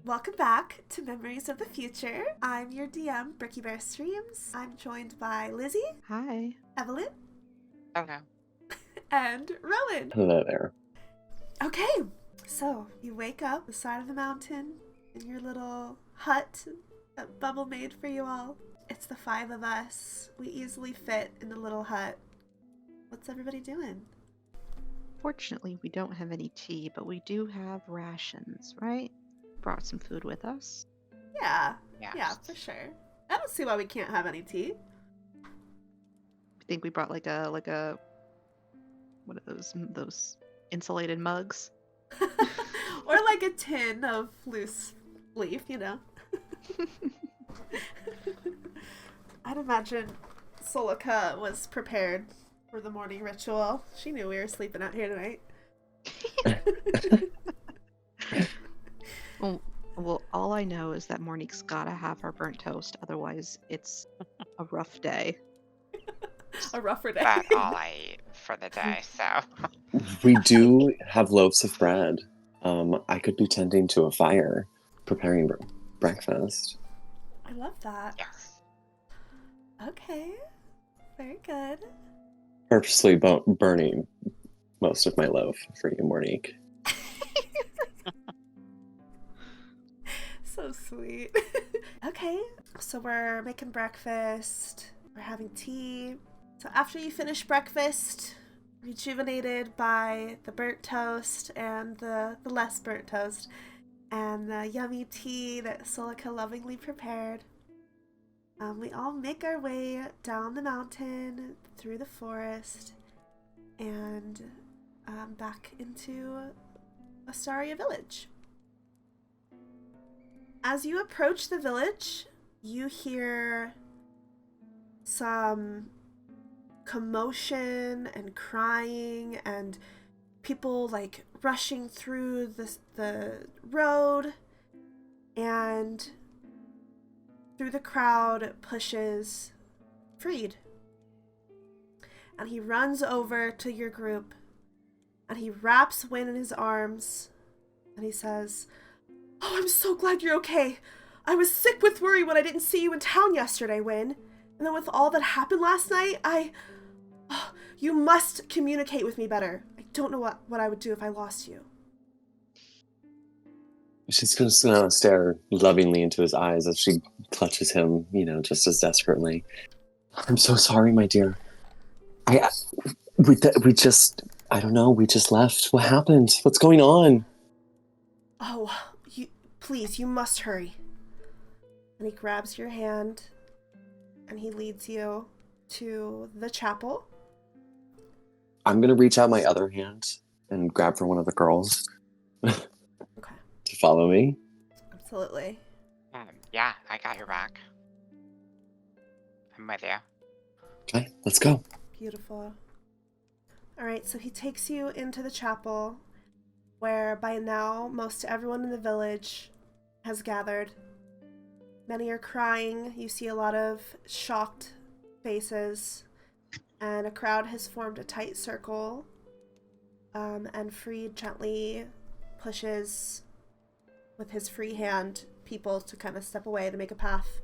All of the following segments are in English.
Welcome back to Memories of the Future. I'm your DM, BrookieBearStreams. I'm joined by Lizzie. Hi. Evelyn. Okay. And Rowan. Hello there. Okay, so you wake up the side of the mountain in your little hut that Bubble made for you all. It's the 5 of us. We easily fit in the little hut. What's everybody doing? Fortunately, we don't have any tea, but we do have rations, right? Brought some food with us. Yeah, Yes. yeah, for sure. I don't see why we can't have any tea. I think we brought like a what are those insulated mugs? Or like a tin of loose leaf, you know. I'd imagine Solikha was prepared for the morning ritual. She knew we were sleeping out here tonight. Well, all I know is that Mournique's gotta have her burnt toast, otherwise it's a rough day. A rougher day. That's all I eat for the day, so. We do have loaves of bread. I could be tending to a fire, preparing breakfast. I love that. Yes. Okay. Very good. Purposely burning most of my loaf for you, Mournique. So sweet. Okay, so we're making breakfast. We're having tea. So after you finish breakfast, rejuvenated by the burnt toast and the less burnt toast and the yummy tea that Solikha lovingly prepared, we all make our way down the mountain, through the forest, and back into Astaria village. As you approach the village, you hear some commotion and crying and people like rushing through the road, and through the crowd pushes Freed. And he runs over to your group and he wraps Wynne in his arms and he says, "Oh, I'm so glad you're okay. I was sick with worry when I didn't see you in town yesterday, Wynne. And then with all that happened last night, you must communicate with me better. I don't know what I would do if I lost you." She's just gonna stare lovingly into his eyes as she clutches him, just as desperately. I'm so sorry, my dear. We just left. What happened? What's going on? Oh, please, you must hurry. And he grabs your hand and he leads you to the chapel. I'm gonna reach out my other hand and grab for one of the girls. Okay. To follow me. Absolutely. Yeah, I got your back. I'm with you. Okay, let's go. Beautiful. Alright, so he takes you into the chapel, where by now most everyone in the village has gathered. Many are crying. You see a lot of shocked faces, and a crowd has formed a tight circle, and Freed gently pushes with his free hand people to kind of step away to make a path.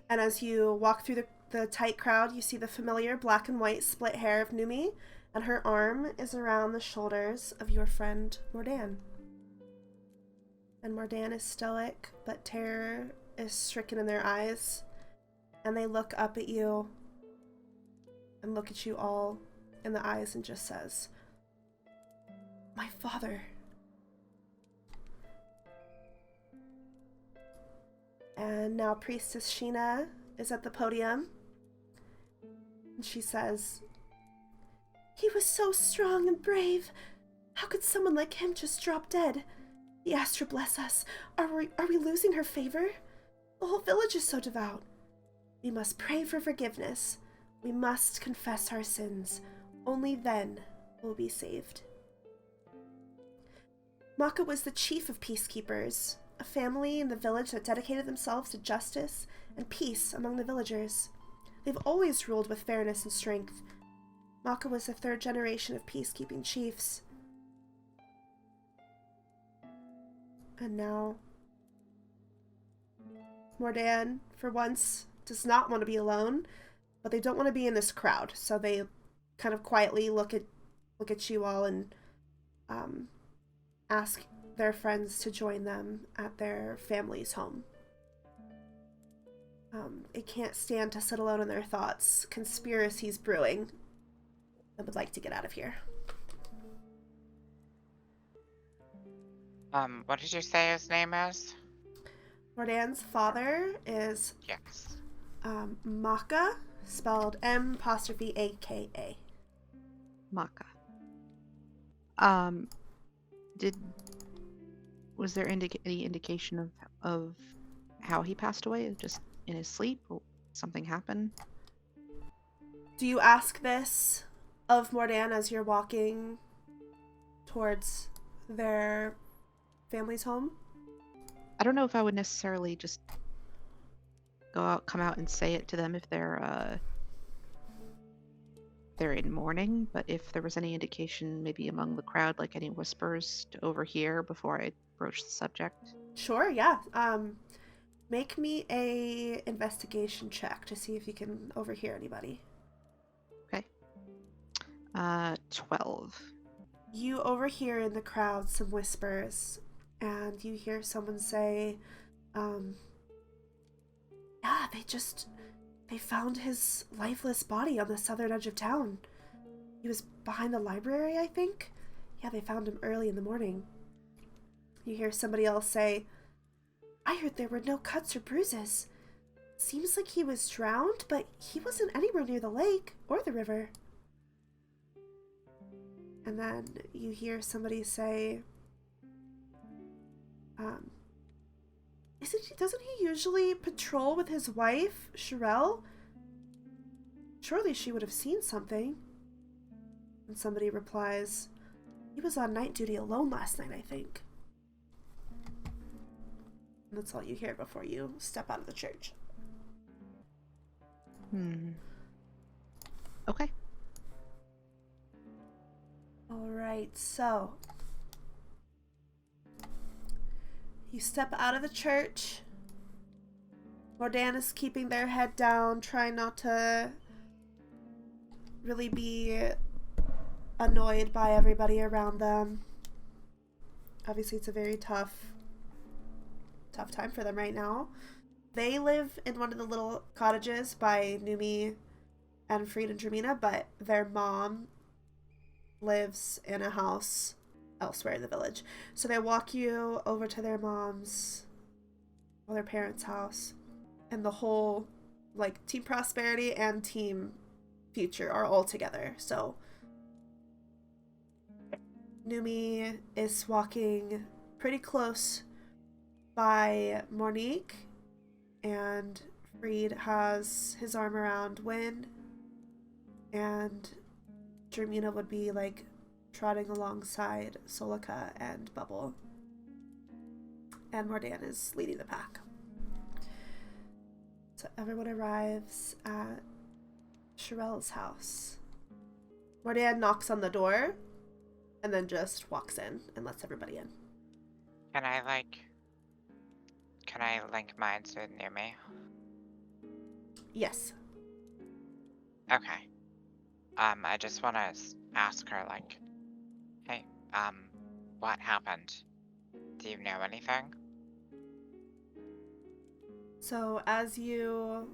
And as you walk through the tight crowd, you see the familiar black and white split hair of Numi, and her arm is around the shoulders of your friend Mor'dan. And Mor'dan is stoic, but terror is stricken in their eyes, and they look up at you and look at you all in the eyes and just says, "My father." And now Priestess Sheena is at the podium, and she says, "He was so strong and brave. How could someone like him just drop dead? Theastra bless us. Are we losing her favor? The whole village is so devout. We must pray for forgiveness. We must confess our sins. Only then we'll be saved." Maka was the chief of peacekeepers, a family in the village that dedicated themselves to justice and peace among the villagers. They've always ruled with fairness and strength. Maka was the 3rd generation of peacekeeping chiefs. And now Mor'dan, for once, does not want to be alone, but they don't want to be in this crowd, so they kind of quietly look at you all and ask their friends to join them at their family's home. They can't stand to sit alone in their thoughts. Conspiracies brewing. I would like to get out of here. What did you say his name is? Mor'dan's father is Yes. Maka, spelled M''AKA. Maka. Was there any indication of how he passed away? Just in his sleep? Or something happened? Do you ask this of Mor'dan as you're walking towards their family's home? I don't know if I would necessarily just come out and say it to them if they're in mourning, but if there was any indication maybe among the crowd, like any whispers to overhear before I broach the subject. Sure, yeah. Make me a investigation check to see if you can overhear anybody. Okay. 12. You overhear in the crowd some whispers, and you hear someone say, yeah, they found his lifeless body on the southern edge of town. He was behind the library, I think. Yeah, they found him early in the morning. You hear somebody else say, I heard there were no cuts or bruises. Seems like he was drowned, but he wasn't anywhere near the lake or the river. And then you hear somebody say, doesn't he usually patrol with his wife, Sherelle? Surely she would have seen something. And somebody replies, he was on night duty alone last night, I think. And that's all you hear before you step out of the church. Okay. Alright, so you step out of the church. Mor'dan is keeping their head down, trying not to really be annoyed by everybody around them. Obviously, it's a very tough time for them right now. They live in one of the little cottages by Numi and Freed and Dramina, but their mom lives in a house elsewhere in the village. So they walk you over to their mom's or their parents' house, and the whole like Team Prosperity and Team Future are all together. So Numi is walking pretty close by Mournique, and Freed has his arm around Wynne, and Dramina would be like trotting alongside Solikha and Buphbble, and Mor'dan is leading the pack. So everyone arrives at Sherelle's house. Mor'dan knocks on the door and then just walks in and lets everybody in. Can I link minds with Numi? Yes. Okay. I just want to ask her, like, hey, what happened? Do you know anything? So as you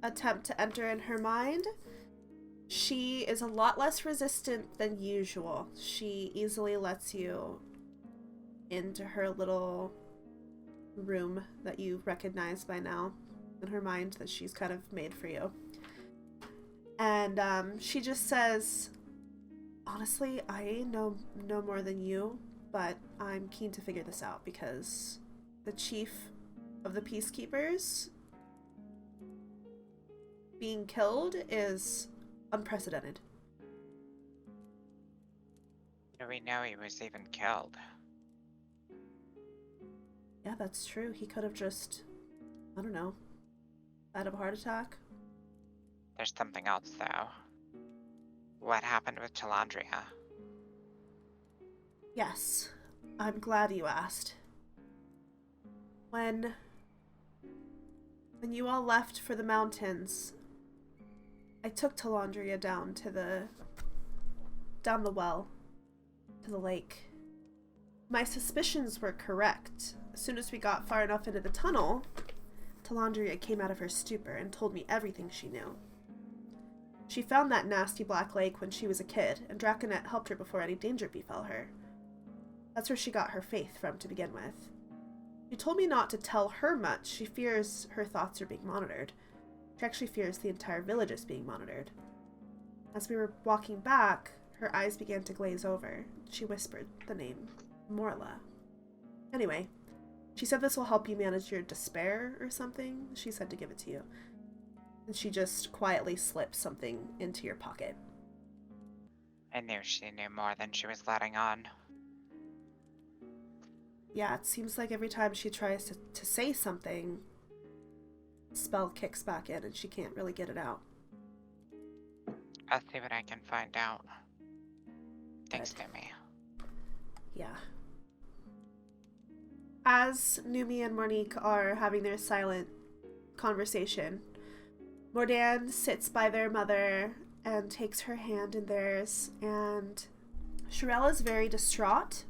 attempt to enter in her mind, she is a lot less resistant than usual. She easily lets you into her little room that you recognize by now in her mind that she's kind of made for you. And she just says, honestly, I know no more than you, but I'm keen to figure this out because the chief of the Peacekeepers being killed is unprecedented. Do we know he was even killed? Yeah, that's true. He could have just, I don't know, died of a heart attack. There's something else, though. What happened with Talandria? Yes, I'm glad you asked. When you all left for the mountains, I took Talandria down the well, to the lake. My suspicions were correct. As soon as we got far enough into the tunnel, Talandria came out of her stupor and told me everything she knew. She found that nasty black lake when she was a kid, and Draconet helped her before any danger befell her. That's where she got her faith from to begin with. She told me not to tell her much. She fears her thoughts are being monitored. She actually fears the entire village is being monitored. As we were walking back, her eyes began to glaze over. She whispered the name Mor'dan. Anyway, she said this will help you manage your despair or something. She said to give it to you. And she just quietly slips something into your pocket. I knew she knew more than she was letting on. Yeah, it seems like every time she tries to say something, the spell kicks back in and she can't really get it out. I'll see what I can find out. Thanks Good. to me. Yeah. As Numi and Mournique are having their silent conversation, Mor'dan sits by their mother and takes her hand in theirs, and Sharella's very distraught.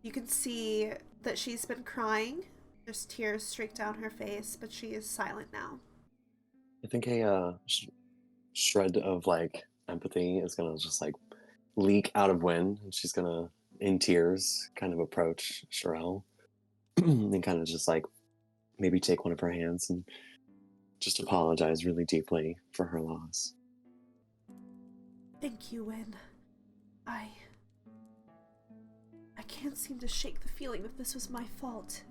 You can see that she's been crying. There's tears streak down her face, but she is silent now. I think a shred of like empathy is gonna just like leak out of Wynne, and she's gonna, in tears, kind of approach Sherelle and kind of just like maybe take one of her hands and just apologize really deeply for her loss. Thank you, Wynne. I can't seem to shake the feeling that this was my fault.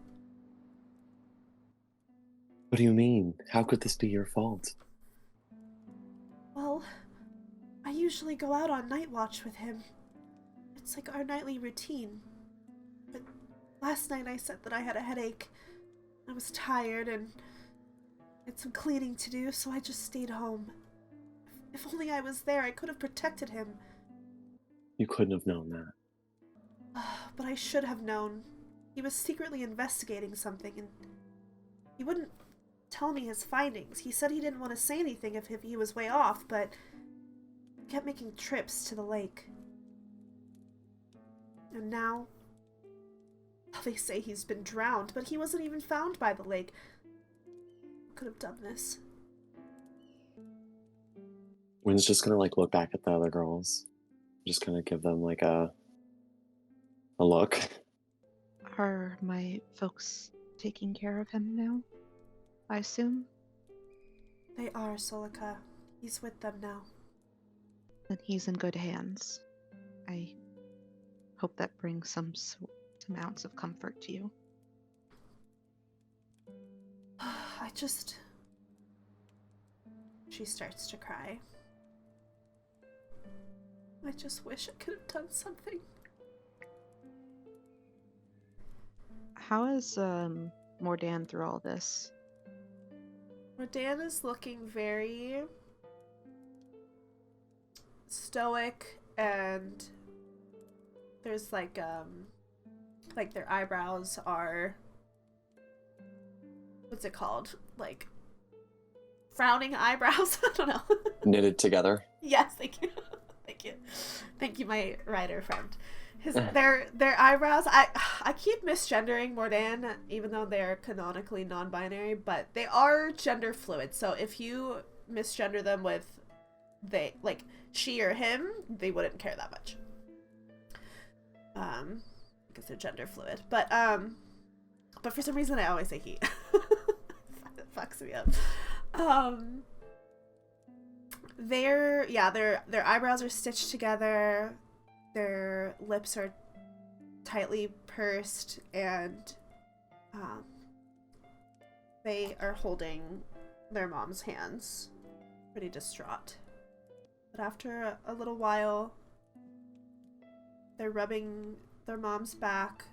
What do you mean? How could this be your fault? Well, I usually go out on night watch with him. It's like our nightly routine. But last night I said that I had a headache. I was tired and had some cleaning to do, so I just stayed home. If only I was there, I could have protected him. You couldn't have known that. But I should have known. He was secretly investigating something, and he wouldn't tell me his findings. He said he didn't want to say anything if he was way off, but he kept making trips to the lake. And now, they say he's been drowned, but he wasn't even found by the lake. I could have done this. Wynne's just gonna like look back at the other girls. Just gonna give them like a look. Are my folks taking care of him now? I assume? They are, Solikha. He's with them now. Then he's in good hands. I hope that brings some ounce of comfort to you. She starts to cry. I just wish I could have done something. How is Mor'dan through all this? Mor'dan is looking very stoic, and there's like their eyebrows are, what's it called? Like frowning eyebrows? I don't know. Knitted together. Yes, thank you. Thank you. Thank you, my writer friend. Their eyebrows, I keep misgendering Mor'dan, even though they're canonically non-binary, but they are gender fluid. So if you misgender them with they, like she or him, they wouldn't care that much. Because they're gender fluid. But for some reason I always say he. It fucks me up. Their eyebrows are stitched together. Their lips are tightly pursed, and they are holding their mom's hands, pretty distraught. But after a little while, they're rubbing their mom's back.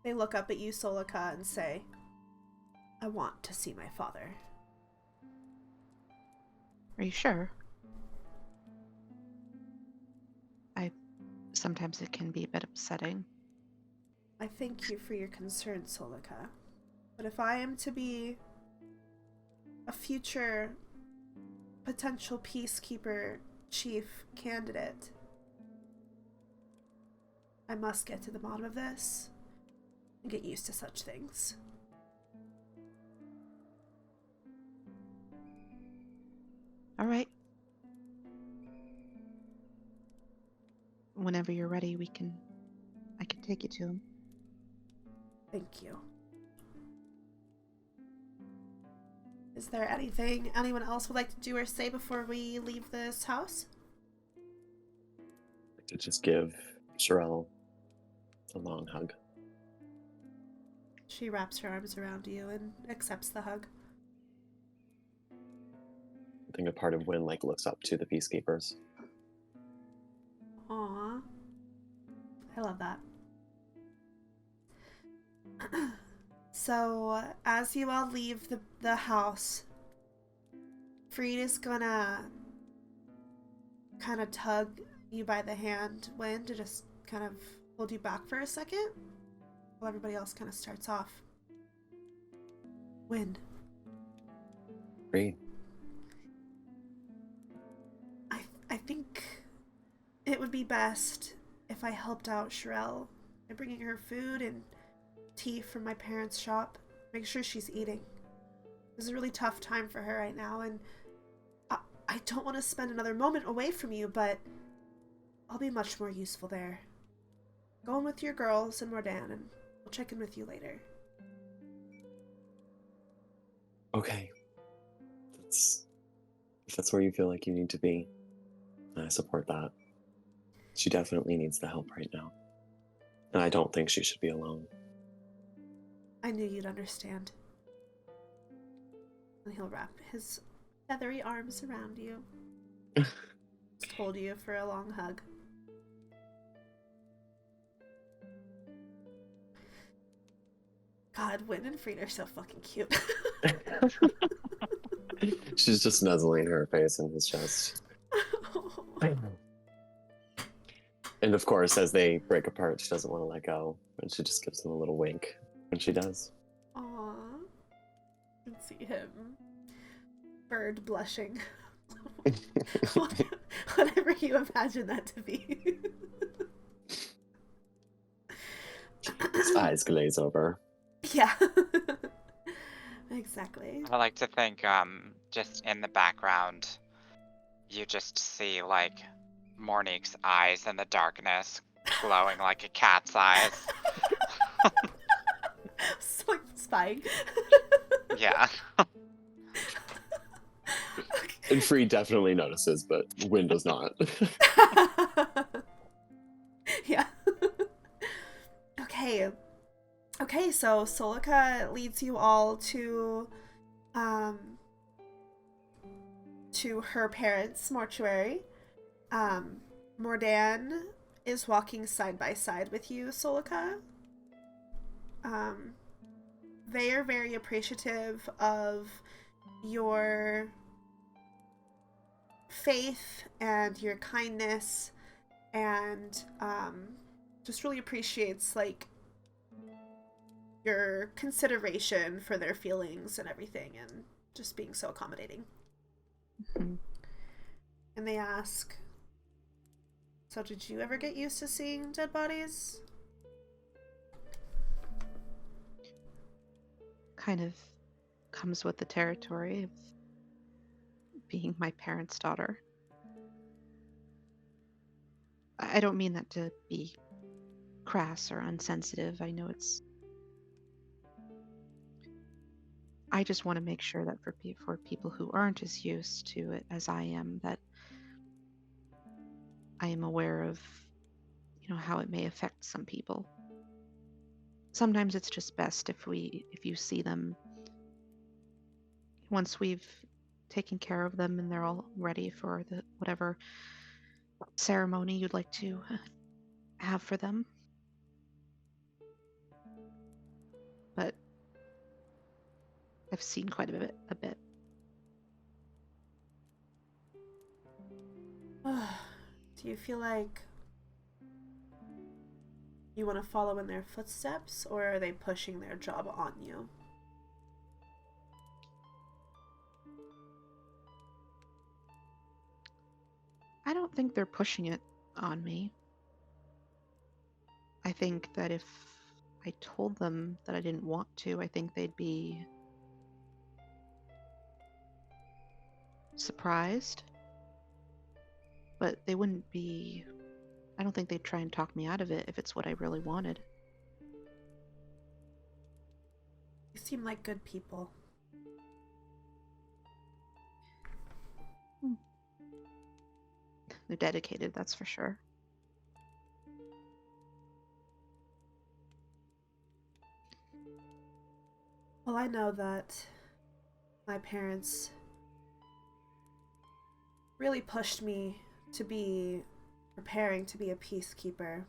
They look up at you, Solikha, and say, "I want to see my father." Are you sure? Sometimes it can be a bit upsetting. I thank you for your concern, Solikha. But if I am to be a future potential peacekeeper chief candidate, I must get to the bottom of this and get used to such things. All right. Whenever you're ready, I can take you to him. Thank you. Is there anything anyone else would like to do or say before we leave this house? I'd like to just give Sherelle a long hug. She wraps her arms around you and accepts the hug. I think a part of Wynne looks up to the peacekeepers. Aww. I love that. So, as you all leave the house, Freed is gonna kind of tug you by the hand, Wynne, to just kind of hold you back for a second while everybody else kind of starts off. Wynne. Freed. I think it would be best if I helped out Sherelle by bringing her food and tea from my parents' shop. Make sure she's eating. This is a really tough time for her right now, and I don't want to spend another moment away from you, but I'll be much more useful there. Go in with your girls and Mor'dan, and I'll check in with you later. Okay. If that's where you feel like you need to be, I support that. She definitely needs the help right now. And I don't think she should be alone. I knew you'd understand. And he'll wrap his feathery arms around you. Just hold you for a long hug. God, Wynne and Freed are so fucking cute. She's just nuzzling her face in his chest. And of course, as they break apart, she doesn't want to let go. And she just gives him a little wink when she does. Aww. You can see him. Bird blushing. Whatever you imagine that to be. His eyes glaze over. Yeah. Exactly. I like to think, just in the background, you just see, Mournique's eyes in the darkness, glowing like a cat's eyes. It's like spying. Yeah. And Free definitely notices, but Wynne does not. Yeah. Okay, so Solikha leads you all to her parents' mortuary. Mor'dan is walking side by side with you, Solikha. They are very appreciative of your faith and your kindness, and just really appreciates your consideration for their feelings and everything, and just being so accommodating. Mm-hmm. And they ask, so did you ever get used to seeing dead bodies? Kind of comes with the territory of being my parents' daughter. I don't mean that to be crass or insensitive. I know it's... I just want to make sure that for people who aren't as used to it as I am, that I am aware of, how it may affect some people. Sometimes it's just best if you see them once we've taken care of them and they're all ready for the whatever ceremony you'd like to have for them. But I've seen quite a bit. Do you feel like you want to follow in their footsteps, or are they pushing their job on you? I don't think they're pushing it on me. I think that if I told them that I didn't want to, I think they'd be surprised. But they wouldn't be... I don't think they'd try and talk me out of it if it's what I really wanted. You seem like good people. They're dedicated, that's for sure. Well, I know that my parents really pushed me to be preparing to be a peacekeeper.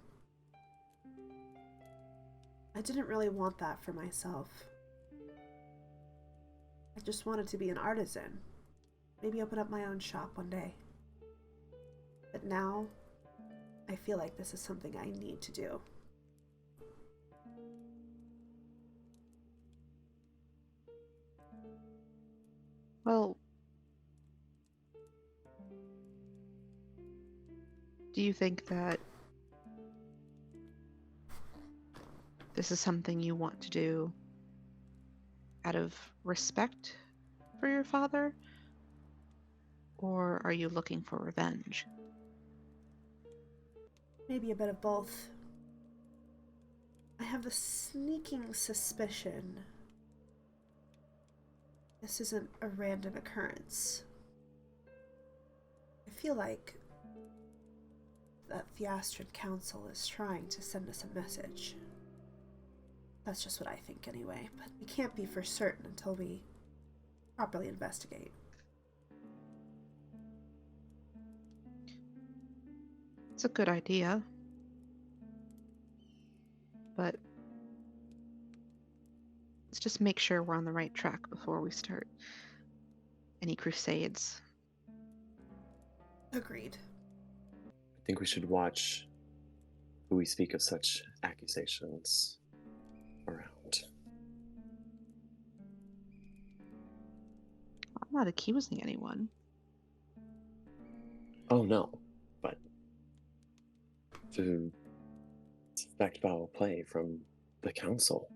I didn't really want that for myself. I just wanted to be an artisan. Maybe open up my own shop one day. But now, I feel like this is something I need to do. Well, do you think that this is something you want to do out of respect for your father? Or are you looking for revenge? Maybe a bit of both. I have the sneaking suspicion this isn't a random occurrence. I feel like that Theastran Council is trying to send us a message. That's just what I think anyway, but we can't be for certain until we properly investigate. It's a good idea. But let's just make sure we're on the right track before we start any crusades. Agreed. I think we should watch who we speak of such accusations around. I'm not accusing anyone. Oh no, but to suspect foul play from the council.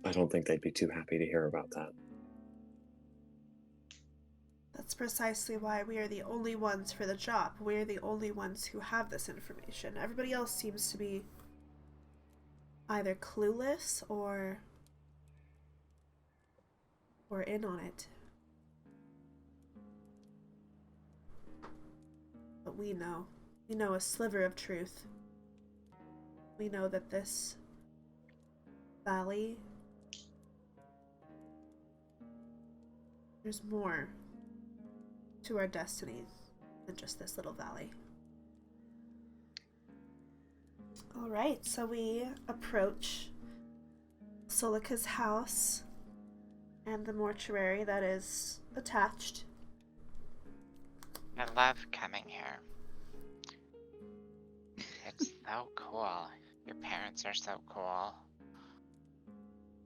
I don't think they'd be too happy to hear about that. That's precisely why we are the only ones for the job. We're the only ones who have this information. Everybody else seems to be either clueless or in on it. But we know. We know a sliver of truth. We know that this valley, there's more to our destiny than just this little valley. Alright, so we approach Solikha's house and the mortuary that is attached. I love coming here. It's so cool. Your parents are so cool.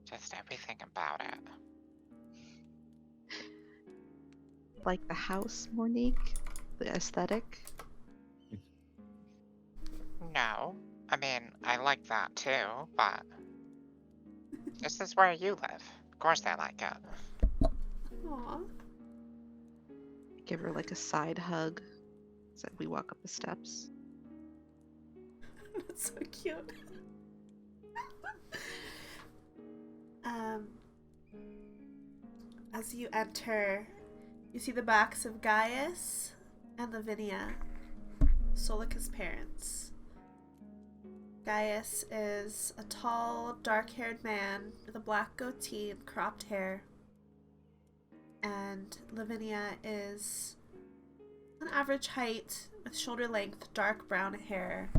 Just everything about it. Like the house, Mournique? The aesthetic? No. I mean, I like that too, but this is where you live. Of course I like it. Aww. Give her like a side hug as we walk up the steps. That's so cute. As you enter, you see the backs of Gaius and Lavinia, Solikha's parents. Gaius is a tall, dark-haired man with a black goatee and cropped hair. And Lavinia is an average height with shoulder-length, dark brown hair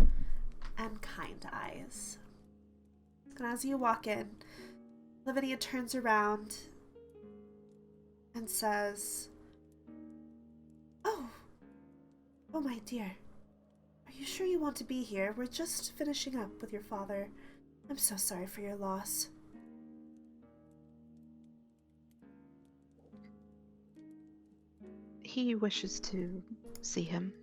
and kind eyes. And as you walk in, Lavinia turns around and says, Oh, my dear. Are you sure you want to be here? We're just finishing up with your father. I'm so sorry for your loss. He wishes to see him.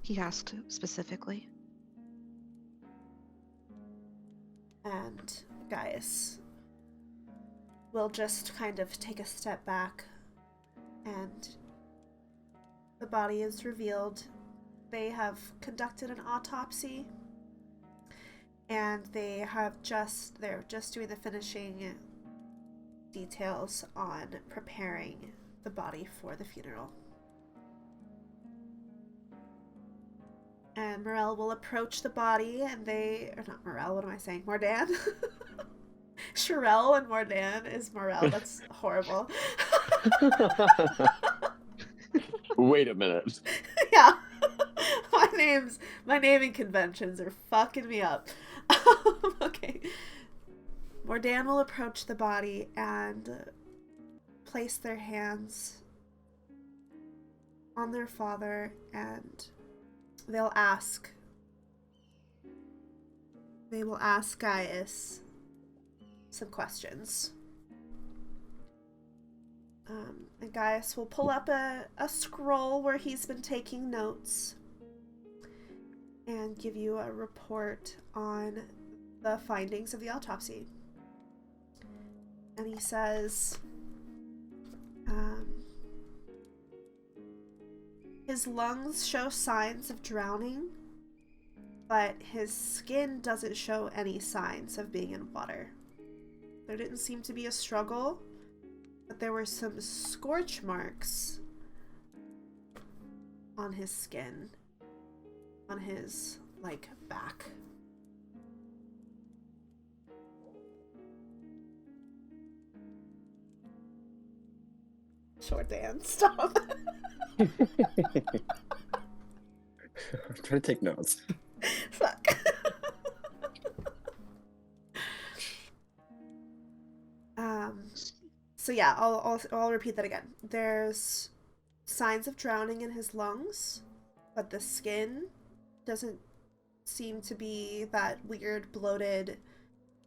He asked specifically. And Gaius will just kind of take a step back, and the body is revealed. They have conducted an autopsy, and they're just doing the finishing details on preparing the body for the funeral. And Morel will approach the body, and not Morel, what am I saying? Mor'dan? Sherelle and Mor'dan is Morel. That's horrible. Wait a minute. Yeah. My naming conventions are fucking me up. Okay. Mor'dan will approach the body and place their hands on their father, and they will ask Gaius some questions. And Gaius will pull up a scroll where he's been taking notes and give you a report on the findings of the autopsy. And he says, his lungs show signs of drowning, but his skin doesn't show any signs of being in water. There didn't seem to be a struggle, but there were some scorch marks on his skin, on his, back. Short Dan, stop. I'm trying to take notes. Fuck. So yeah, I'll repeat that again. There's signs of drowning in his lungs, but the skin doesn't seem to be that weird, bloated,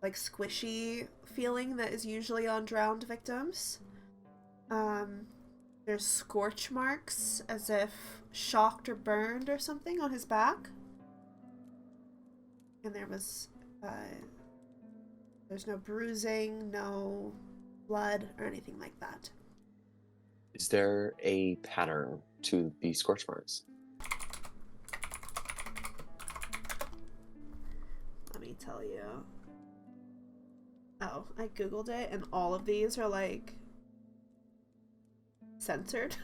squishy feeling that is usually on drowned victims. There's scorch marks, as if shocked or burned or something, on his back. And there's no bruising, no blood, or anything like that. Is there a pattern to the scorch marks? Let me tell you. Oh, I googled it, and all of these are censored.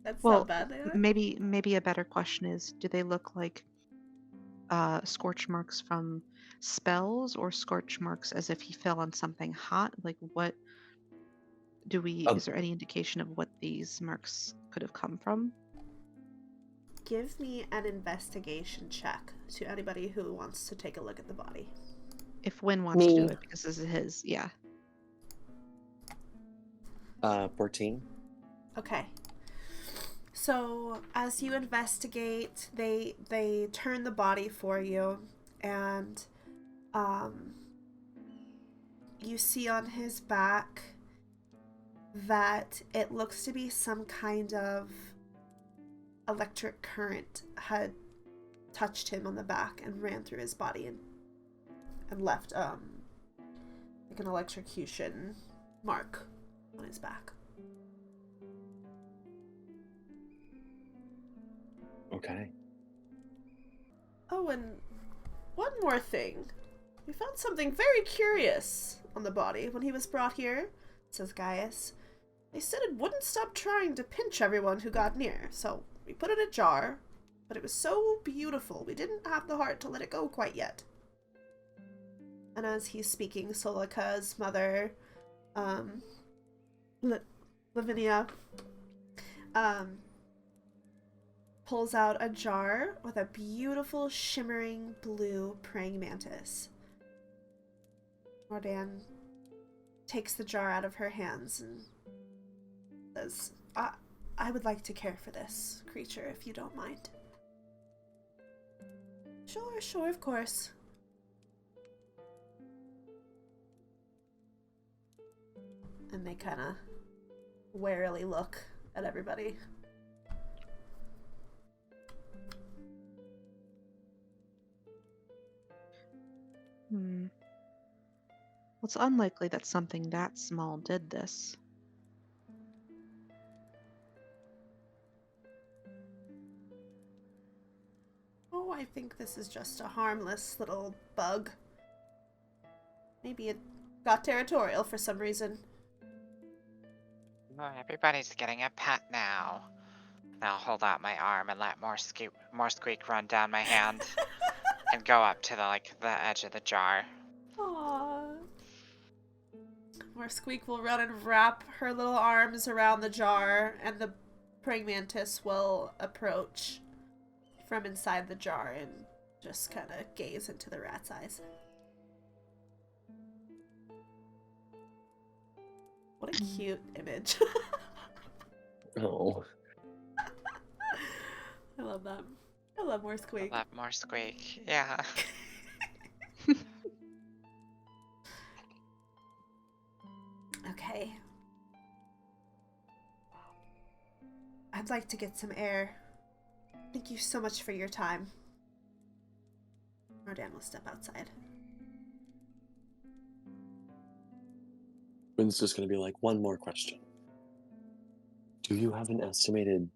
That's how bad they are. Maybe a better question is, do they look like scorch marks from spells, or scorch marks as if he fell on something hot? What do we is there any indication of what these marks could have come from? Give me an investigation check to anybody who wants to take a look at the body. If Wynne wants to do it, because this is his, yeah. 14. Okay. So as you investigate, they turn the body for you, and you see on his back that it looks to be some kind of electric current had touched him on the back and ran through his body and left an electrocution mark on his back. Okay. Oh, and one more thing. We found something very curious on the body when he was brought here, says Gaius. They said it wouldn't stop trying to pinch everyone who got near, so we put it in a jar, but it was so beautiful we didn't have the heart to let it go quite yet. And as he's speaking, Solikha's mother, Lavinia, pulls out a jar with a beautiful shimmering blue praying mantis. Mor'dan takes the jar out of her hands and says, I would like to care for this creature, if you don't mind. Sure, of course. And they kind of warily look at everybody. Well, it's unlikely that something that small did this. Oh, I think this is just a harmless little bug. Maybe it got territorial for some reason. Oh, everybody's getting a pet now. And I'll hold out my arm and let more squeak run down my hand and go up to the edge of the jar. Aww. Where Squeak will run and wrap her little arms around the jar, and the praying mantis will approach from inside the jar and just kind of gaze into the rat's eyes. What a cute image. Oh. I love that. I love more Squeak. I love more squeak. Yeah. Okay. I'd like to get some air. Thank you so much for your time. Mor'dan will step outside. Wynne's just gonna be like, one more question. Do you have an estimated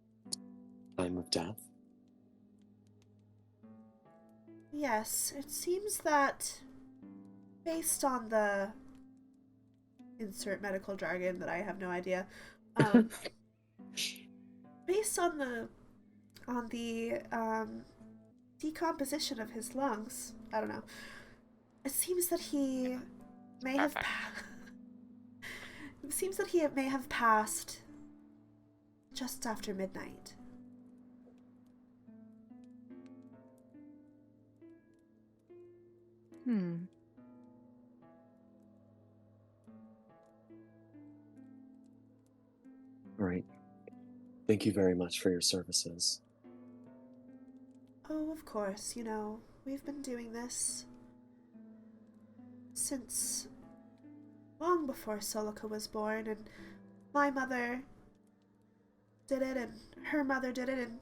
time of death? Yes, it seems that based on the insert medical jargon that I have no idea, based on the decomposition of his lungs, I don't know. It seems that he may have it seems that he may have passed just after midnight. All right. Thank you very much for your services. Oh, of course, you know, we've been doing this since long before Solikha was born, and my mother did it, and her mother did it, and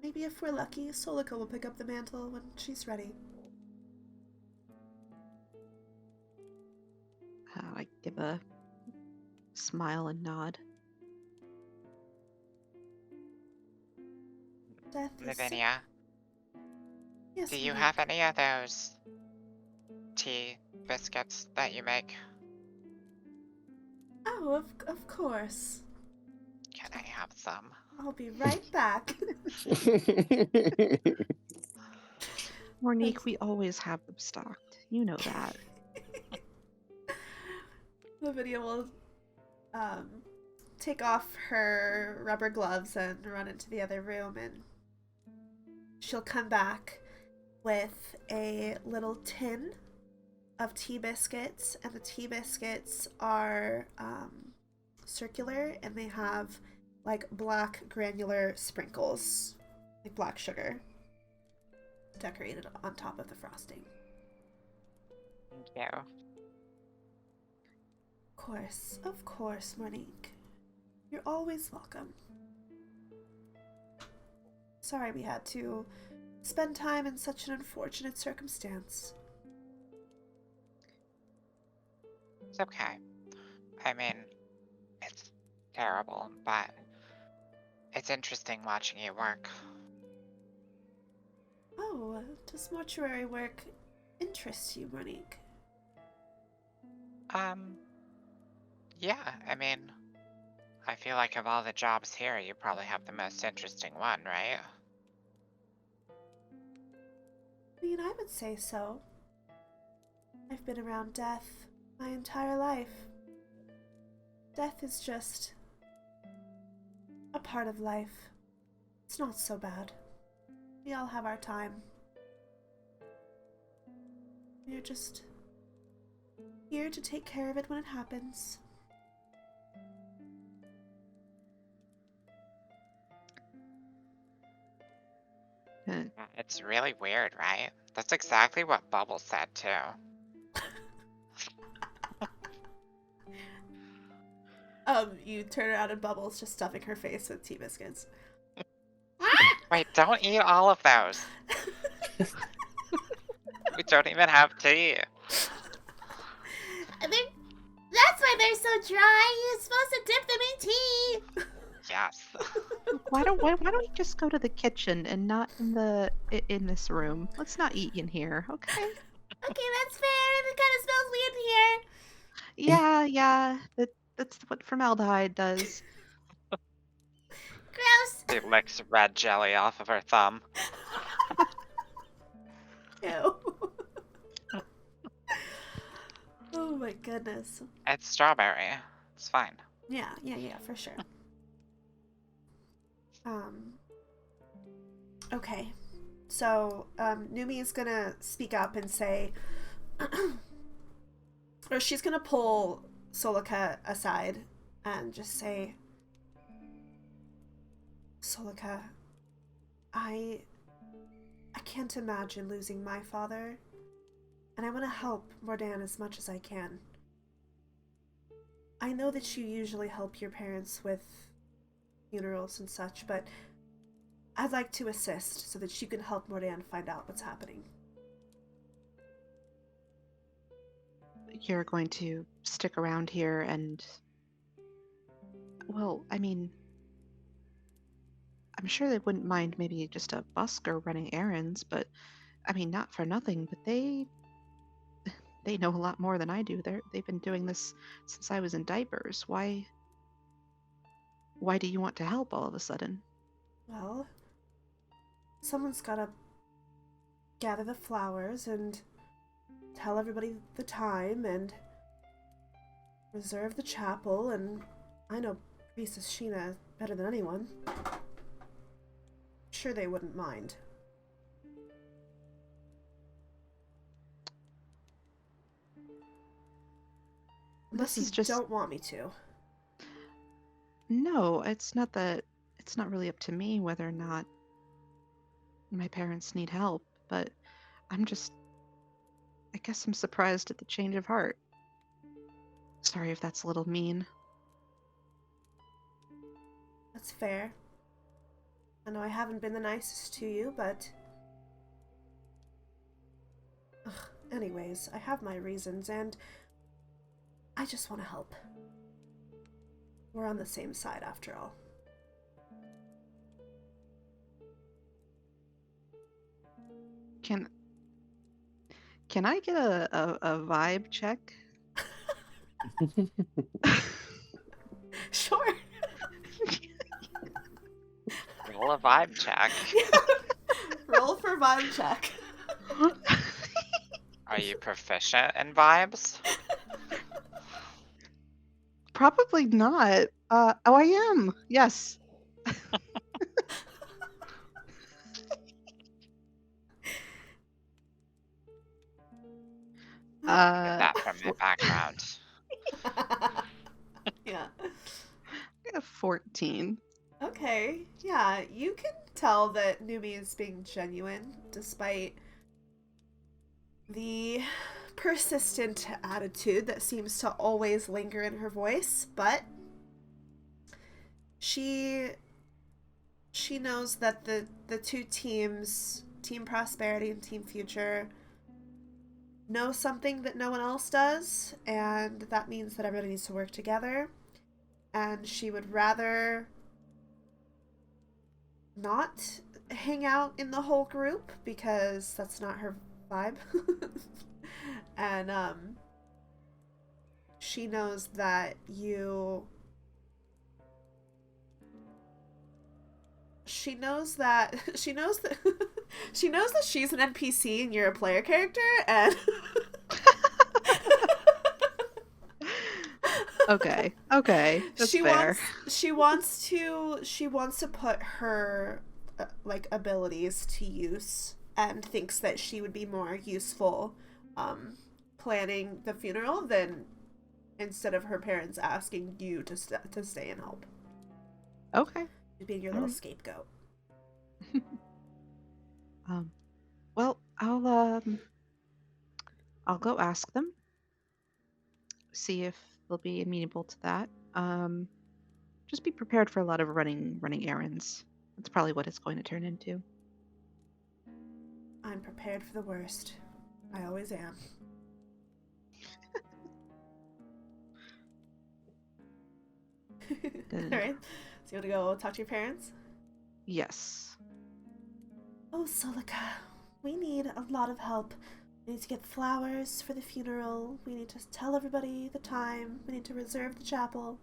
maybe if we're lucky, Solikha will pick up the mantle when she's ready. I give a smile and nod. Death is Lavinia, Yes, do you Mournique. have any of those tea biscuits that you make? Oh, of course. Can I have some? I'll be right back. Mournique, we always have them stocked. You know that. Lavinia will take off her rubber gloves and run into the other room, and she'll come back with a little tin of tea biscuits, and the tea biscuits are circular, and they have like black granular sprinkles, like black sugar, decorated on top of the frosting. Thank you. Of course, Mournique. You're always welcome. Sorry we had to spend time in such an unfortunate circumstance. It's okay. I mean, it's terrible, but it's interesting watching you work. Oh, does mortuary work interest you, Mournique? Yeah, I mean, I feel like of all the jobs here, you probably have the most interesting one, right? I mean, I would say so. I've been around death my entire life. Death is just a part of life. It's not so bad. We all have our time. We're just here to take care of it when it happens. It's really weird, right? That's exactly what Bubble said, too. You turn around and Bubble's just stuffing her face with tea biscuits. Wait, don't eat all of those. We don't even have tea. That's why they're so dry. You're supposed to dip them in tea. Yes. Why don't we just go to the kitchen and not in this room? Let's not eat in here, okay? Okay, that's fair. It kind of smells weird in here. Yeah. That's what formaldehyde does. Gross. She licks red jelly off of her thumb. Ew. Oh my goodness. It's strawberry. It's fine. Yeah, for sure. Okay. So, Numi is gonna speak up and say, or she's gonna pull Solikha aside and just say, Solikha, I can't imagine losing my father, and I want to help Mor'dan as much as I can. I know that you usually help your parents with funerals and such, but I'd like to assist so that you can help Mor'dan find out what's happening. You're going to stick around here and... Well, I mean... I'm sure they wouldn't mind maybe just a busker running errands, but... I mean, not for nothing, but they know a lot more than I do. They've been doing this since I was in diapers. Why do you want to help all of a sudden? Well, someone's gotta gather the flowers and tell everybody the time and reserve the chapel, and I know Priestess Sheena better than anyone. I'm sure they wouldn't mind. Unless you don't want me to. No, it's not really up to me whether or not my parents need help, but I guess I'm surprised at the change of heart. Sorry if that's a little mean. That's fair. I know I haven't been the nicest to you, but... anyways, I have my reasons, and I just want to help. We're on the same side, after all. Can I get a vibe check? Sure. Roll a vibe check. Roll for vibe check. Are you proficient in vibes? Probably not. Oh, I am. Yes. Get that from my background. Yeah. I got a 14. Okay. Yeah, you can tell that Numi is being genuine, despite the persistent attitude that seems to always linger in her voice, but she knows that the two teams, Team Prosperity and Team Future, know something that no one else does, and that means that everybody needs to work together, and she would rather not hang out in the whole group because that's not her vibe. And she knows that she knows that she's an NPC and you're a player character, and Okay, that's fair. She wants to put her like abilities to use, and thinks that she would be more useful planning the funeral than instead of her parents asking you to stay and help. Okay. Being your little scapegoat. Well, I'll go ask them. See if they'll be amenable to that. Just be prepared for a lot of running errands. That's probably what it's going to turn into. I'm prepared for the worst. I always am. Alright. So you want to go talk to your parents? Yes. Oh, Solikha. We need a lot of help. We need to get flowers for the funeral. We need to tell everybody the time. We need to reserve the chapel.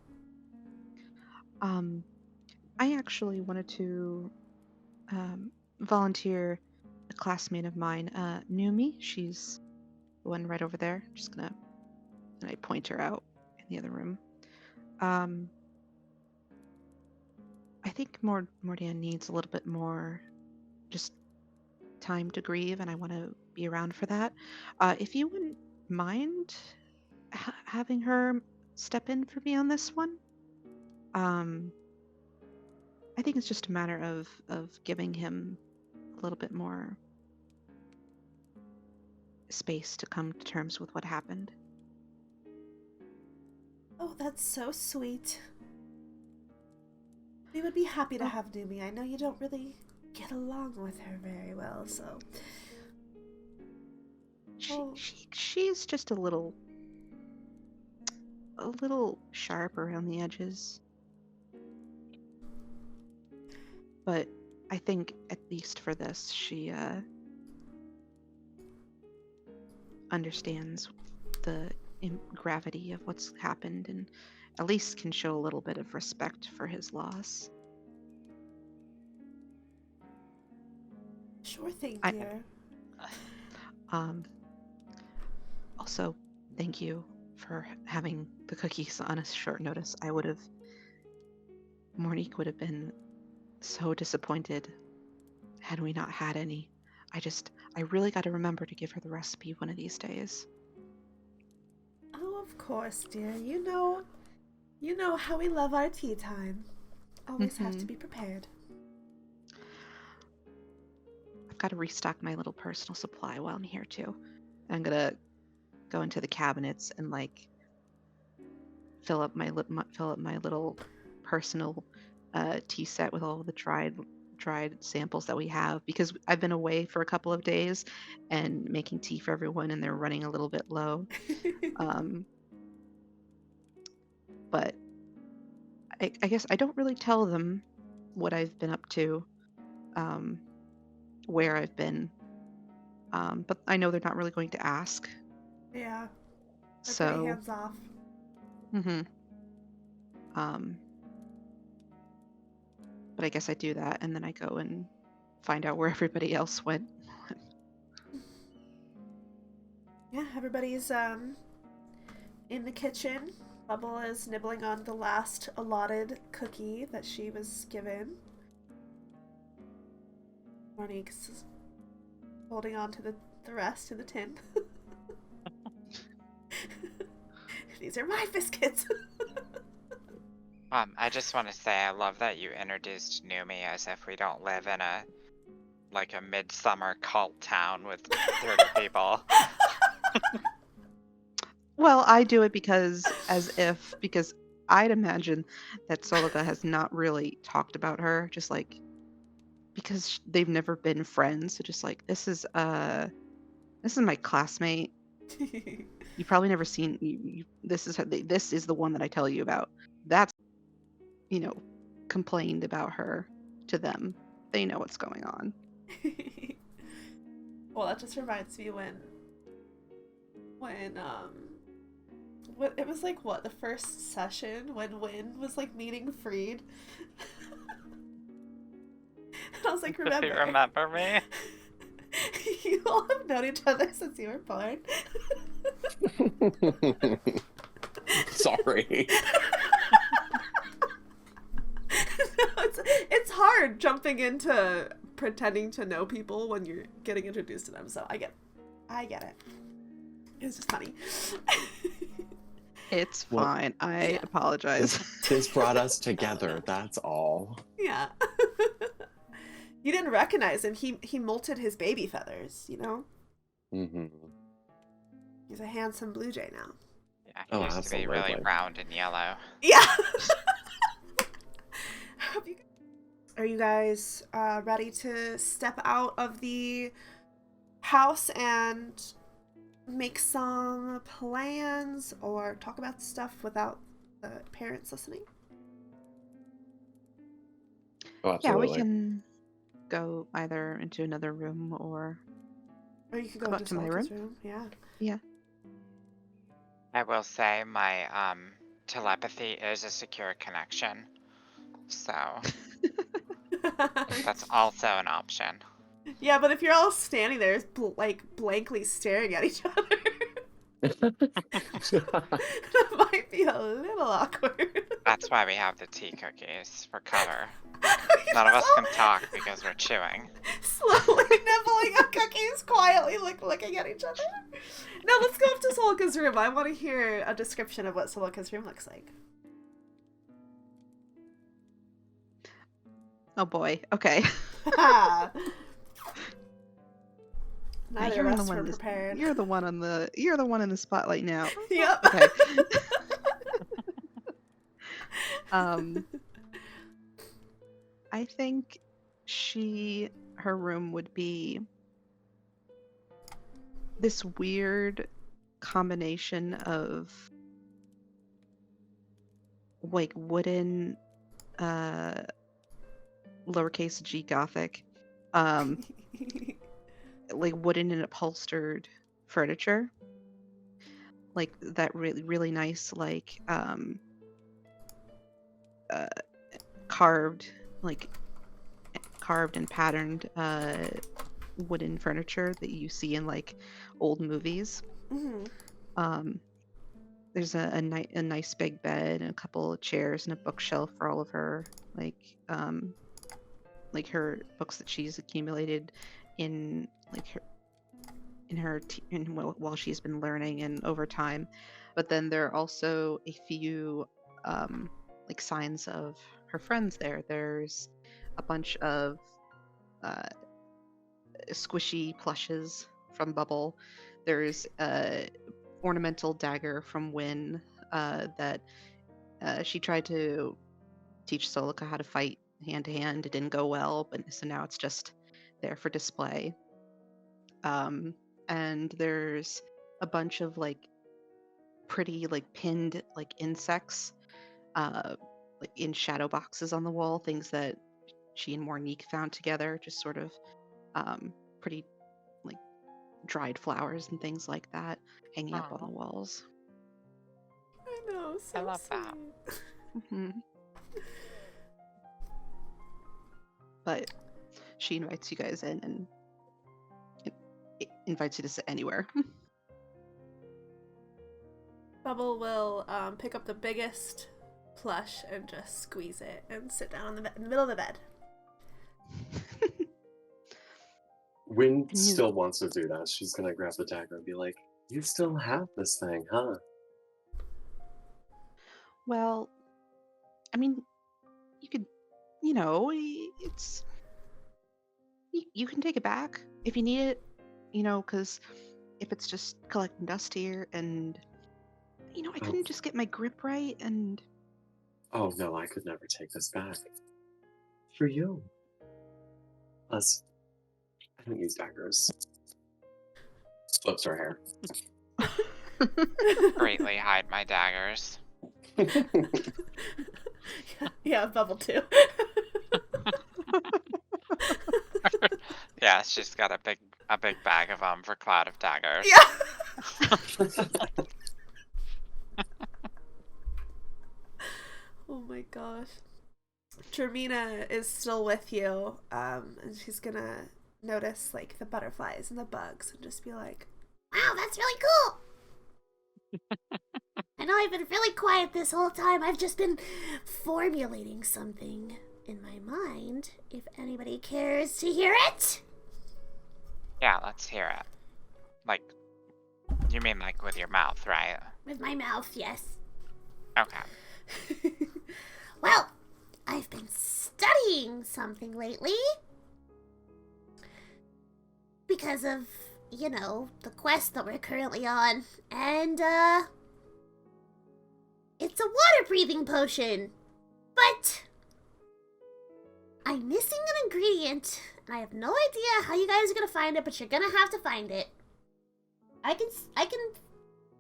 I actually wanted to volunteer a classmate of mine, Numi. She's the one right over there. Just gonna, and I point her out in the other room. I think Mor'dan needs a little bit more just time to grieve, and I want to be around for that. If you wouldn't mind having her step in for me on this one, I think it's just a matter of giving him a little bit more space to come to terms with what happened. Oh, that's so sweet. We would be happy to have Numi. I know you don't really get along with her very well, so... She's just a little sharp around the edges. But I think, at least for this, she understands the gravity of what's happened and at least can show a little bit of respect for his loss. Sure thing, dear. Also, thank you for having the cookies on a short notice. Mournique would have been so disappointed had we not had any. I really got to remember to give her the recipe one of these days. Oh, of course, dear. You know how we love our tea time. Always have to be prepared. I've got to restock my little personal supply while I'm here too. I'm gonna go into the cabinets and fill up my little personal tea set with all of the dried samples that we have, because I've been away for a couple of days and making tea for everyone, and they're running a little bit low. But I guess I don't really tell them what I've been up to, where I've been, but I know they're not really going to ask. Yeah. They're So pretty hands off. But I guess I do that, and then I go and find out where everybody else went. Yeah, everybody's in the kitchen. Bubble is nibbling on the last allotted cookie that she was given. Mournique's holding on to the rest in the tin. These are my biscuits. I just want to say I love that you introduced Numi as if we don't live in a midsummer cult town with 30 people. Well, I do it because I'd imagine that Solikha has not really talked about her, just because they've never been friends. So just this is my classmate. You probably never seen. This is the one that I tell you about. That's complained about her to them. They know what's going on. Well, that just reminds me when it was the first session when Wynne was meeting Freed. And I was like, remember? Do you remember me? You all have known each other since you were born. Sorry. No, it's hard jumping into pretending to know people when you're getting introduced to them, so I get it. It's just funny. It's fine. I apologize. This brought us together, that's all. Yeah. You didn't recognize him. He molted his baby feathers, you know? Mm-hmm. He's a handsome blue jay now. It Oh, used to be really absolutely. round and yellow. Yeah. Are you guys ready to step out of the house and make some plans or talk about stuff without the parents listening? Oh, Yeah, we absolutely. can go either into another room or Or you could go come up into to my Solikha's room. room. Yeah. Yeah. I will say my telepathy is a secure connection, so that's also an option. Yeah, but if you're all standing there, like blankly staring at each other, that might be a little awkward. That's why we have the tea cookies for cover. None of us can talk because we're chewing. Slowly nibbling on cookies, quietly looking at each other. Now let's go up to Solikha's room. I want to hear a description of what Solikha's room looks like. Oh boy. Okay. Neither you're of the us were one. prepared. You're the one on the. You're the one in the spotlight now. Yep. Okay. I think her room would be this weird combination of like wooden, lowercase g Gothic, like wooden and upholstered furniture, like that really nice like carved and patterned wooden furniture that you see in like old movies. Mm-hmm. There's a nice big bed and a couple of chairs and a bookshelf for all of her like her books that she's accumulated in like while she's been learning and over time. But then there are also a few like signs of her friends there. There's a bunch of squishy plushes from Buphbble. There's a ornamental dagger from Wynne that she tried to teach Solikha how to fight hand to hand. It didn't go well, but so now it's just there for display. And there's a bunch of like pretty like pinned like insects like in shadow boxes on the wall, things that she and Mournique found together, just sort of pretty like dried flowers and things like that hanging up on the walls. I know, so I love sweet. that. Mm-hmm. But she invites you guys in and invites you to sit anywhere. Buphbble will pick up the biggest plush and just squeeze it and sit down in the middle of the bed. Wynne still wants to do that. She's gonna grab the dagger and be like, "You still have this thing, huh?" Well, I mean, you could, it's you can take it back if you need it, because if it's just collecting dust here and I couldn't just get my grip right and Oh no, I could never take this back. For you. Plus, I don't use daggers. Flips her hair. Greatly hide my daggers. Yeah, Buphbble too. Yeah, she's got a big bag of them for Cloud of Daggers. Yeah. Oh my gosh. Jermina is still with you, and she's gonna notice like the butterflies and the bugs and just be like, "Wow, that's really cool." I know I've been really quiet this whole time. I've just been formulating something in my mind. If anybody cares to hear it. Yeah, let's hear it. Like, you mean like with your mouth, right? With my mouth, yes. Okay. Well, I've been studying something lately. Because of, the quest that we're currently on. And, It's a water-breathing potion. But I'm missing an ingredient, and I have no idea how you guys are gonna find it, but you're gonna have to find it. I can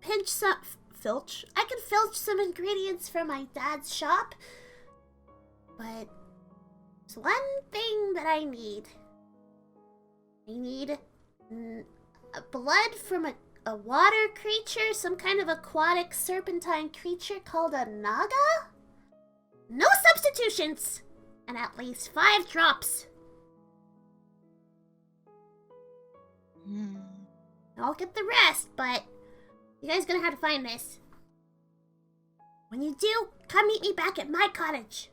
pinch some filch. I can filch some ingredients from my dad's shop, but there's one thing that I need. I need blood from a water creature, some kind of aquatic serpentine creature called a naga. No substitutions, and at least 5 drops. I'll get the rest, but you guys are gonna have to find this. When you do, come meet me back at my cottage.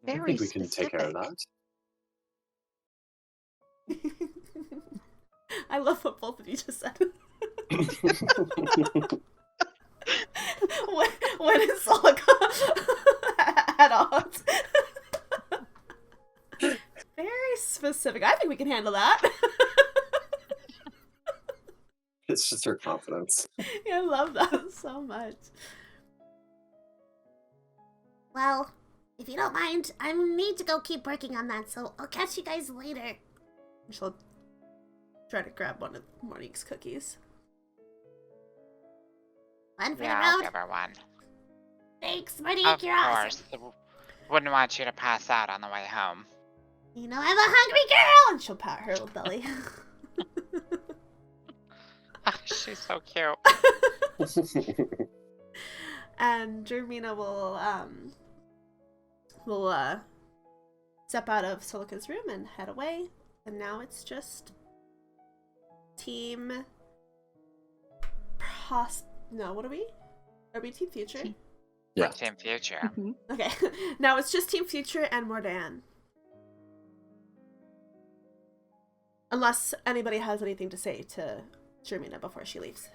I Very think we can take care of that. I love what both of you just said. when is Solikha at odds? Very specific. I think we can handle that. It's just her confidence. Yeah, I love that so much. Well, if you don't mind, I need to go keep working on that, so I'll catch you guys later. She'll try to grab one of Mournique's cookies. One for Yeah, the I'll road. give her one. Thanks, Mournique, Of you're course. awesome. Wouldn't want you to pass out on the way home. You know I'm a hungry girl! And she'll pat her little belly. She's so cute. And Jermina will step out of Solikha's room and head away. And now it's just Team No, what are we? Are we Team Future? Yeah. Team Future. Mhm. Okay. Now it's just Team Future and Mor'dan. Unless anybody has anything to say to Jermina before she leaves.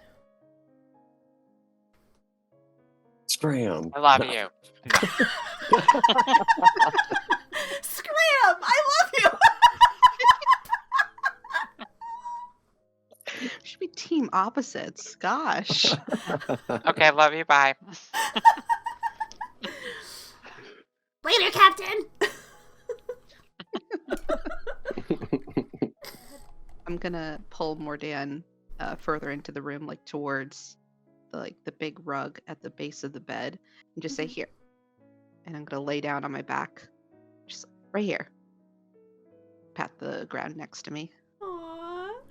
Scram. I love you. Scram! I love you! We should be team opposites. Gosh. Okay, love you. Bye. Later, Captain! I'm gonna pull Mor'dan further into the room, like towards the big rug at the base of the bed, and just say Mhm. here. And I'm gonna lay down on my back, just right here. Pat the ground next to me. Aww.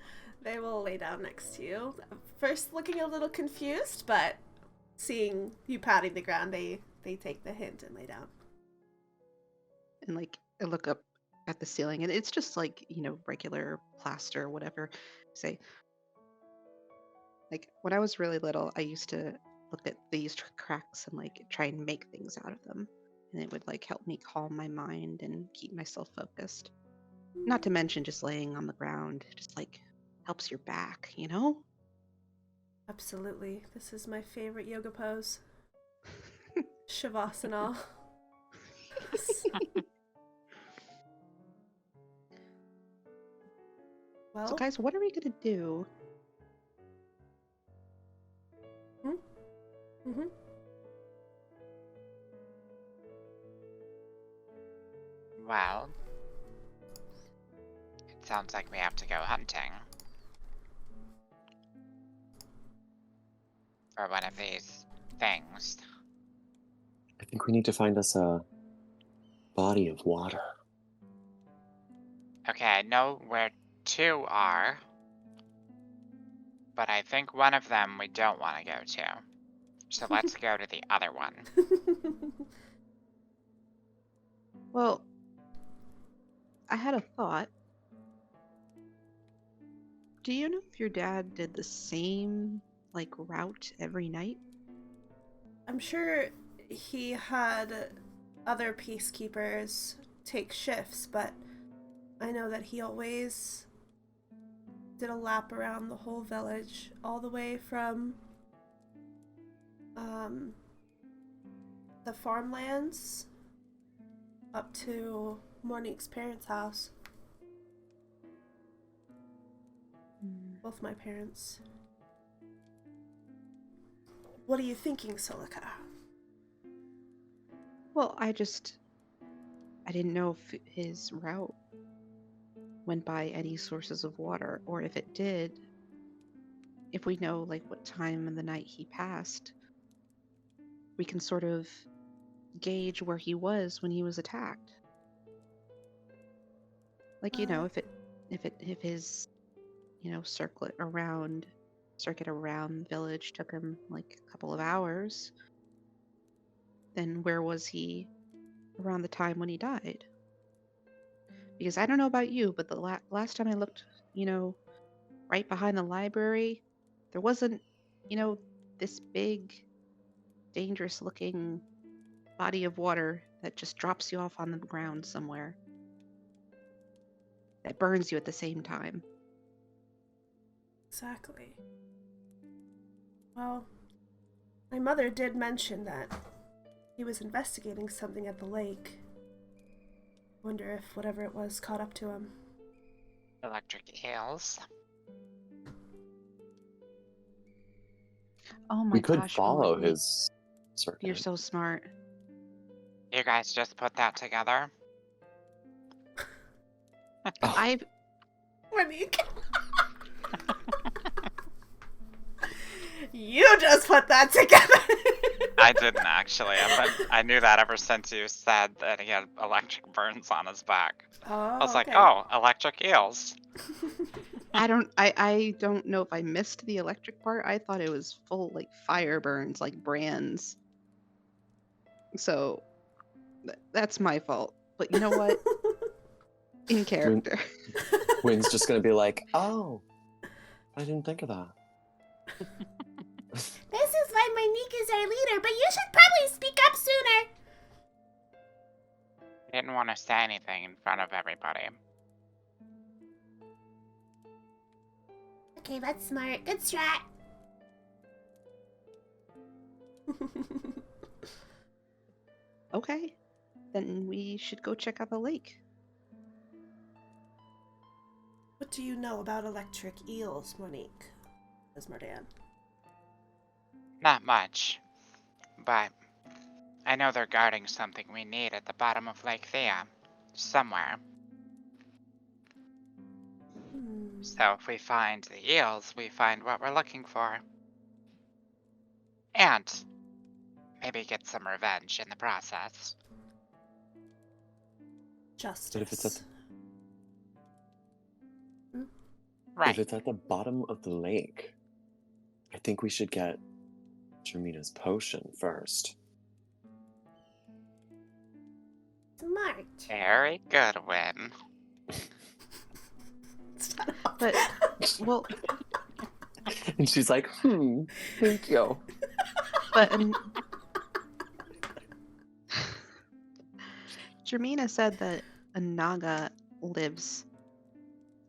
They will lay down next to you. First looking a little confused, but seeing you patting the ground, they take the hint and lay down. And like I look up at the ceiling, and it's just like, regular plaster or whatever. Say, like when I was really little, I used to look at these cracks and like try and make things out of them, and it would like help me calm my mind and keep myself focused. Not to mention just laying on the ground just like helps your back, Absolutely. This is my favorite yoga pose. Shavasana. Well, So guys, what are we gonna do? mhm. Well, it sounds like we have to go hunting. For one of these things. I think we need to find us a body of water. Okay, I know where 2 are. But I think one of them we don't want to go to. So let's go to the other one. Well, I had a thought. Do you know if your dad did the same like route every night? I'm sure he had other peacekeepers take shifts, but I know that he always did a lap around the whole village, all the way from the farmlands up to Mournique's parents' house. Both my parents. What are you thinking, Solikha? Well, I didn't know if his route went by any sources of water, or if it did, if we know like what time of the night he passed, we can sort of gauge where he was when he was attacked. Like, if his, circuit around the village took him like a couple of hours, then where was he around the time when he died? Because I don't know about you, but the last time I looked, right behind the library, there wasn't, this big, dangerous looking body of water that just drops you off on the ground somewhere. That burns you at the same time. Exactly. Well, my mother did mention that he was investigating something at the lake. Wonder if whatever it was caught up to him. Electric eels. Oh my We could gosh, follow Mournique, his circuit. You're so smart. You guys just put that together? Oh, I've Mournique. You just put that together. I didn't actually. I knew that ever since you said that he had electric burns on his back. Oh, I was like, okay. oh, electric eels. I don't know if I missed the electric part. I thought it was full like fire burns, like brands. So that's my fault. But you know what? In character. Wynne's just gonna be like, oh, I didn't think of that. This is why Mournique is our leader, but you should probably speak up sooner. Didn't want to say anything in front of everybody. Okay, that's smart. Good strat. Okay. Then we should go check out the lake. What do you know about electric eels, Mournique? Says Mor'dan. Not much. But I know they're guarding something we need at the bottom of Lake Thea. Somewhere. So if we find the eels, we find what we're looking for. And maybe get some revenge in the process. Justice. But if it's at Right. if it's at the bottom of the lake, I think we should get Jermina's potion first. Smart. Very good, Wynne. But well, And she's like, thank you. but Jermina said that a Naga lives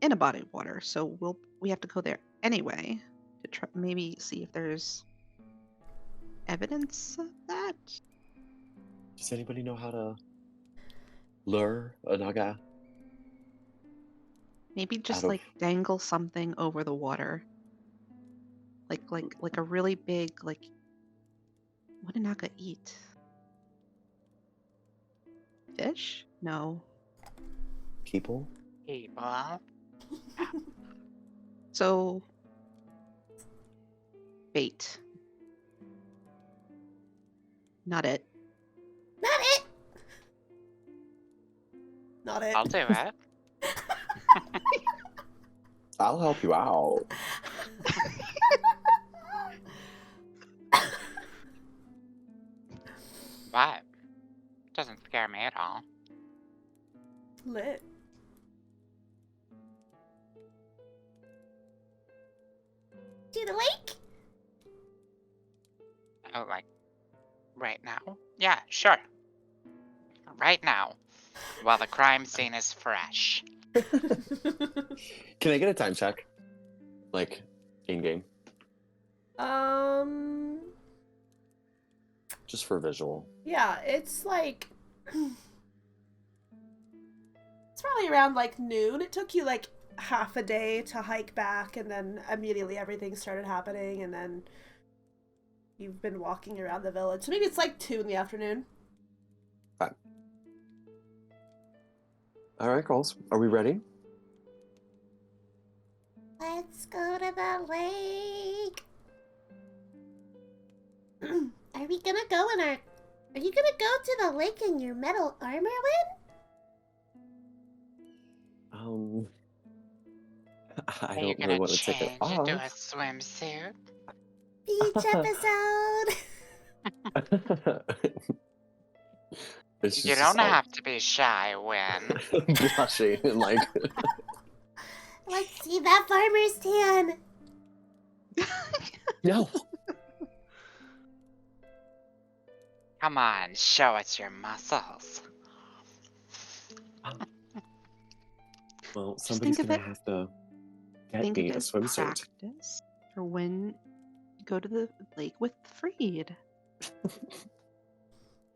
in a body of water, so we have to go there anyway to try, maybe see if there's evidence of that. Does anybody know how to lure a Naga? Maybe just Out of- like dangle something over the water, like a really big like. What did Naga eat? Fish? No. People? People. So bait. Not it. Not it. Not it. I'll do it. I'll help you out. But doesn't scare me at all. Lit. To the lake? Oh, like, right now? Yeah, sure. Right now. While the crime scene is fresh. Can I get a time check? Like, in-game? Just for visual. Yeah, it's like it's probably around like noon. It took you like half a day to hike back, and then immediately everything started happening, and then You've been walking around the village. So maybe it's like 2 in the afternoon. Okay. All right, girls. Are we ready? Let's go to the lake. Are we gonna go in our... Are you gonna go to the lake in your metal armor, Wynne? I Are you don't really gonna want to take it change into a off. swimsuit? Beach episode. It's You just don't have to be shy, Wynne. blushing and like. Let's see that farmer's tan. No. Come on, show us your muscles. Well, Just somebody's think of gonna it. have to get Think me of a it as swimsuit. practice for when you go to the lake with Freed.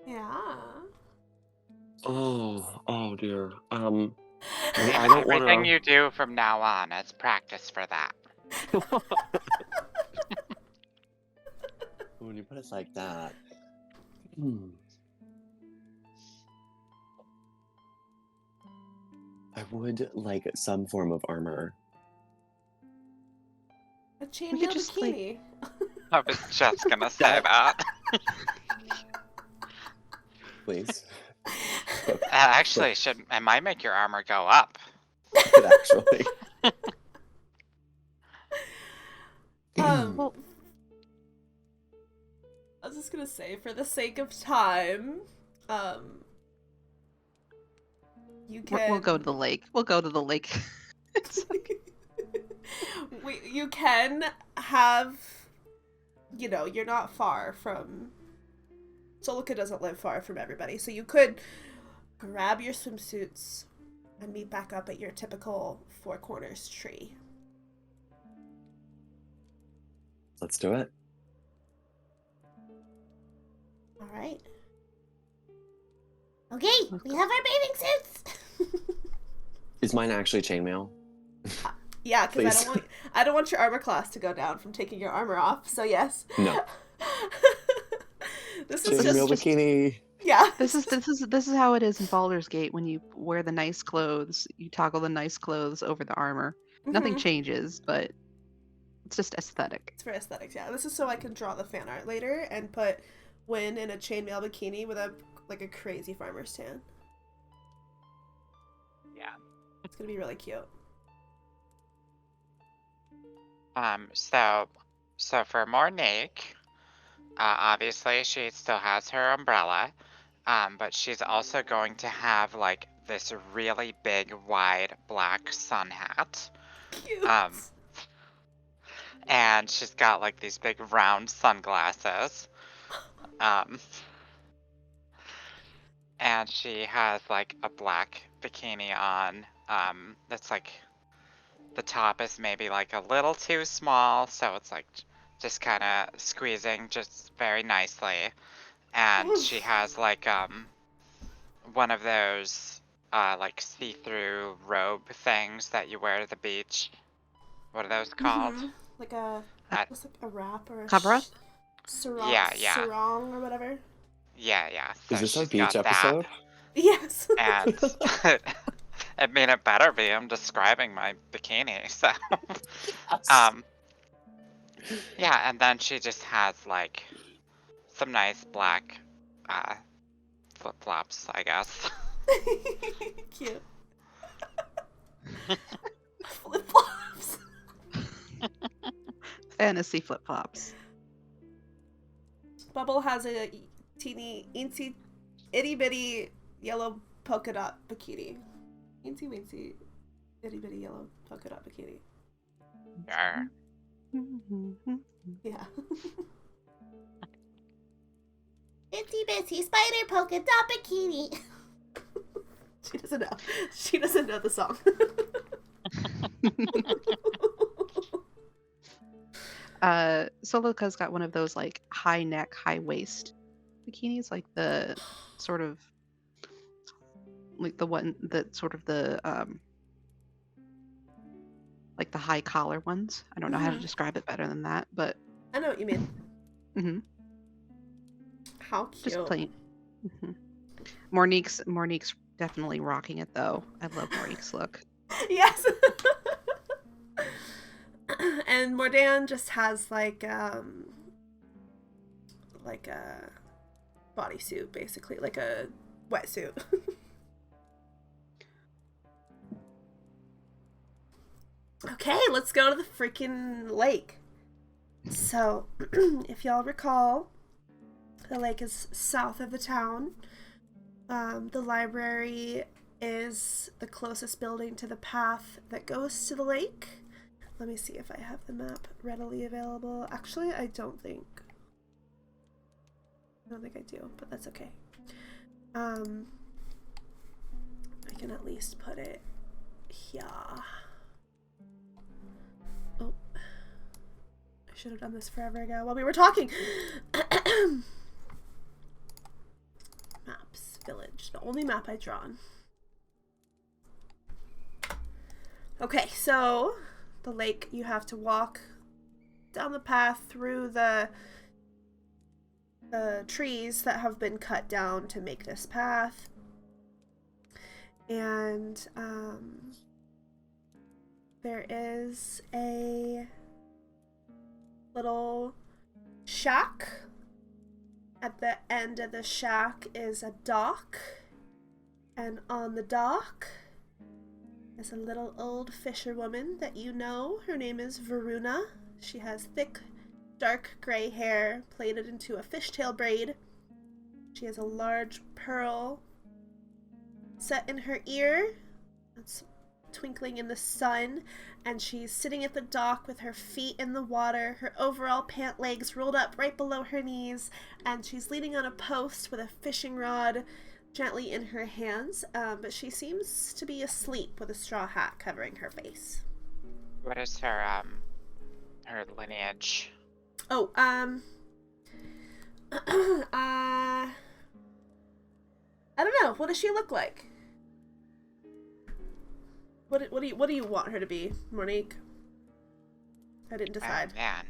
Yeah. Oh dear. I don't Everything wanna. you do from now on is practice for that. When you put it like that. I would like some form of armor. A We chainmail could just, like- bikini. I was just gonna say that. Please. Actually, it might make your armor go up. Could actually. Well- I was just gonna say, for the sake of time, you can. We'll go to the lake. We'll go to the lake. You can have, you're not far from. Solikha doesn't live far from everybody, so you could grab your swimsuits and meet back up at your typical Four Corners tree. Let's do it. All right. Okay, we have our bathing suits. Is mine actually chainmail? Yeah, because Please. I don't want your armor class to go down from taking your armor off. So yes. No. This is Chainmail just bikini. yeah. This is how it is in Baldur's Gate when you wear the nice clothes. You toggle the nice clothes over the armor. Nothing Mhm. changes, but it's just aesthetic. It's for aesthetics. Yeah, this is so I can draw the fan art later and put Wynne in a chainmail bikini with a crazy farmer's tan. Yeah. It's gonna be really cute. So for Mournique, obviously she still has her umbrella, but she's also going to have like this really big, wide black sun hat. Cute. And she's got like these big round sunglasses. And she has like a black bikini on. That's like the top is maybe like a little too small, so it's like just kind of squeezing just very nicely. And she has like one of those like see-through robe things that you wear to the beach. What are those called? Mhm. Like a I- what's like a wrap or a Kabra? sarong, Yeah. sarong or whatever. Yeah. So Is this our she's got beach episode? Yes. And I mean, it better be. I'm describing my bikini, so. Yeah, and then she just has like some nice black flip flops, I guess. Cute. Flip flops. Fantasy flip flops. Bubble has a teeny, eensy, itty bitty yellow polka dot bikini. Eensy weensy, itty bitty yellow polka dot bikini. Sure. Yeah. Itsy bitsy spider polka dot bikini. She doesn't know. She doesn't know the song. Solikha's got one of those like high neck, high waist bikinis, like the sort of like the one that sort of the like the high collar ones. I don't know how to Mhm. describe it better than that, but I know what you mean. How cute. Just plain. Mournique's definitely rocking it though. I love Mournique's look. Yes. And Mor'dan just has like a bodysuit, basically, like a wetsuit. Okay, let's go to the freaking lake. So, if y'all recall, the lake is south of the town. The library is the closest building to the path that goes to the lake. Let me see if I have the map readily available. Actually, I don't think I do, but that's okay. I can at least put it here. Oh, I should have done this forever ago while we were talking. Maps, village, the only map I've drawn. Okay, so the lake, you have to walk down the path through the trees that have been cut down to make this path. And there is a little shack. At the end of the shack is a dock. And on the dock is a little old fisherwoman that you know. Her name is Varuna. She has thick, dark gray hair plaited into a fishtail braid. She has a large pearl set in her ear. It's twinkling in the sun, and she's sitting at the dock with her feet in the water, her overall pant legs rolled up right below her knees, and she's leaning on a post with a fishing rod gently in her hands, but she seems to be asleep with a straw hat covering her face. What is her lineage? Oh, I don't know. What does she look like? What do you want her to be, Mournique? I didn't decide. Oh, man.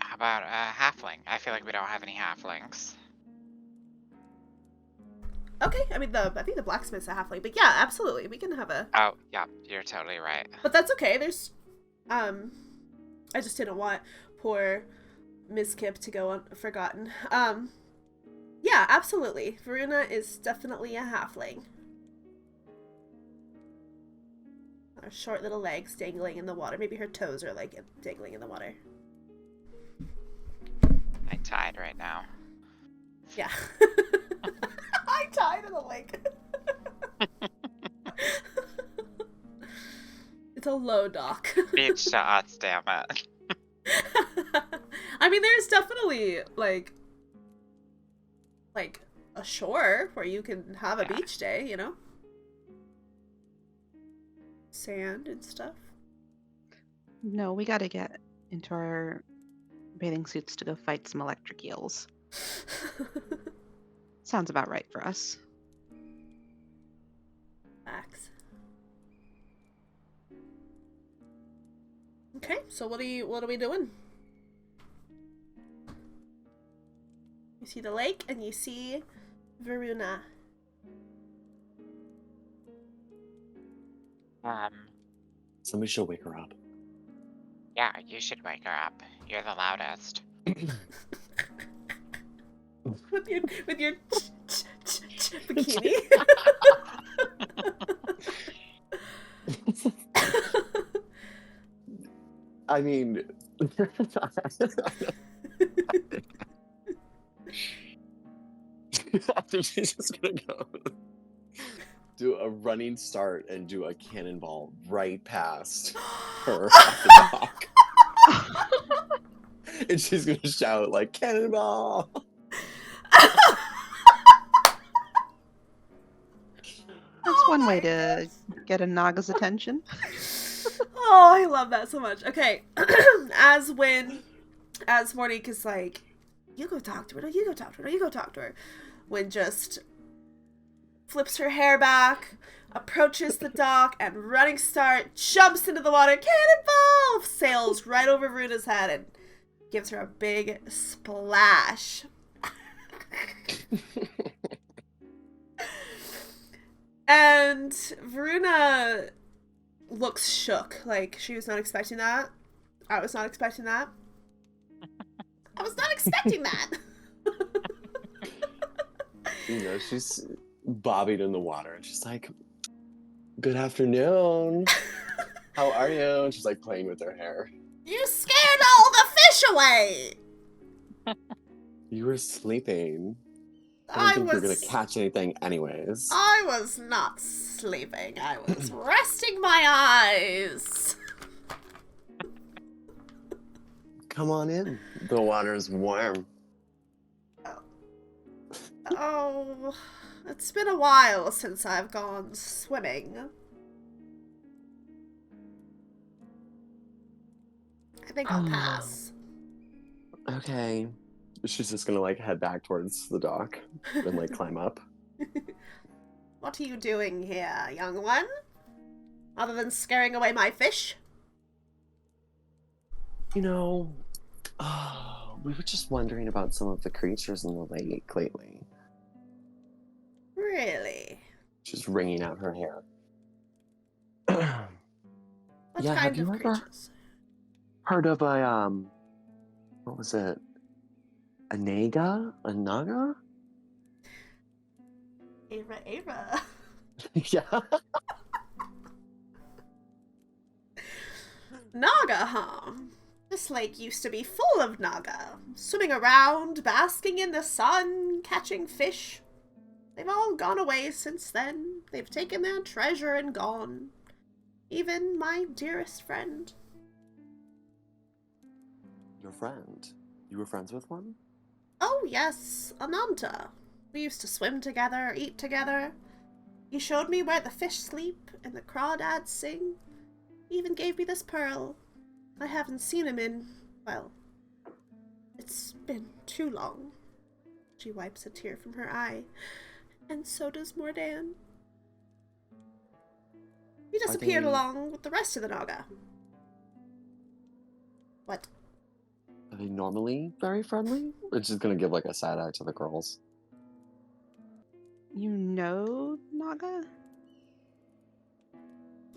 How about a halfling? I feel like we don't have any halflings. Okay, I mean I think the blacksmith's a halfling, but yeah, absolutely, we can have a. Oh, yeah, you're totally right. But that's okay. There's, I just didn't want poor Ms. Kip to go forgotten. Yeah, absolutely. Varuna is definitely a halfling. Her short little legs dangling in the water. Maybe her toes are like dangling in the water. I'm tied right now. Yeah. I'm tied in the lake. It's a low dock. Beach shots, damn it. I mean, there's definitely like a shore where you can have a beach day, you know? Sand and stuff. No, we gotta get into our bathing suits to go fight some electric eels. Sounds about right for us. Facts. Okay, so what are we doing? You see the lake and you see Varuna. Somebody should wake her up. Yeah, you should wake her up. You're the loudest. with your bikini. I mean, I think she's just gonna go do a running start and do a cannonball right past her off the dock. And she's gonna shout like, "Cannonball!" That's one way to get a Naga's attention. Oh, I love that so much. Okay, as Mournique is like, you go talk to her, no, you go talk to her, no, you go talk to her. Wynne just flips her hair back, approaches the dock, and running start, jumps into the water, cannonball, sails right over Runa's head and gives her a big splash. And Varuna looks shook, like she was not expecting that. I was not expecting that. I was not expecting that. You know, she's bobbing in the water and she's like, "Good afternoon. How are you?" And she's like playing with her hair. You scared all the fish away! You were sleeping. I don't think you're gonna catch anything anyways. I was not sleeping. I was resting my eyes. Come on in. The water's warm. Oh, it's been a while since I've gone swimming. I think I'll pass. Okay. She's just gonna like head back towards the dock and like climb up. What are you doing here, young one? Other than scaring away my fish? You know, we were just wondering about some of the creatures in the lake lately. Really? She's wringing out her hair. What Yeah, kind have of you ever creatures? heard of a what was it? A naga? A naga? Ava. Yeah. Naga, huh? This lake used to be full of naga. Swimming around, basking in the sun, catching fish. They've all gone away since then. They've taken their treasure and gone. Even my dearest friend. Your friend? You were friends with one? Oh yes, Ananta. We used to swim together, eat together. He showed me where the fish sleep and the crawdads sing. He even gave me this pearl. I haven't seen him in, well, it's been too long. She wipes a tear from her eye. And so does Mor'dan. He disappeared along with the rest of the Naga. What? Are they normally very friendly? It's just gonna give like a side eye to the girls. You know Naga?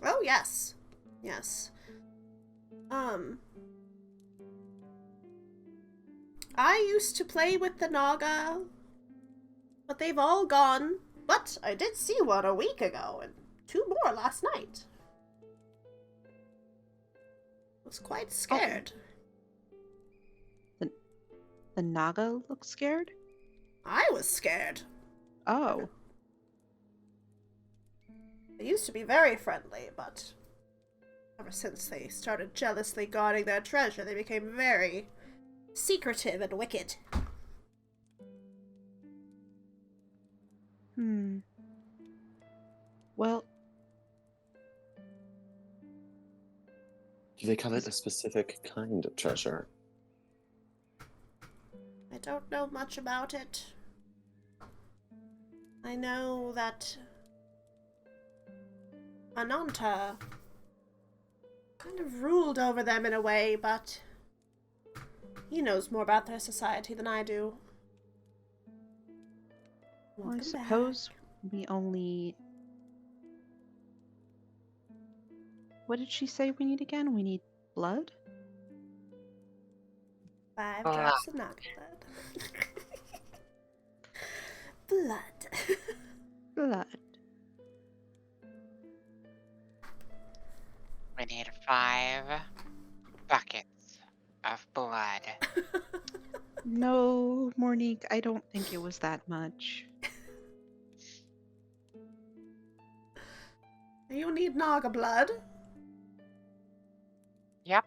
Oh, yes. Yes. I used to play with the Naga, but they've all gone. But I did see one a week ago, and 2 more last night. I was quite scared. The Naga look scared? I was scared. Oh. They used to be very friendly, but ever since they started jealously guarding their treasure, they became very secretive and wicked. Well, Do they covet a specific kind of treasure? I don't know much about it. I know that Ananta kind of ruled over them in a way, but he knows more about their society than I do. I Welcome suppose we only... What did she say we need again? We need blood? back. 5 drops of Naga blood. Blood. We need 5 buckets of blood. No, Mournique, I don't think it was that much. You need Naga blood? Yep.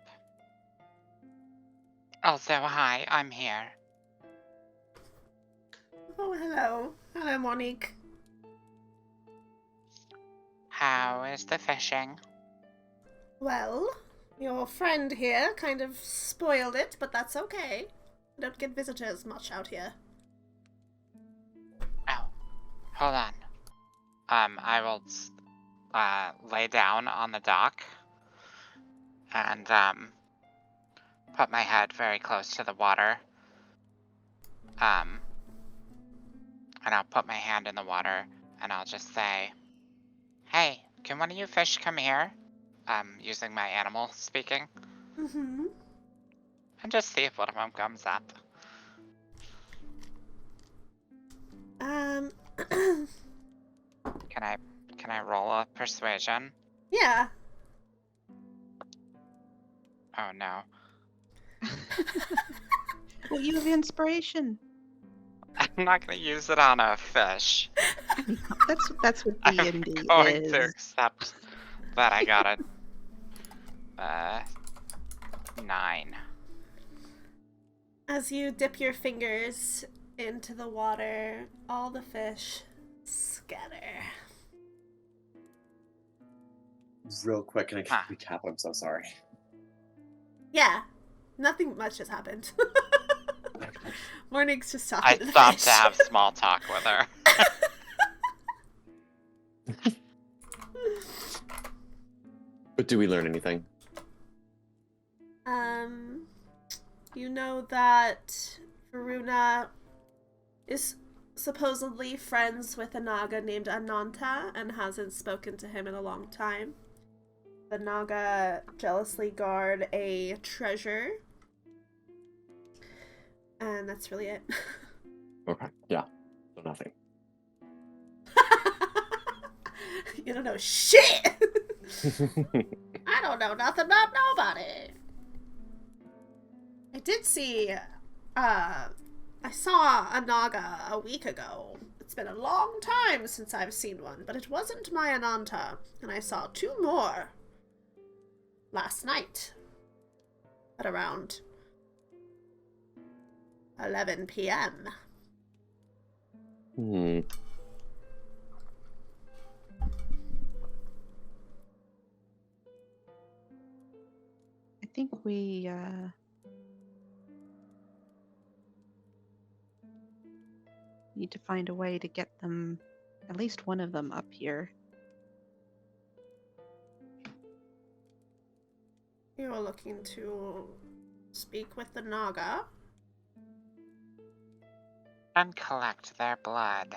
Also, hi, I'm here. Oh, hello. Hello, Mournique. How is the fishing? Well, your friend here kind of spoiled it, but that's okay. I don't get visitors much out here. Oh, hold on. I will lay down on the dock and put my head very close to the water. And I'll put my hand in the water and I'll just say, "Hey, can one of you fish come here?" Using my animal speaking. Mm-hmm. And just see if one of them comes up. Can I roll a persuasion? Yeah. Oh no. Well, you have inspiration. I'm not gonna use it on a fish. That's what I'm D&D going is. to accept that I got a 9. As you dip your fingers into the water, all the fish scatter. Real quick, can I Huh. recap? I'm so sorry. Yeah, nothing much has happened. Mournique's just talking I to the stopped fish. to have small talk with her. But do we learn anything? You know that Varuna is supposedly friends with a Naga named Ananta and hasn't spoken to him in a long time. The Naga jealously guard a treasure. And that's really it. Okay, yeah. So nothing. You don't know shit! I don't know nothing about nobody. I did see, I saw a Naga a week ago. It's been a long time since I've seen one, but it wasn't my Ananta, and I saw 2 more last night at around 11 p.m. I think we need to find a way to get them, at least one of them, up here. You are looking to speak with the Naga. And collect their blood.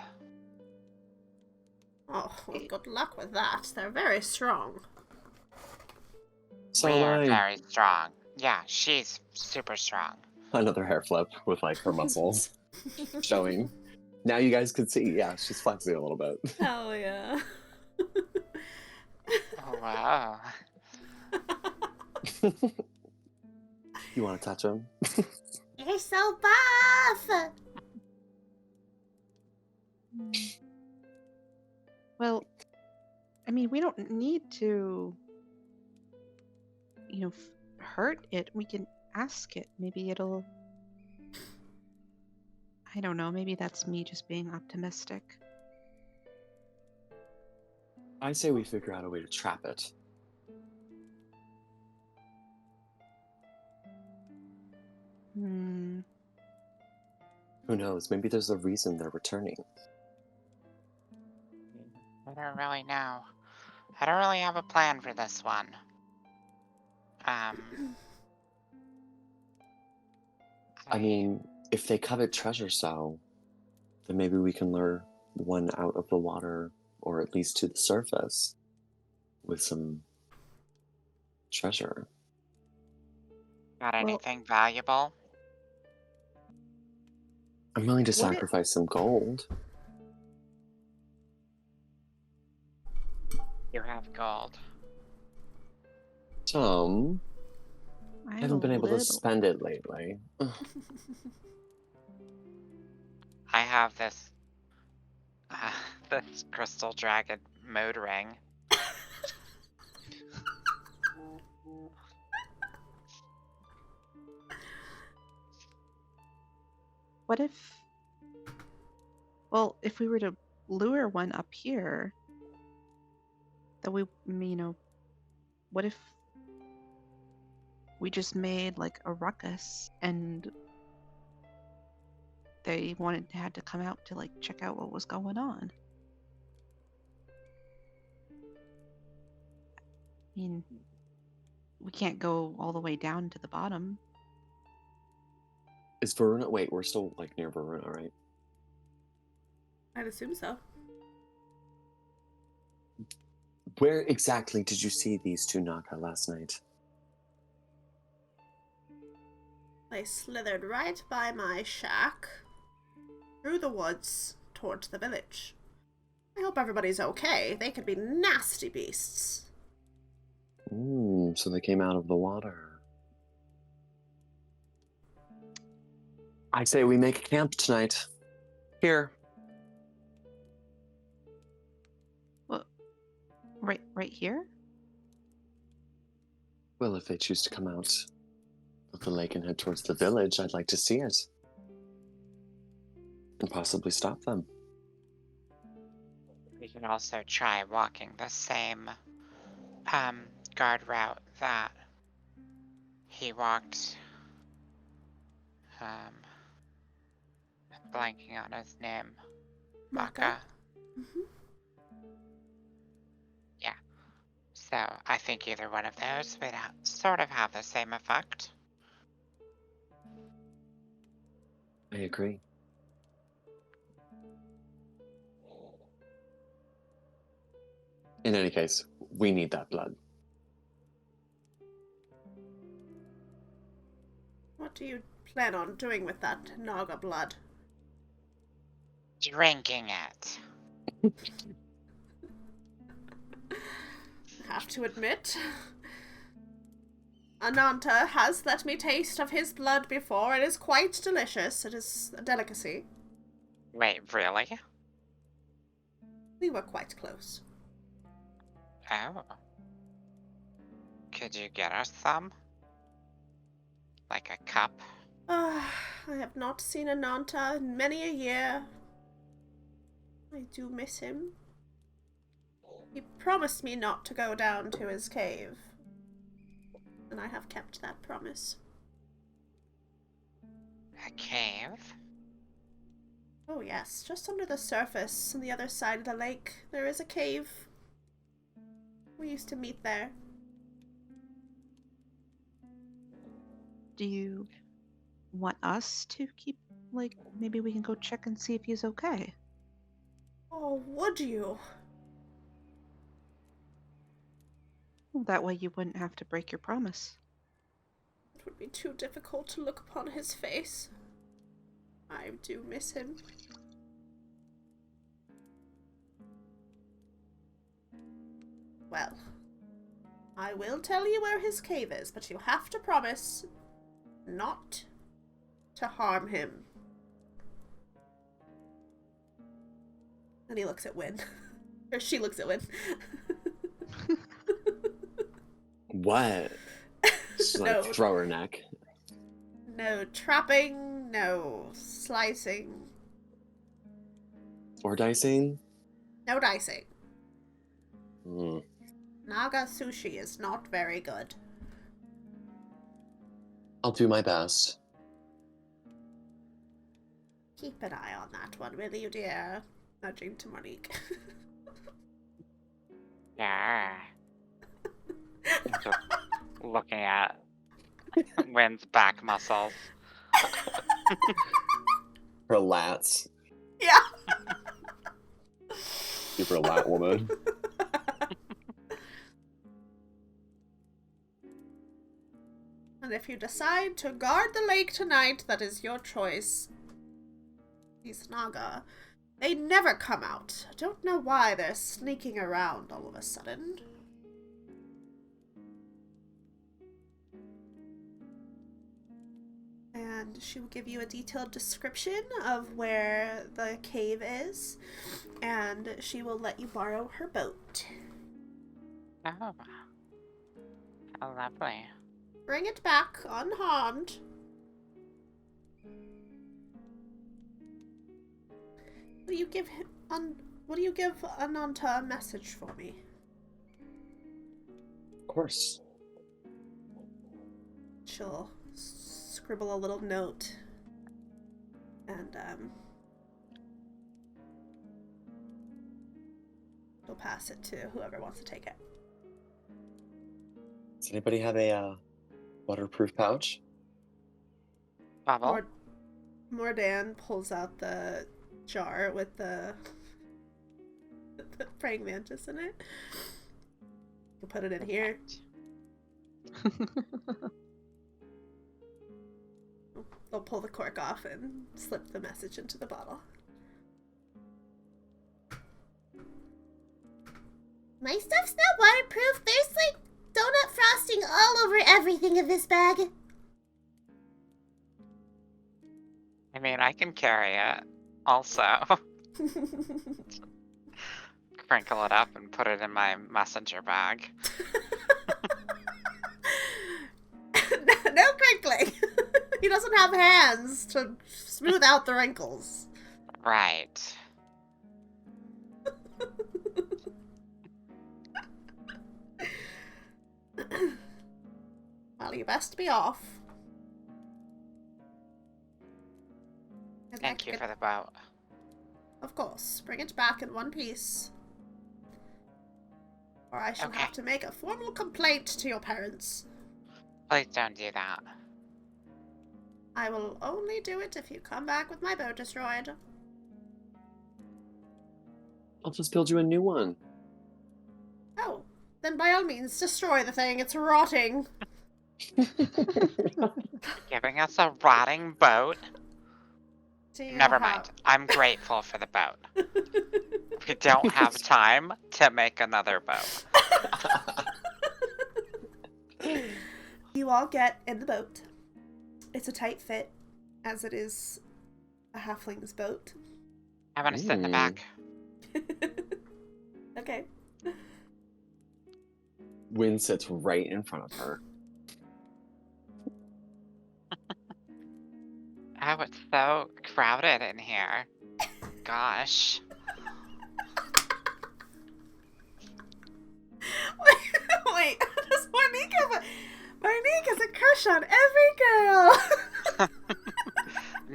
Oh, well, good luck with that. They're very strong. So We're very strong. Yeah, she's super strong. another hair flip with like her muscles showing. Now you guys can see. Yeah, she's flexing a little bit. Hell yeah. Oh, wow. You want to touch him? You're so buff! Well, I mean, we don't need to, hurt it. We can ask it. Maybe it'll... I don't know. Maybe that's me just being optimistic. I say we figure out a way to trap it. Hmm. Who knows? Maybe there's a reason they're returning. I don't really know. I don't really have a plan for this one. I mean, if they covet treasure so, then maybe we can lure one out of the water, or at least to the surface, with some treasure. Got anything valuable? I'm willing to What sacrifice some gold. You have gold. Some. I haven't been able to little. spend it lately. I have this this crystal dragon mood ring. What if... Well, if we were to lure one up here, that we, what if we just made like a ruckus and they had to come out to like check out what was going on? mean, we can't go all the way down to the bottom. Is Varuna? Wait, we're still like near Varuna, right? I'd assume so. Where exactly did you see these two Naga last night? They slithered right by my shack, through the woods, towards the village. I hope everybody's okay. They could be nasty beasts. So they came out of the water. I say we make a camp tonight. Here. Well, right here? Well, if they choose to come out of the lake and head towards the village, I'd like to see it. And possibly stop them. We can also try walking the same guard route that he walked. I'm blanking on his name. Maka. Mm-hmm. Yeah. So I think either one of those would sort of have the same effect. I agree. In any case, we need that blood. What do you plan on doing with that Naga blood? Drinking it. I have to admit, Ananta has let me taste of his blood before. It is quite delicious. It is a delicacy. Wait, really? We were quite close. Oh. Could you get us some? Like a cup? I have not seen Ananta in many a year. I do miss him. He promised me not to go down to his cave, and I have kept that promise. A cave? Oh yes, just under the surface on the other side of the lake, there is a cave. We used to meet there. Do you want us to keep, like, maybe we can go check and see if he's okay? Oh, would you? Well, that way you wouldn't have to break your promise. It would be too difficult to look upon his face. I do miss him. Well, I will tell you where his cave is, but you have to promise not to harm him. And he looks at Wynne. Or she looks at Wynne. What? Just like No. throw her neck. No trapping, no slicing, Or dicing? no dicing. Mm. Naga sushi is not very good. I'll do my best. Keep an eye on that one, will you, dear? Nudging to Mournique. Yeah. Just looking at Wynne's back muscles. Her lats. Yeah. Super lat woman. And if you decide to guard the lake tonight, that is your choice. These Naga, they never come out. I don't know why they're sneaking around all of a sudden. And she will give you a detailed description of where the cave is, and she will let you borrow her boat. Oh. How lovely. Bring it back unharmed. Will you give Ananta a message for me? Of course. She'll scribble a little note and she'll pass it to whoever wants to take it. Does anybody have a waterproof pouch? Bubble. Mor'dan pulls out the jar with the praying mantis in it. You put it in here. They'll pull the cork off and slip the message into the bottle. My stuff's not waterproof. There's like donut frosting all over everything in this bag. I mean, I can carry it. Also, crinkle it up and put it in my messenger bag. No crinkling. He doesn't have hands to smooth out the wrinkles. Right. Well, you best be off. Thank you for the boat. Of course. Bring it back in one piece. Or I shall have to make a formal complaint to your parents. Please don't do that. I will only do it if you come back with my boat destroyed. I'll just build you a new one. Oh, then by all means, destroy the thing. It's rotting. Giving us a rotting boat? Never mind. I'm grateful for the boat. We don't have time to make another boat. You all get in the boat. It's a tight fit, as it is a halfling's boat. I'm gonna sit in the back. Okay. Wynne sits right in front of her. Oh, it's so crowded in here. Gosh. Wait, does Mournique have a... Mournique has a crush on every girl!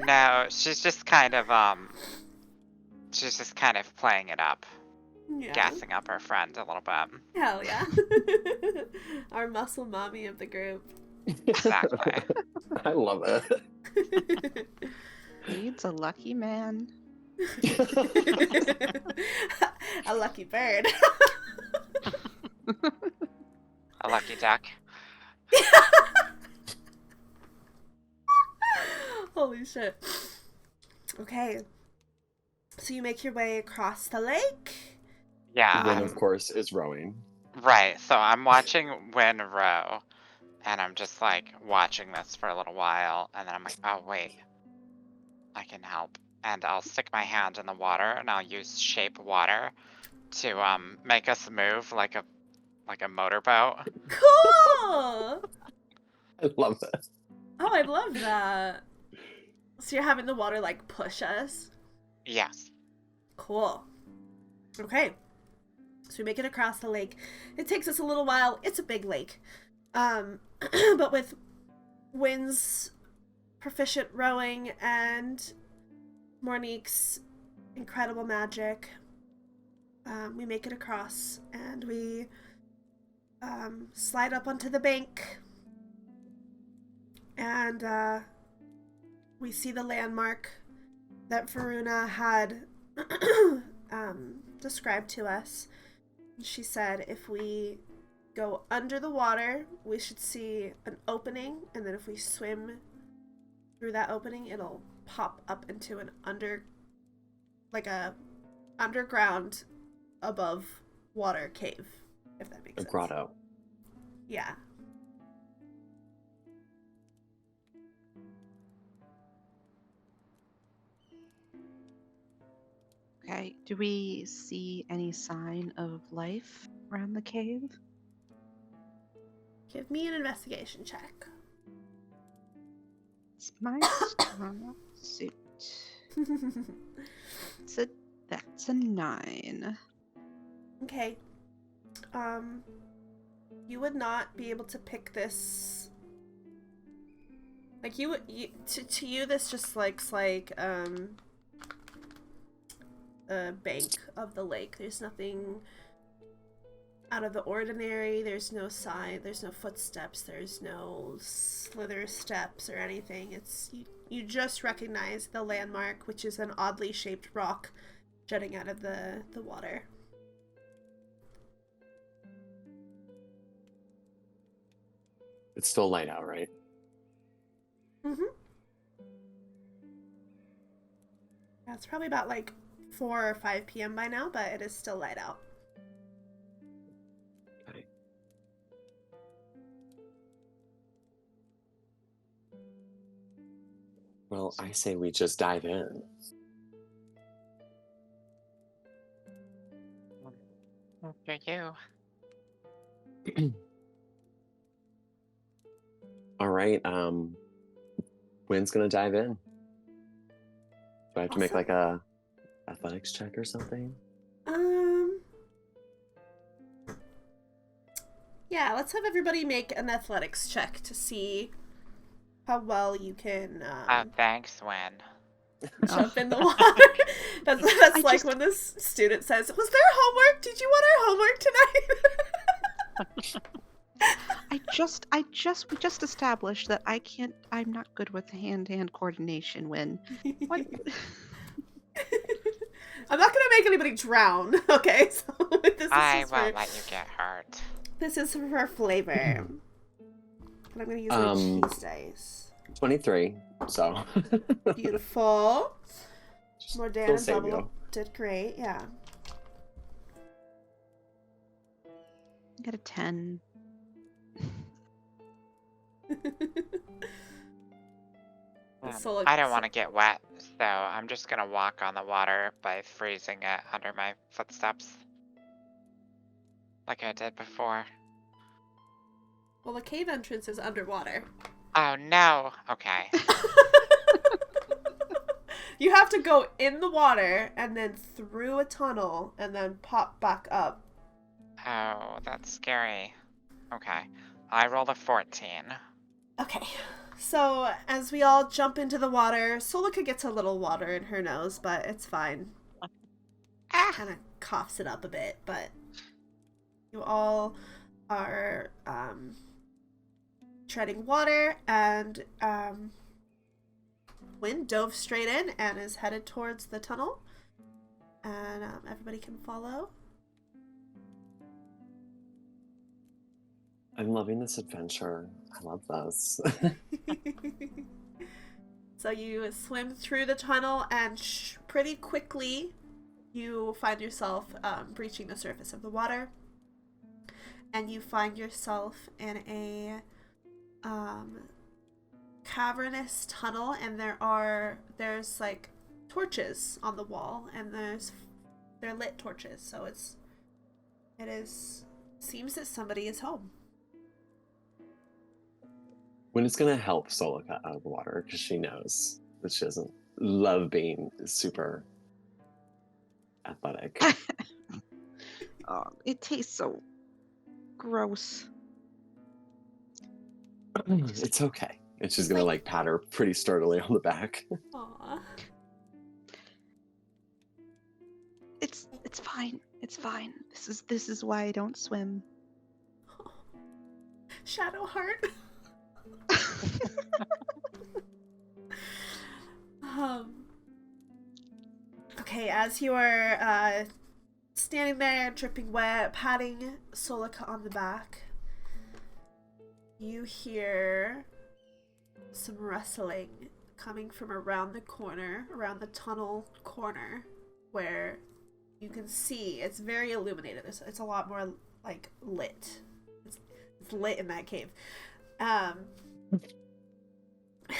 No, she's just kind of playing it up. Yeah. Gassing up her friend a little bit. Hell yeah. Our muscle mommy of the group. Exactly. I love it. Needs a lucky man. A lucky bird. A lucky duck. Holy shit. Okay. So you make your way across the lake? Yeah. Wynne, of course, is rowing. Right, so I'm watching Wynne row, and I'm just like watching this for a little while, and then I'm like, oh wait, I can help. And I'll stick my hand in the water, and I'll use shape water to make us move like a motorboat. Cool! I love that. Oh, I love that. So you're having the water like push us? Yes. Cool. Okay. So we make it across the lake. It takes us a little while. It's a big lake. But with Wynne's proficient rowing and Mournique's incredible magic, we make it across and we slide up onto the bank and we see the landmark that Varuna had described to us. She said if we go under the water, we should see an opening, and then if we swim through that opening, it'll pop up into an underground above water cave, if that makes sense. A grotto. Yeah. Okay, do we see any sign of life around the cave? Give me an investigation check. It's my strong suit. That's a 9. Okay. You would not be able to pick this. Like to you this just looks like a bank of the lake. There's nothing out of the ordinary. There's no sign, there's no footsteps, there's no slither steps or anything. It's you just recognize the landmark, which is an oddly shaped rock jutting out of the water. It's still light out, right? Mm-hmm. Yeah, it's probably about like 4 or 5 p.m. by now, but it is still light out. Okay. Well, I say we just dive in. After you. All right. Wynne's gonna dive in. Do I have to make Awesome. like a athletics check or something? Yeah, let's have everybody make an athletics check to see how well you can Thanks, Wynne. jump in the water. That's like when this student says, "Was there homework? Did you want our homework tonight?" We just established that I'm not good with hand-to-hand coordination, Wynne. What? I'm not gonna make anybody drown, okay? So I won't let you get hurt. This is for flavor. But I'm gonna use my cheese dice. 23. So. Beautiful. Mor'dan and save Buphbble you. did great, yeah. Got a 10. I don't want to get wet, so I'm just gonna walk on the water by freezing it under my footsteps. Like I did before. Well, the cave entrance is underwater. Oh no! Okay. You have to go in the water and then through a tunnel and then pop back up. Oh, that's scary. Okay. I rolled a 14. Okay. So, as we all jump into the water, Solikha gets a little water in her nose, but it's fine. Kind of coughs it up a bit, but you all are treading water, and Wynne dove straight in and is headed towards the tunnel, and everybody can follow. I'm loving this adventure. I love this. So you swim through the tunnel, and pretty quickly you find yourself breaching the surface of the water, and you find yourself in a cavernous tunnel, and there's like torches on the wall, and they're lit torches, so it seems that somebody is home. When it's gonna help Solikha out of the water because she knows that she doesn't love being super athletic. Oh, it tastes so gross. It's okay. And she's gonna like pat her pretty sturdily on the back. Aww. It's fine. It's fine. This is why I don't swim. Shadowheart. Okay, as you are standing there, dripping wet, patting Solikha on the back, you hear some rustling coming from around the corner, around the tunnel corner, where you can see it's very illuminated. It's a lot more like lit. It's lit in that cave.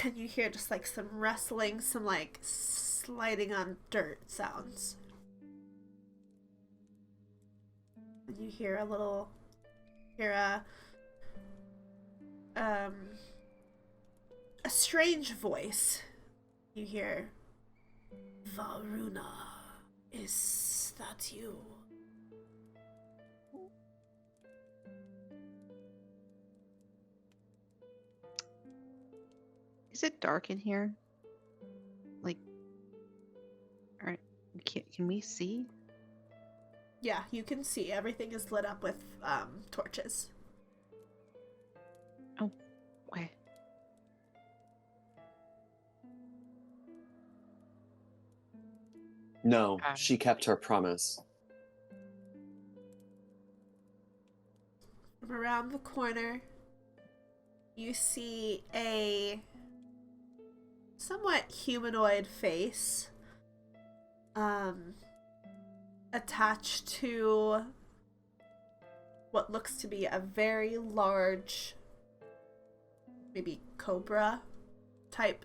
And you hear just like some rustling, some like sliding on dirt sounds. And you hear a strange voice. You hear, "Varuna, is that you?" Is it dark in here? Like, alright, can we see? Yeah, you can see everything is lit up with torches. Oh, okay. No, she kept her promise. From around the corner, you see a somewhat humanoid face attached to what looks to be a very large, maybe cobra type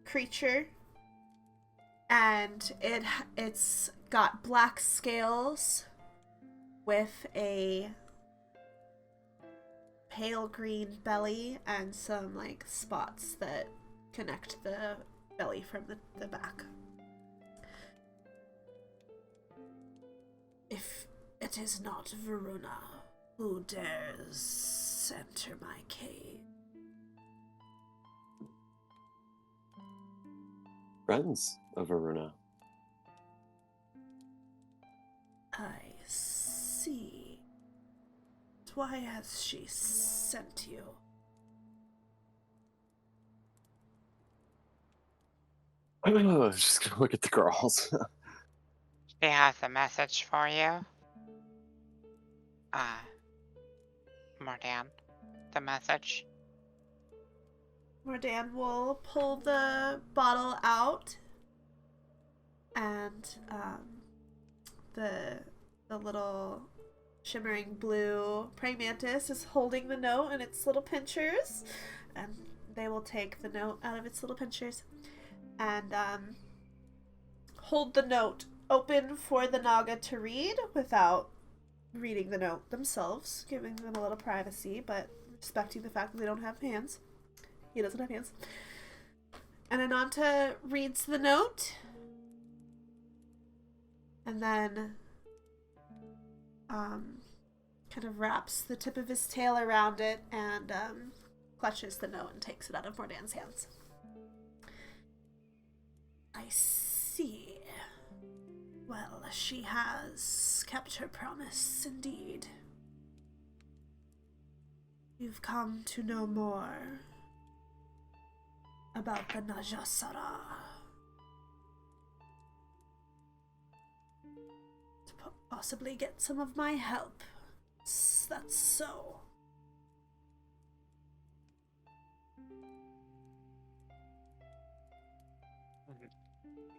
creature, and it's got black scales with a pale green belly and some like spots that connect the belly from the back. If it is not Varuna, who dares enter my cave? Friends of Varuna. I see. Why has she sent you? Just gonna look at the girls. She has a message for you. Mor'dan, the message. Mor'dan will pull the bottle out, and the little shimmering blue praying mantis is holding the note in its little pinchers, and they will take the note out of its little pinchers and hold the note open for the Naga to read without reading the note themselves, giving them a little privacy, but respecting the fact that they don't have hands. He doesn't have hands. And Ananta reads the note, and then kind of wraps the tip of his tail around it and clutches the note and takes it out of Mor'dan's hands. I see. Well, she has kept her promise, indeed. You've come to know more about the Najasara. To possibly get some of my help. That's so.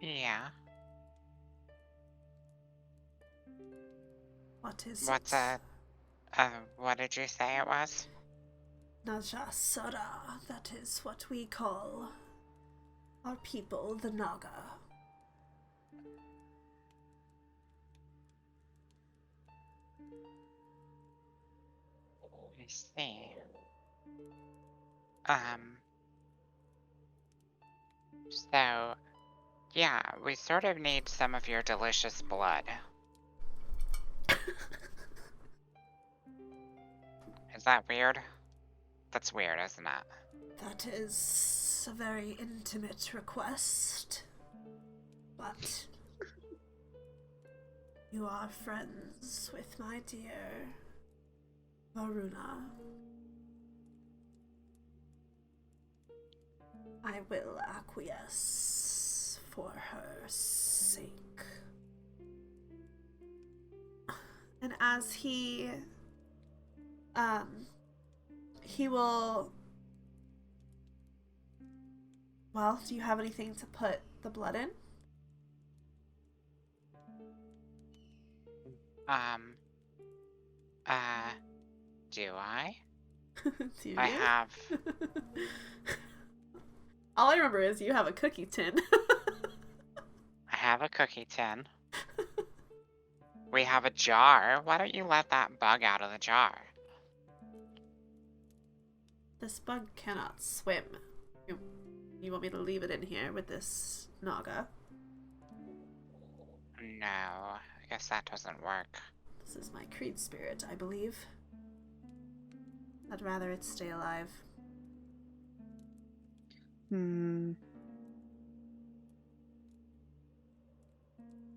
Yeah. What is What's it? what did you say it was? Najasara, that is what we call our people, the Naga. I see. So, yeah, we sort of need some of your delicious blood. Is that weird? That's weird, isn't it? That is a very intimate request, but you are friends with my dear Varuna. I will acquiesce for her sake. And as he will... Well, do you have anything to put the blood in? Do I? Do you? I have... All I remember is you have a cookie tin. I have a cookie tin. We have a jar. Why don't you let that bug out of the jar? This bug cannot swim. You want me to leave it in here with this Naga? No, I guess that doesn't work. This is my creed spirit, I believe. I'd rather it stay alive.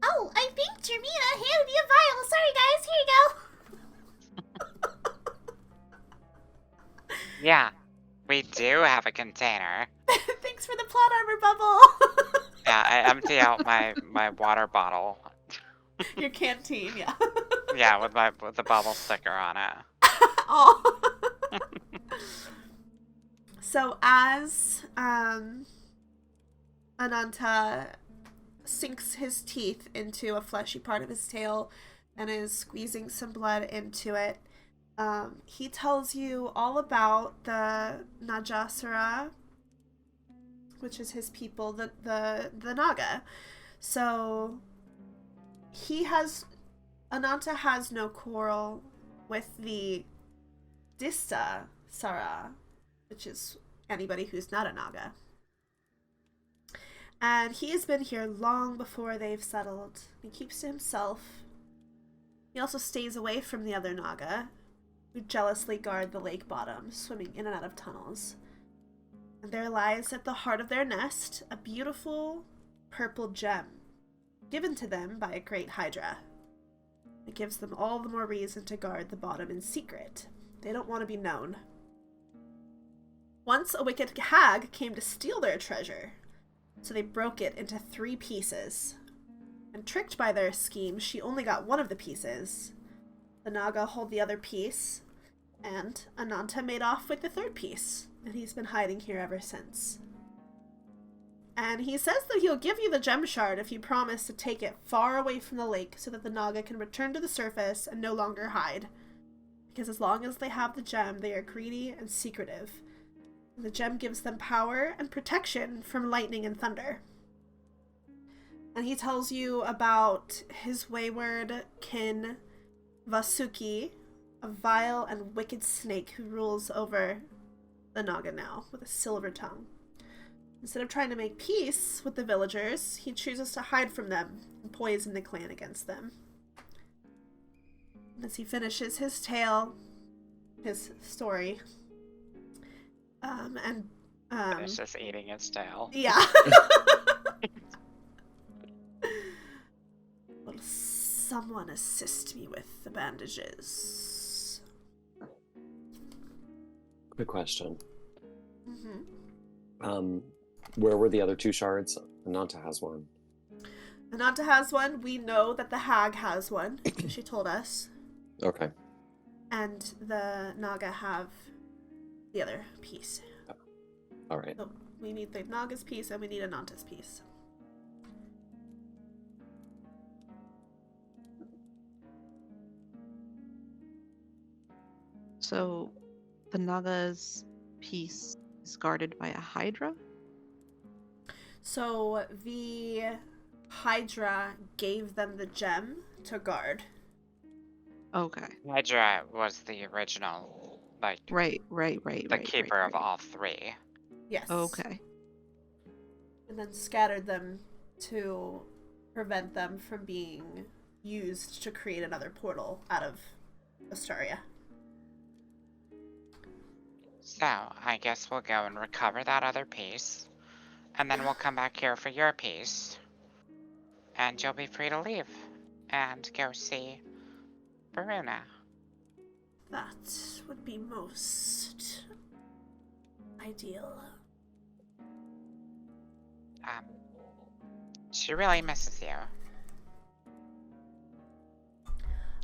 Oh, I think Jermina handed me a vial. Sorry, guys. Here you go. Yeah, we do have a container. Thanks for the plot armor bubble. Yeah, I empty out my water bottle. Your canteen, yeah. Yeah, with the bubble sticker on it. Oh. So as Ananta sinks his teeth into a fleshy part of his tail and is squeezing some blood into it, he tells you all about the Najasara, which is his people, the Naga. So Ananta has no quarrel with the Dista Sara, which is anybody who's not a Naga. And he has been here long before they've settled. He keeps to himself. He also stays away from the other Naga, who jealously guard the lake bottom, swimming in and out of tunnels. And there lies at the heart of their nest a beautiful purple gem, given to them by a great Hydra. It gives them all the more reason to guard the bottom in secret. They don't want to be known. Once a wicked hag came to steal their treasure, so they broke it into 3 pieces. And tricked by their scheme, she only got one of the pieces. The Naga hold the other piece, and Ananta made off with the 3rd piece, and he's been hiding here ever since. And he says that he'll give you the gem shard if you promise to take it far away from the lake so that the Naga can return to the surface and no longer hide. Because as long as they have the gem, they are greedy and secretive. And the gem gives them power and protection from lightning and thunder. And he tells you about his wayward kin, Vasuki, a vile and wicked snake who rules over the Naga now with a silver tongue. Instead of trying to make peace with the villagers, he chooses to hide from them and poison the clan against them. As he finishes his tale, his story, It's just eating its tail. yeah. Will someone assist me with the bandages? Quick question. Mm-hmm. Where were the other 2 shards? Ananta has one. Ananta has one. We know that the hag has one. She told us. Okay. And the Naga have the other piece. All right. So we need the Naga's piece and we need Ananta's piece. So the Naga's piece is guarded by a Hydra? So the Hydra gave them the gem to guard. Okay. Hydra was the original, like, Right. the keeper of all 3. Yes. Okay. And then scattered them to prevent them from being used to create another portal out of Astaria. So, I guess we'll go and recover that other piece, and then we'll come back here for your piece, and you'll be free to leave, and go see Varuna. That would be most ideal. She really misses you.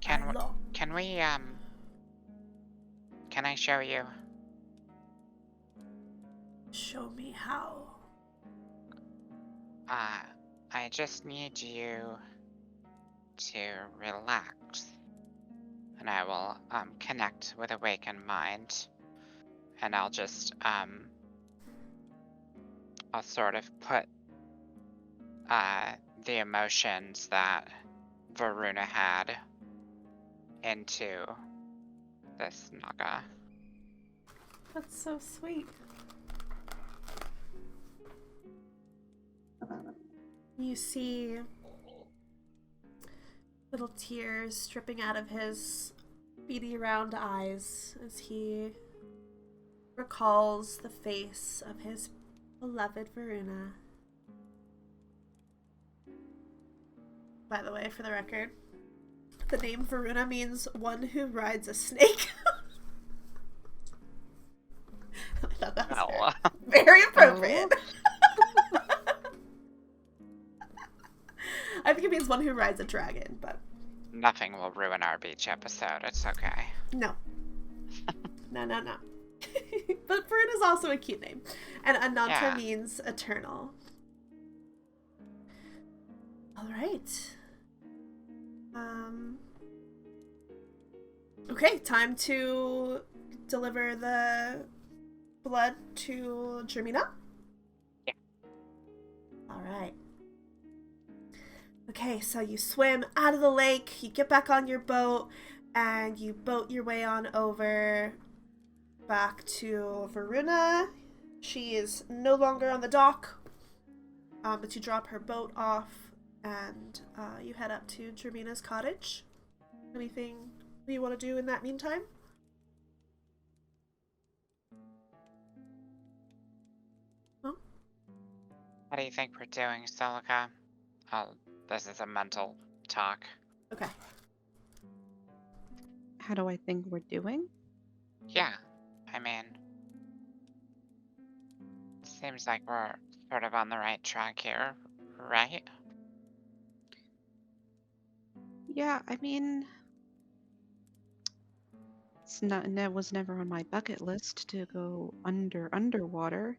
Can I show you? Show me how. I just need you to relax, and I will connect with awakened mind, and I'll just I'll sort of put the emotions that Varuna had into this Naga. That's so sweet. You see little tears dripping out of his beady round eyes as he recalls the face of his beloved Varuna. by the way, for the record. The name Varuna means one who rides a snake. I thought that was very appropriate. I think it means one who rides a dragon, but... Nothing will ruin our beach episode. It's okay. No. No. But Varuna is also a cute name. And Ananta means eternal. Alright. Okay, time to deliver the blood to Jermina? Yeah. Alright. Okay, so you swim out of the lake, you get back on your boat, and you boat your way on over back to Varuna. She is no longer on the dock, but you drop her boat off, and you head up to Jermina's cottage. Anything you want to do in that meantime? No? What do you think we're doing, Solikha? This is a mental talk. Okay. How do I think we're doing? Yeah, I mean... Seems like we're sort of on the right track here, right? Yeah, I mean... It was never on my bucket list to go underwater,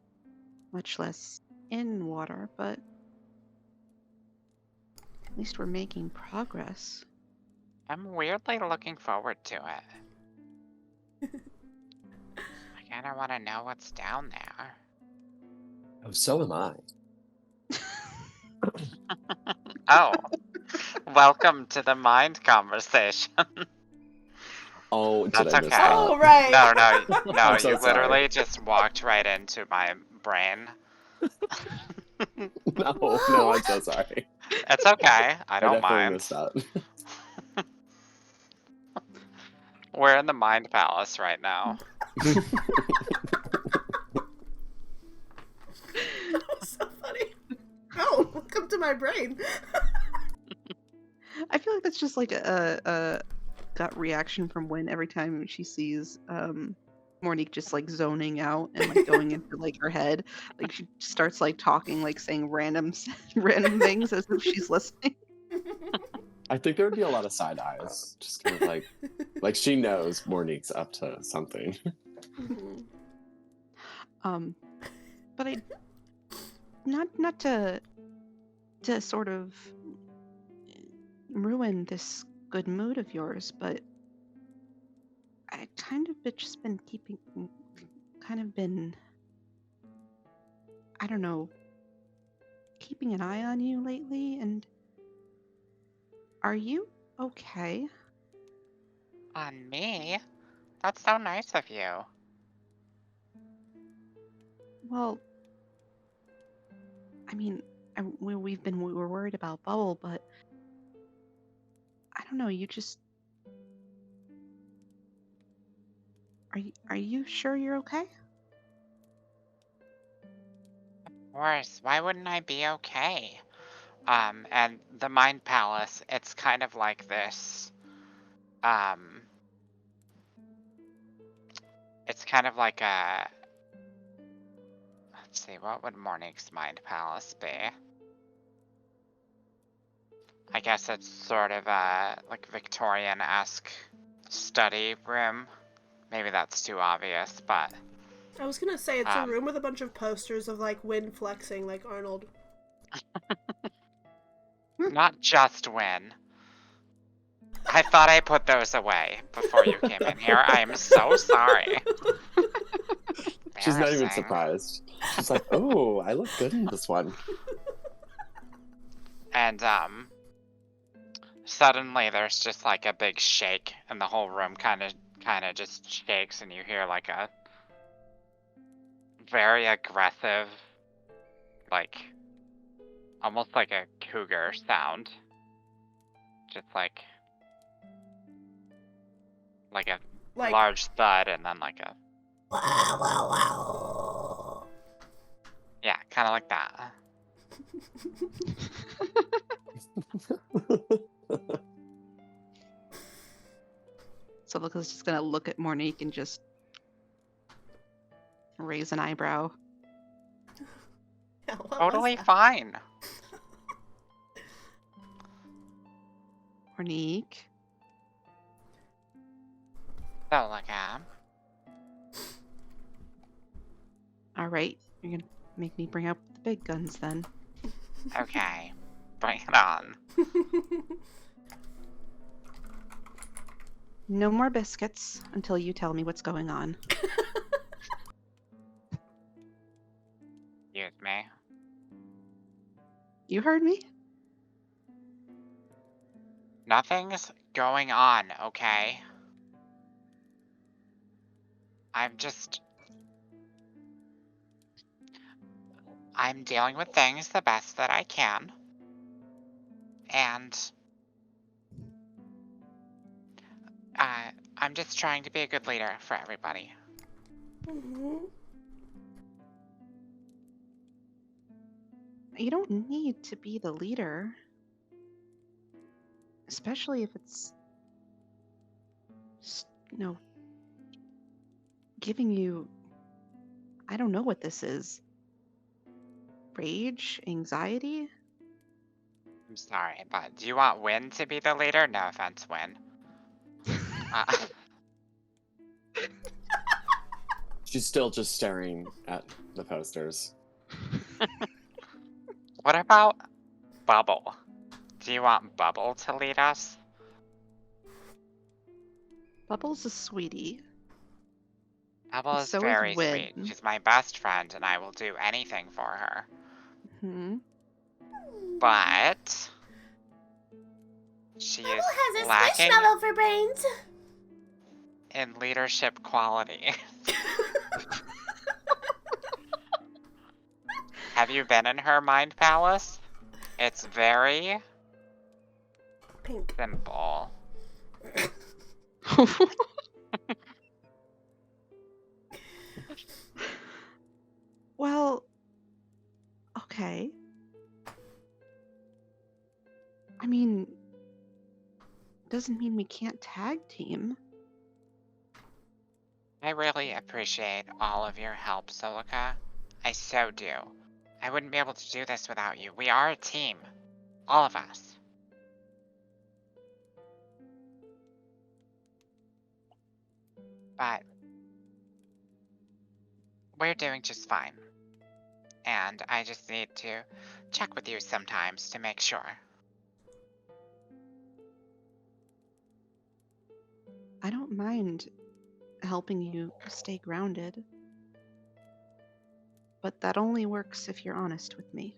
much less in water, but at least we're making progress. I'm weirdly looking forward to it. I kinda wanna know what's down there. Oh, so am I. Oh, welcome to the mind conversation. Oh, did That's I miss okay. that? Oh, right. No, I'm so you sorry. literally just walked right into my brain. No, I'm so sorry. It's okay. I don't definitely mind. missed that. We're in the Mind Palace right now. That was so funny. Oh, welcome to my brain. I feel like that's just like a gut reaction from Wynne every time she sees Mournique just like zoning out and like going into like her head. Like she starts like talking, like saying random things as if she's listening. I think there would be a lot of side eyes. Just kind of like she knows Mournique's up to something. But I not to sort of ruin this good mood of yours, but I kind of just been I don't know, keeping an eye on you lately, and are you okay? On me? That's so nice of you. Well, I mean, we were worried about Bubble, but I don't know, you just... Are you sure you're okay? Of course, why wouldn't I be okay? And the Mind Palace, it's kind of like this, it's kind of like a, let's see, what would Mournique's Mind Palace be? I guess it's sort of a, like, Victorian-esque study room. Maybe that's too obvious, but... I was gonna say, it's a room with a bunch of posters of, like, Wynne flexing like Arnold. Not just Wynne. I thought I put those away before you came in here. I am so sorry. She's not even Embarrassing. surprised. She's like, oh, I look good in this one. And, suddenly there's just like a big shake and the whole room kind of just shakes and you hear like a very aggressive, like, almost like a cougar sound. Just like a large thud and then like a... Wow, wow, wow. Yeah, kind of like that. Solikha's just gonna look at Mournique and just raise an eyebrow. Yeah, what was Totally that? fine. Mournique. Solikha. All right, you're gonna make me bring up the big guns then. Okay. Bring it on. No more biscuits until you tell me what's going on. Excuse me. You heard me? Nothing's going on, okay? I'm dealing with things the best that I can. And I'm just trying to be a good leader for everybody. You don't need to be the leader. Especially if it's, giving you, I don't know what this is. Rage? Anxiety? I'm sorry, but do you want Wynne to be the leader? No offense, Wynne. She's still just staring at the posters. What about Bubble? Do you want Bubble to lead us? Bubble's a sweetie. Bubble is So is very Wynne. sweet. She's my best friend, and I will do anything for her. Hmm. But she Bubble is has a lacking squishmallow for brains. in leadership quality. Have you been in her mind palace? It's very Pink. simple. Well, okay. I mean, doesn't mean we can't tag team. I really appreciate all of your help, Solikha. I so do. I wouldn't be able to do this without you. We are a team. All of us. But we're doing just fine. And I just need to check with you sometimes to make sure. I don't mind helping you stay grounded. But that only works if you're honest with me.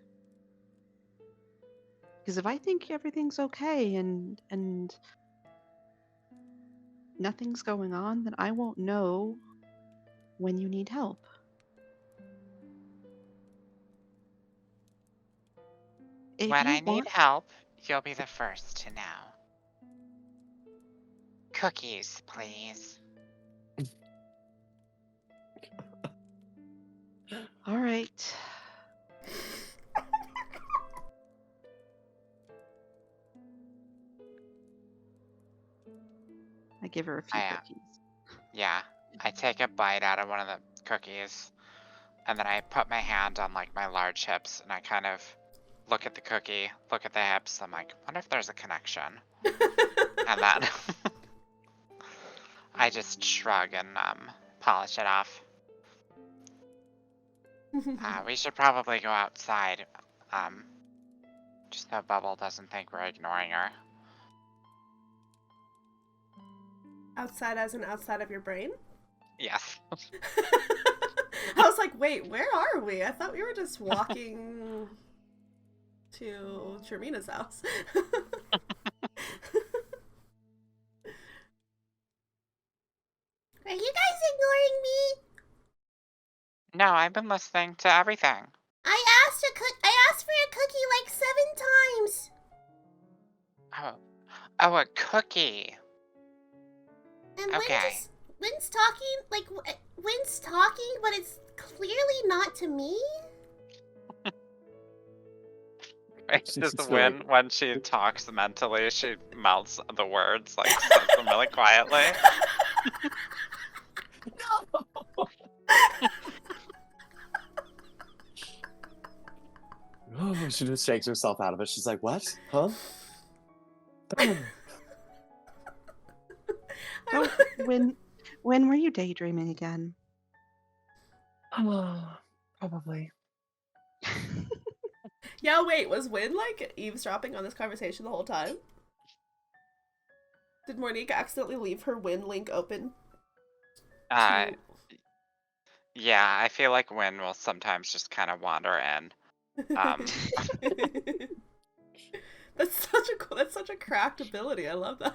Because if I think everything's okay and nothing's going on, then I won't know when you need help. If When you I need want- help, you'll be the first to know. Cookies, please. All right. I give her a few cookies. Yeah, I take a bite out of one of the cookies, and then I put my hand on like my large hips, and I kind of look at the cookie, look at the hips. I'm like, wonder if there's a connection. And then I just shrug and polish it off. We should probably go outside, just so Bubble doesn't think we're ignoring her. Outside as in outside of your brain? Yes. I was like, wait, where are we? I thought we were just walking to Termina's house. Are you guys ignoring me? No, I've been listening to everything. I asked for a cookie like 7 times. Oh, a cookie. And Okay. Wynn's talking, but it's clearly not to me. It's She's just just Wynne, like- when she talks mentally, she mouths the words, like says them really quietly. Oh, she just shakes herself out of it. She's like, what? Huh? So, when were you daydreaming again? Probably. Yeah, wait, was Wynne, like, eavesdropping on this conversation the whole time? Did Mournique accidentally leave her Wynne link open? Yeah, I feel like Wynne will sometimes just kind of wander in. That's such a cracked ability. I love that.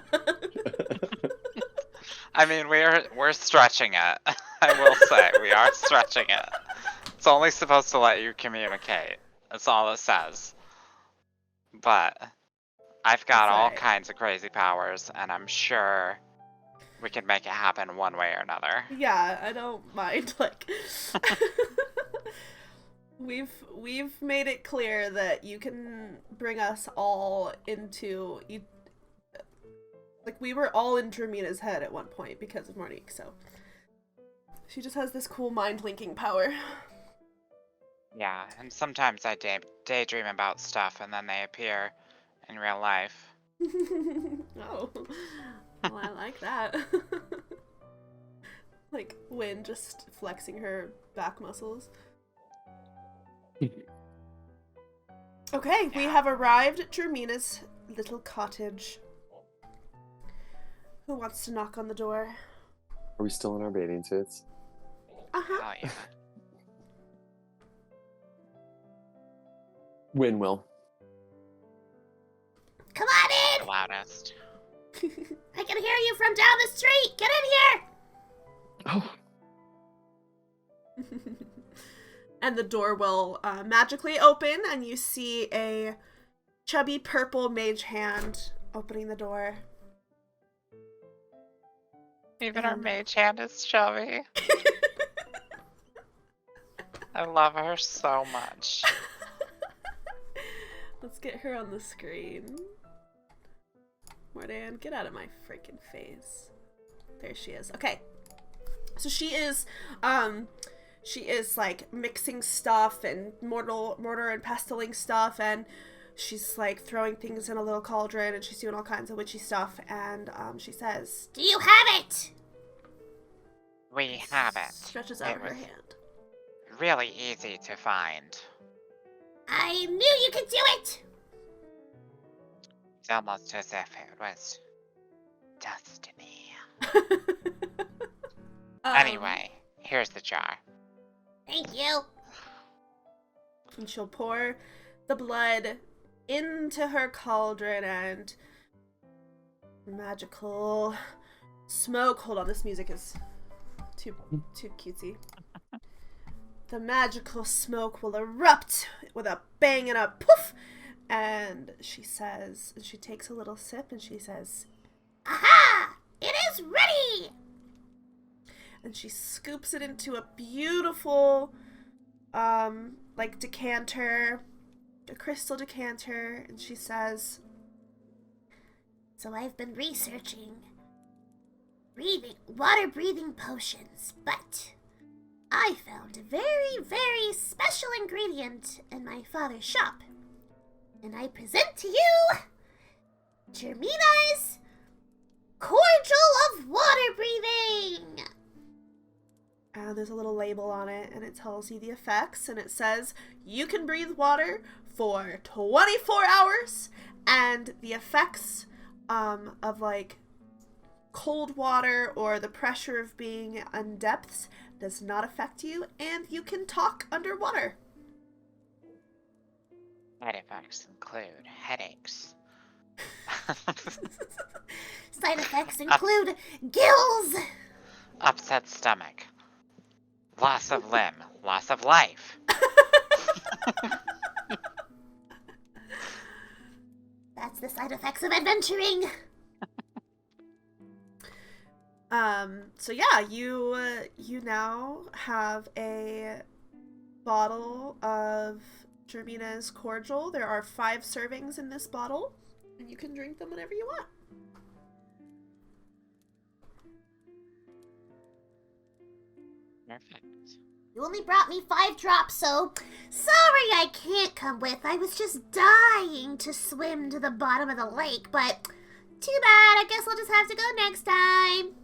I mean, we're stretching it. I will say, we are stretching it. It's only supposed to let you communicate. That's all it says. But I've got all kinds of crazy powers, and I'm sure we can make it happen one way or another. Yeah, I don't mind. Like, we've made it clear that you can bring us all into. Like, we were all in Jermina's head at one point because of Mournique, so she just has this cool mind-linking power. Yeah, and sometimes I daydream about stuff, and then they appear in real life. Oh, well, I like that. Like, Wynne just flexing her back muscles. Okay, we have arrived at Jermina's little cottage. Who wants to knock on the door? Are we still in our bathing suits? Uh-huh. Oh yeah. Wynne will. Come on The loudest. in! I can hear you from down the street! Get in here! Oh. And the door will magically open, and you see a chubby purple mage hand opening the door. Even our mage hand is chubby. I love her so much. Let's get her on the screen. Mor'dan, get out of my freaking face. There she is. Okay. So she is like mixing stuff and mortar and pestiling stuff, and she's like throwing things in a little cauldron, and she's doing all kinds of witchy stuff, and she says, Do you have it? We have it. Stretches out her was hand. really easy to find. I knew you could do it! It's almost as if it was destiny. Anyway, here's the jar. Thank you. And she'll pour the blood into her cauldron, and magical smoke. Hold on, this music is too cutesy. The magical smoke will erupt with a bang and a poof. And she says, and she takes a little sip, and she says, Aha! It is ready! and she scoops it into a beautiful, like decanter, a crystal decanter, and she says, So I've been researching water-breathing potions, but I found a very, very special ingredient in my father's shop. And I present to you Jermina's Cordial of Water Breathing! and there's a little label on it, and it tells you the effects, and it says you can breathe water for 24 hours, and the effects of like cold water or the pressure of being in depths does not affect you, and you can talk underwater. Side effects include headaches. Side effects include gills! Upset stomach. Loss of limb. Loss of life. That's the side effects of adventuring. So yeah, you now have a bottle of Jermina's cordial. There are 5 servings in this bottle, and you can drink them whenever you want. Perfect. You only brought me 5 drops, so sorry I can't come with. I was just dying to swim to the bottom of the lake, but too bad. I guess I'll just have to go next time.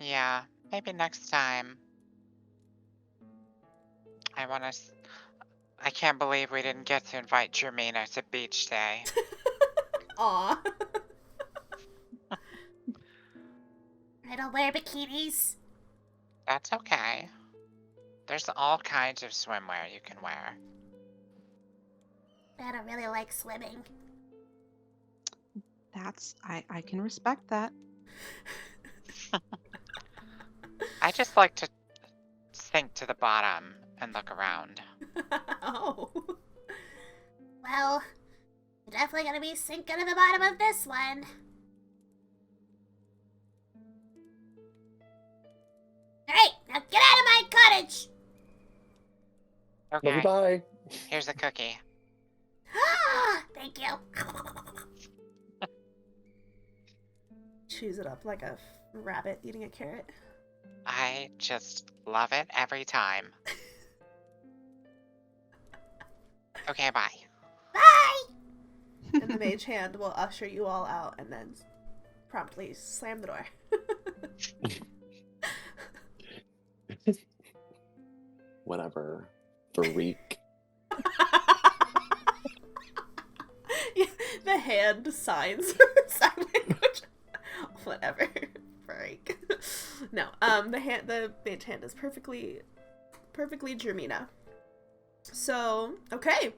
Yeah, maybe next time. I can't believe we didn't get to invite Jermina to beach day. Aw. I don't wear bikinis. That's okay. There's all kinds of swimwear you can wear. I don't really like swimming. I can respect that. I just like to sink to the bottom and look around. Oh. Well, you're definitely gonna be sinking to the bottom of this one. Alright, now get out of my cottage! Okay, Bye. here's a cookie. Thank you. Chews it up like a rabbit eating a carrot. I just love it every time. Okay, bye. Bye! And the mage hand will usher you all out and then promptly slam the door. Whatever. Freak. Yeah, the hand signs sign language. Whatever. Freak. No, the mage hand is perfectly Jermina. So, okay.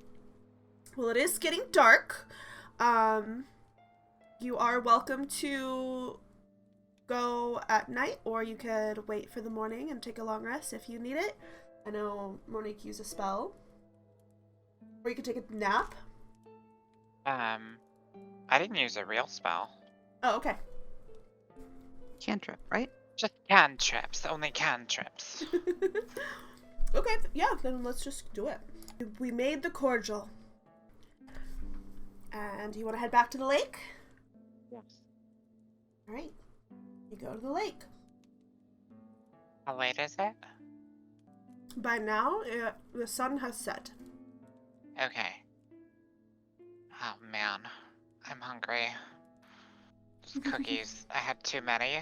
Well, it is getting dark. You are welcome to go at night, or you could wait for the morning and take a long rest if you need it. I know Mournique used a spell. Or you could take a nap. I didn't use a real spell. Oh, okay. Cantrip, right? Just cantrips, only cantrips. Okay, yeah, then let's just do it. We made the cordial. And you want to head back to the lake? Yes. Alright. You go to the lake. How late is it? By now, the sun has set. Okay. Oh man, I'm hungry. Just cookies. I had too many,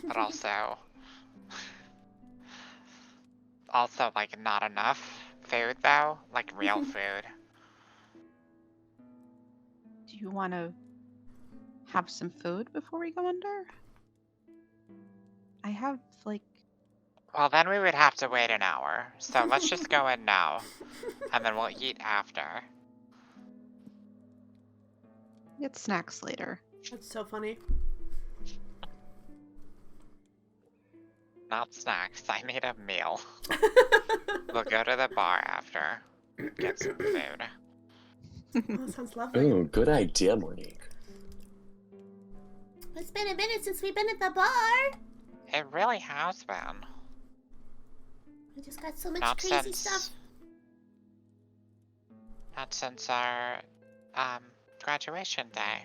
but also like not enough food though, like real food. Do you want to have some food before we go under? I have, like... Well, then we would have to wait an hour, so let's just go in now, and then we'll eat after. Get snacks later. That's so funny. Not snacks, I need a meal. We'll go to the bar after, get some food. Oh, that sounds lovely. Oh, good idea, Mournique. It's been a minute since we've been at the bar. It really has been. We just got so much Not crazy since... stuff. Not since our, graduation day.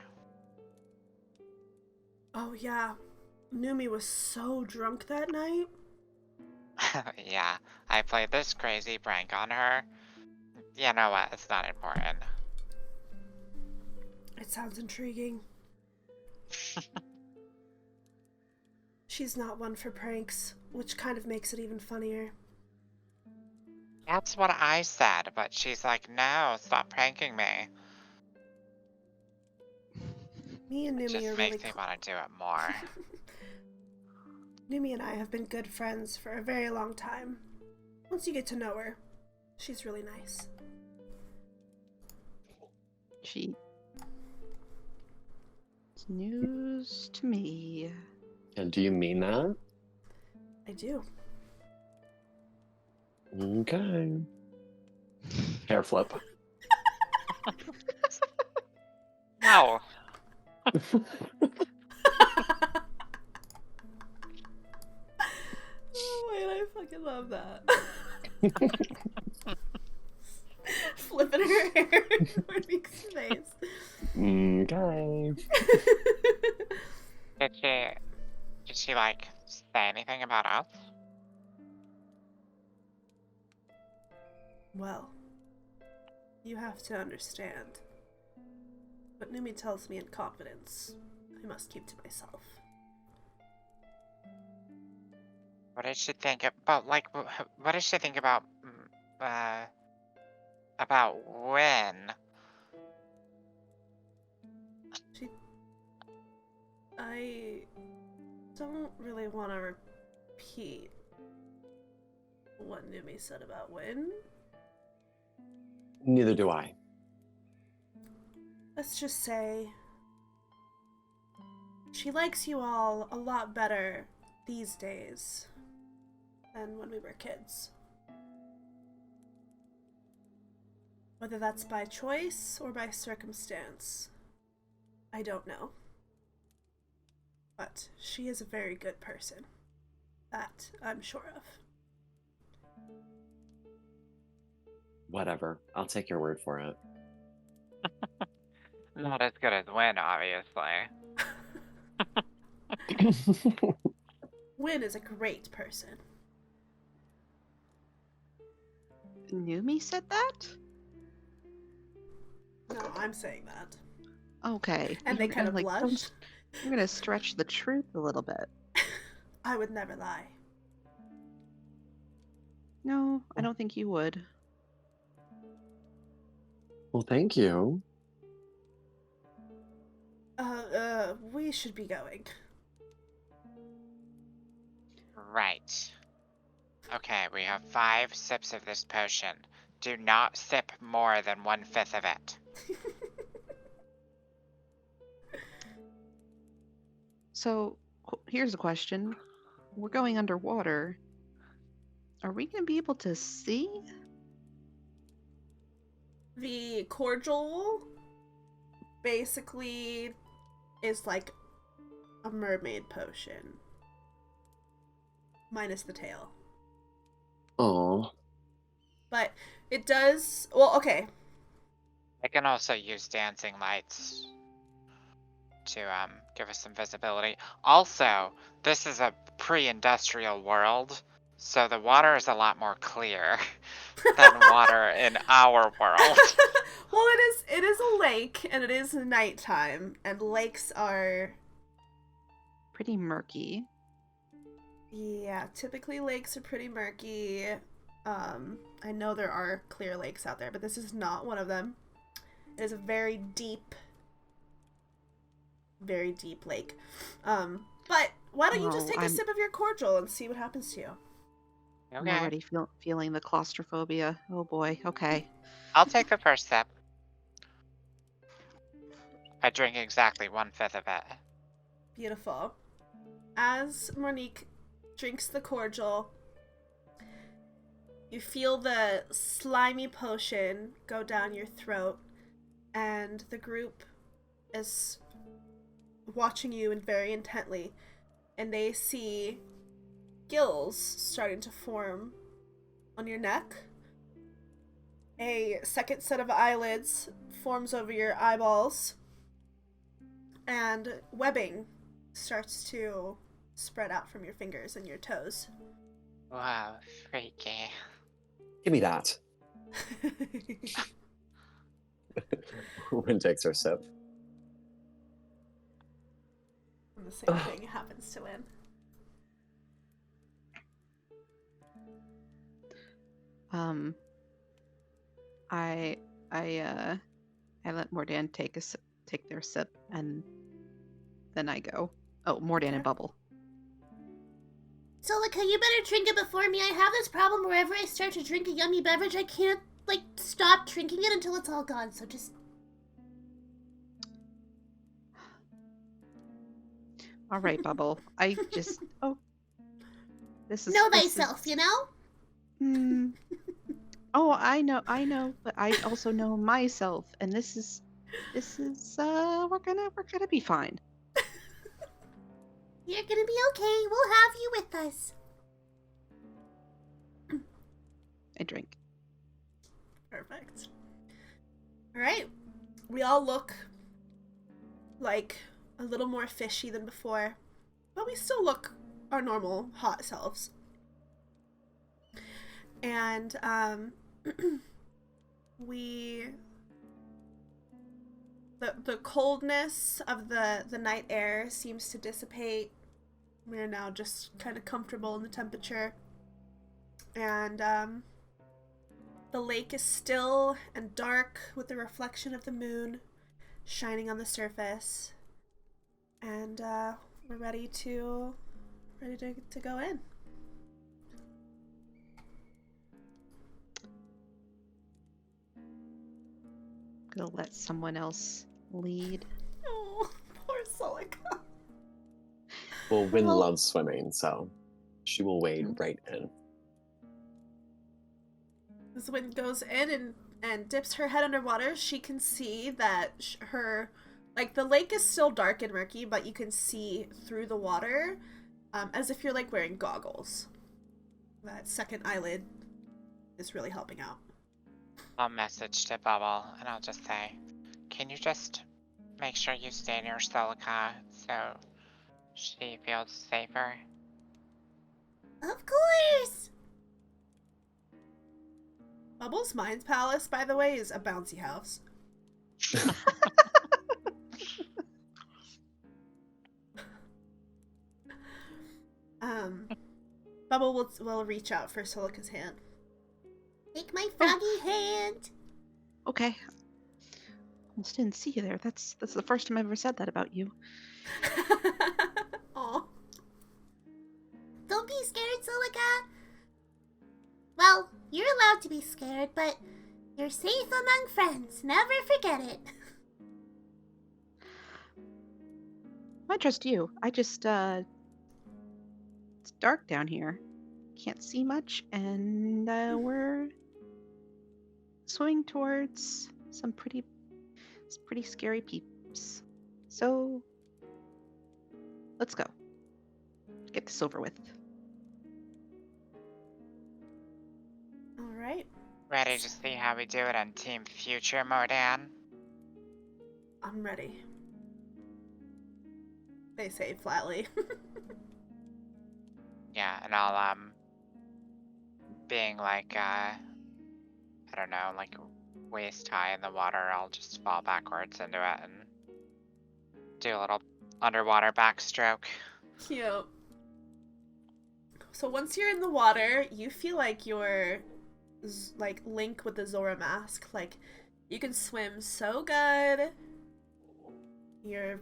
Oh, yeah. Numi was so drunk that night. Yeah, I played this crazy prank on her. You know what, it's not important. It sounds intriguing. She's not one for pranks, which kind of makes it even funnier. That's what I said, but she's like, no, stop pranking me. Me and It Numi just are makes really me want to do it more. Numi and I have been good friends for a very long time. Once you get to know her, she's really nice. It's news to me. And do you mean that? I do. Okay. Hair flip. No. Oh, wait, I fucking love that. Flipping her hair in Mournique's face. Okay. Did she like say anything about us? Well, you have to understand. What Numi tells me in confidence, I must keep to myself. What did she think about, like, what did she think about Wynne? I don't really want to repeat what Numi said about Wynne. Neither do I. Let's just say she likes you all a lot better these days than when we were kids. Whether that's by choice or by circumstance, I don't know. But she is a very good person. That I'm sure of. Whatever. I'll take your word for it. Not as good as Wynne, obviously. Wynne is a great person. Numi said that? No, I'm saying that. Okay. And they You're kind of like, blush. You're gonna stretch the truth a little bit. I would never lie. No, I don't think you would. Well, thank you. We should be going. Right. Okay, we have 5 sips of this potion. Do not sip more than 1/5 of it. So, here's a question. We're going underwater. Are we going to be able to see? The cordial basically is like a mermaid potion. Minus the tail. Oh. But it does... Well, okay. I can also use dancing lights to give us some visibility. Also, this is a pre-industrial world, so the water is a lot more clear than water in our world. Well, it is a lake, and it is nighttime, and lakes are... Pretty murky. Yeah, typically lakes are pretty murky. I know there are clear lakes out there, but this is not one of them. It is a very deep lake. But why don't you just take a sip of your cordial and see what happens to you? Okay. I'm already feeling the claustrophobia. Oh boy, okay. I'll take the first sip. I drink exactly 1/5 of it. Beautiful. As Mournique drinks the cordial, you feel the slimy potion go down your throat, and the group is watching you very intently, and they see gills starting to form on your neck. A second set of eyelids forms over your eyeballs, and webbing starts to spread out from your fingers and your toes. Wow, freaky. Give me that. Wynne takes her sip. And the same thing happens to Wynne. I let Mor'dan take their sip, and then I go. Oh, Mor'dan and Bubble. Solikha, you better drink it before me. I have this problem wherever I start to drink a yummy beverage, I can't, stop drinking it until it's all gone, so just... All right, Bubble. I just... Oh. This is... Know thyself, you know? Oh, I know, but I also know myself, and this is, we're gonna be fine. You're gonna be okay. We'll have you with us. I drink. Perfect. Alright. We all look like a little more fishy than before, but we still look our normal hot selves. And the coldness of the night air seems to dissipate. We're now just kind of comfortable in the temperature. And the lake is still and dark with the reflection of the moon shining on the surface. And we're ready to go in. Gonna let someone else lead. Oh, poor Solikha. Well, Wynne loves swimming, so she will wade right in. As Wynne goes in and dips her head underwater, she can see that the lake is still dark and murky, but you can see through the water, as if you're like wearing goggles. That second eyelid is really helping out. I'll message to Bubble and I'll just say, can you just make sure you stay near Solikha so she feels safer? Of course! Bubble's Mind's Palace, by the way, is a bouncy house. Bubble will reach out for Solikha's hand. Take my froggy hand. Okay. Almost didn't see you there. That's the first time I've ever said that about you. Aw. Don't be scared, Solikha. Well, you're allowed to be scared, but you're safe among friends. Never forget it. I trust you. I just, it's dark down here. Can't see much, and we're swimming towards some pretty scary peeps. So, let's go. Get this over with. Alright. Ready to see how we do it on Team Future, Mor'dan? I'm ready. They say flatly. Yeah, and I'll, being like, I don't know, like waist high in the water, I'll just fall backwards into it and do a little underwater backstroke. Cute. So once you're in the water, you feel like you're like Link with the Zora mask. Like, you can swim so good. Your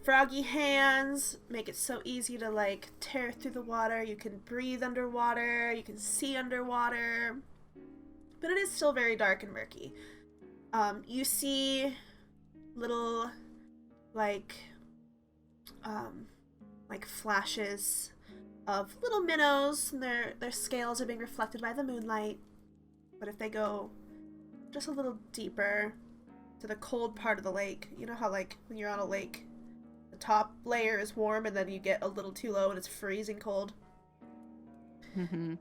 froggy hands make it so easy to like tear through the water. You can breathe underwater. You can see underwater. But it is still very dark and murky. You see little like flashes of little minnows, and their scales are being reflected by the moonlight. But if they go just a little deeper to the cold part of the lake, you know how like when you're on a lake, the top layer is warm and then you get a little too low and it's freezing cold. Mm-hmm.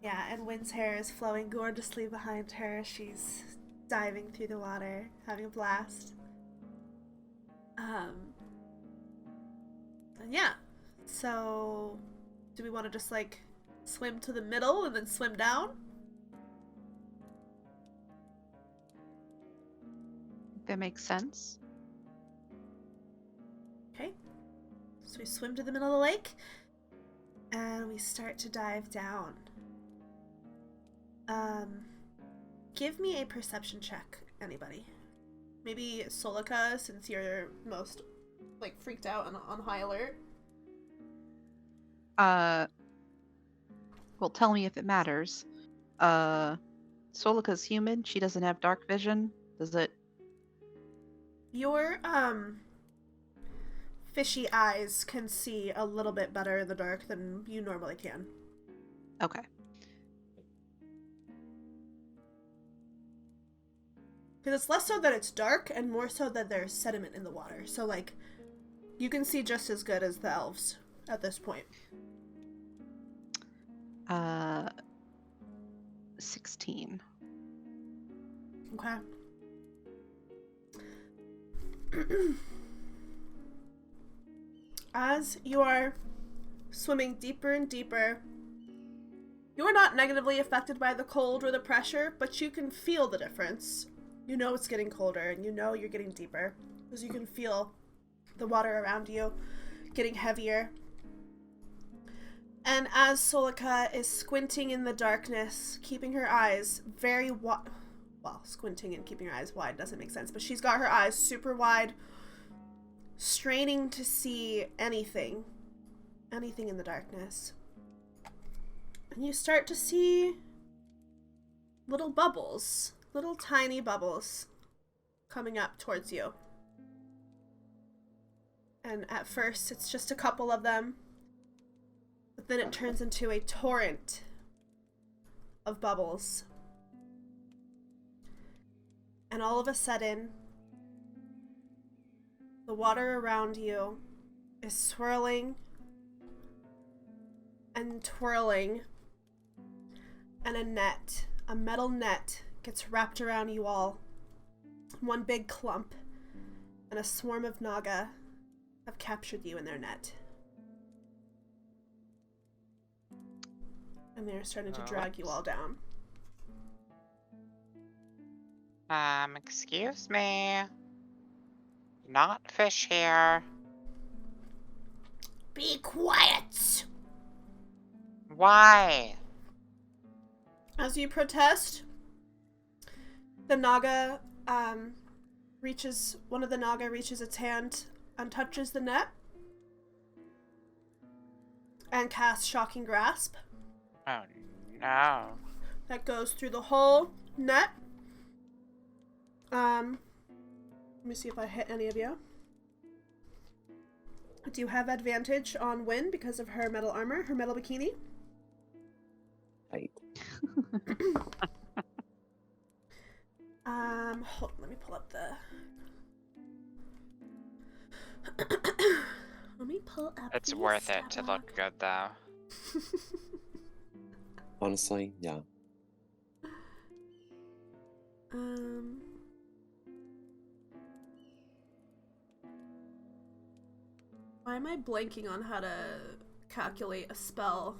Yeah, and Wynne's hair is flowing gorgeously behind her. She's diving through the water, having a blast. And yeah, so do we want to just like swim to the middle and then swim down? That makes sense. Okay, so we swim to the middle of the lake and we start to dive down. Give me a perception check, anybody. Maybe Solikha, since you're most like freaked out and on high alert. Well, tell me if it matters. Solikha's human. She doesn't have dark vision. Does it? Your fishy eyes can see a little bit better in the dark than you normally can. Okay. Because it's less so that it's dark and more so that there's sediment in the water. So, like, you can see just as good as the elves at this point. 16. Okay. As you are swimming deeper and deeper. You are not negatively affected by the cold or the pressure, but you can feel the difference. You know it's getting colder, and you know you're getting deeper, because you can feel the water around you getting heavier. And as Solikha is squinting in the darkness, keeping her eyes very wide, well, squinting and keeping her eyes wide doesn't make sense, but she's got her eyes super wide, straining to see anything in the darkness. And you start to see little bubbles, little tiny bubbles coming up towards you. And at first it's just a couple of them, but then it turns into a torrent of bubbles. And all of a sudden, the water around you is swirling and twirling, and a metal net gets wrapped around you all. One big clump, and a swarm of Naga have captured you in their net. And they're starting to drag you all down. Excuse me. Not fish here. Be quiet! Why? As you protest, the Naga one of the Naga reaches its hand and touches the net and casts Shocking Grasp. Oh no. That goes through the whole net. Let me see if I hit any of you. Do you have advantage on Wynne because of her metal armor, her metal bikini? Right. Hold on, let me pull up the... Let me pull up It's the worth stat it to log. look good though. Honestly, yeah. Why am I blanking on how to calculate a spell?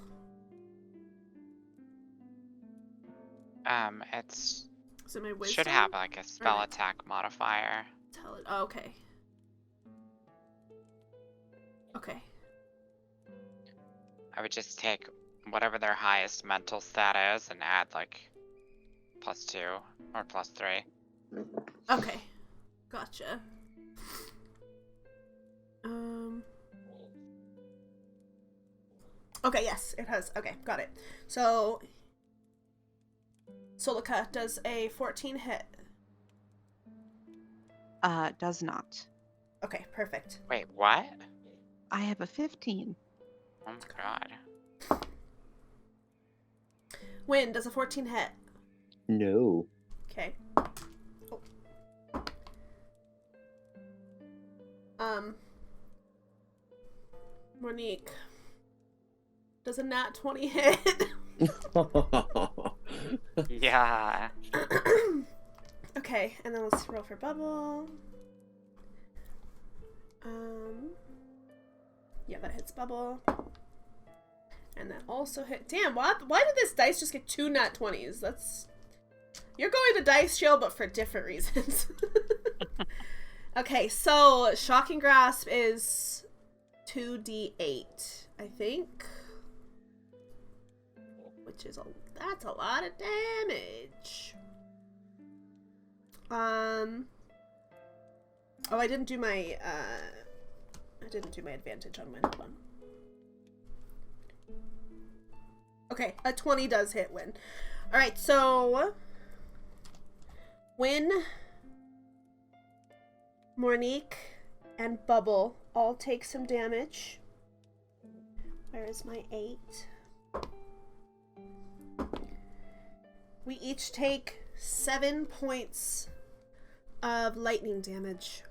It's Is it my wisdom? should have like a spell Alright. attack modifier. Tell it. Oh, okay. Okay. I would just take whatever their highest mental stat is and add like +2 or +3. Okay. Gotcha. Okay, yes, it has. Okay, got it. So, Solikha, does a 14 hit? Does not. Okay, perfect. Wait, what? I have a 15. Oh my god. Wynne, does a 14 hit? No. Okay. Mournique, does a nat 20 hit? Yeah. Okay, and then let's roll for Bubble. Yeah, that hits Bubble. And that also hit. Damn, why did this dice just get 2 nat 20s? That's... You're going to dice jail, but for different reasons. Okay, so Shocking Grasp is 2d8, I think. Which is that's a lot of damage. Oh, I didn't do my advantage on Wynne. Hold on. Okay, a 20 does hit Wynne. Alright, so Wynne, Mournique, and Bubble all take some damage. Where is my 8? We each take 7 points of lightning damage.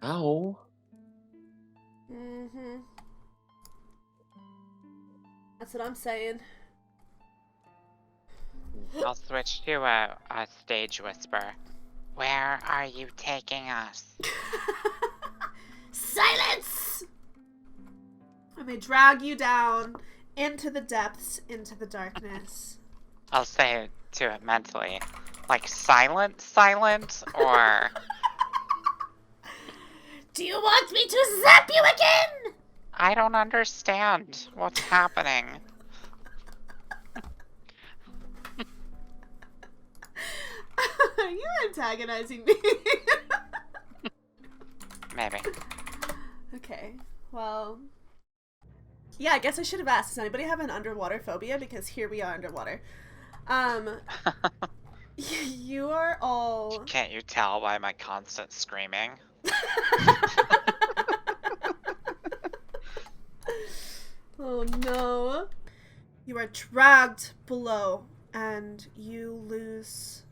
Ow. Mm-hmm. That's what I'm saying. I'll switch to a stage whisper. Where are you taking us? Silence! And they drag you down into the depths, into the darkness. I'll say to it mentally, like silent, or Do you want me to zap you again? I don't understand what's happening. Are you antagonizing me? Maybe. Okay, well... Yeah, I guess I should have asked, does anybody have an underwater phobia? Because here we are underwater. You are all... Can't you tell by my constant screaming? Oh no. You are dragged below and you lose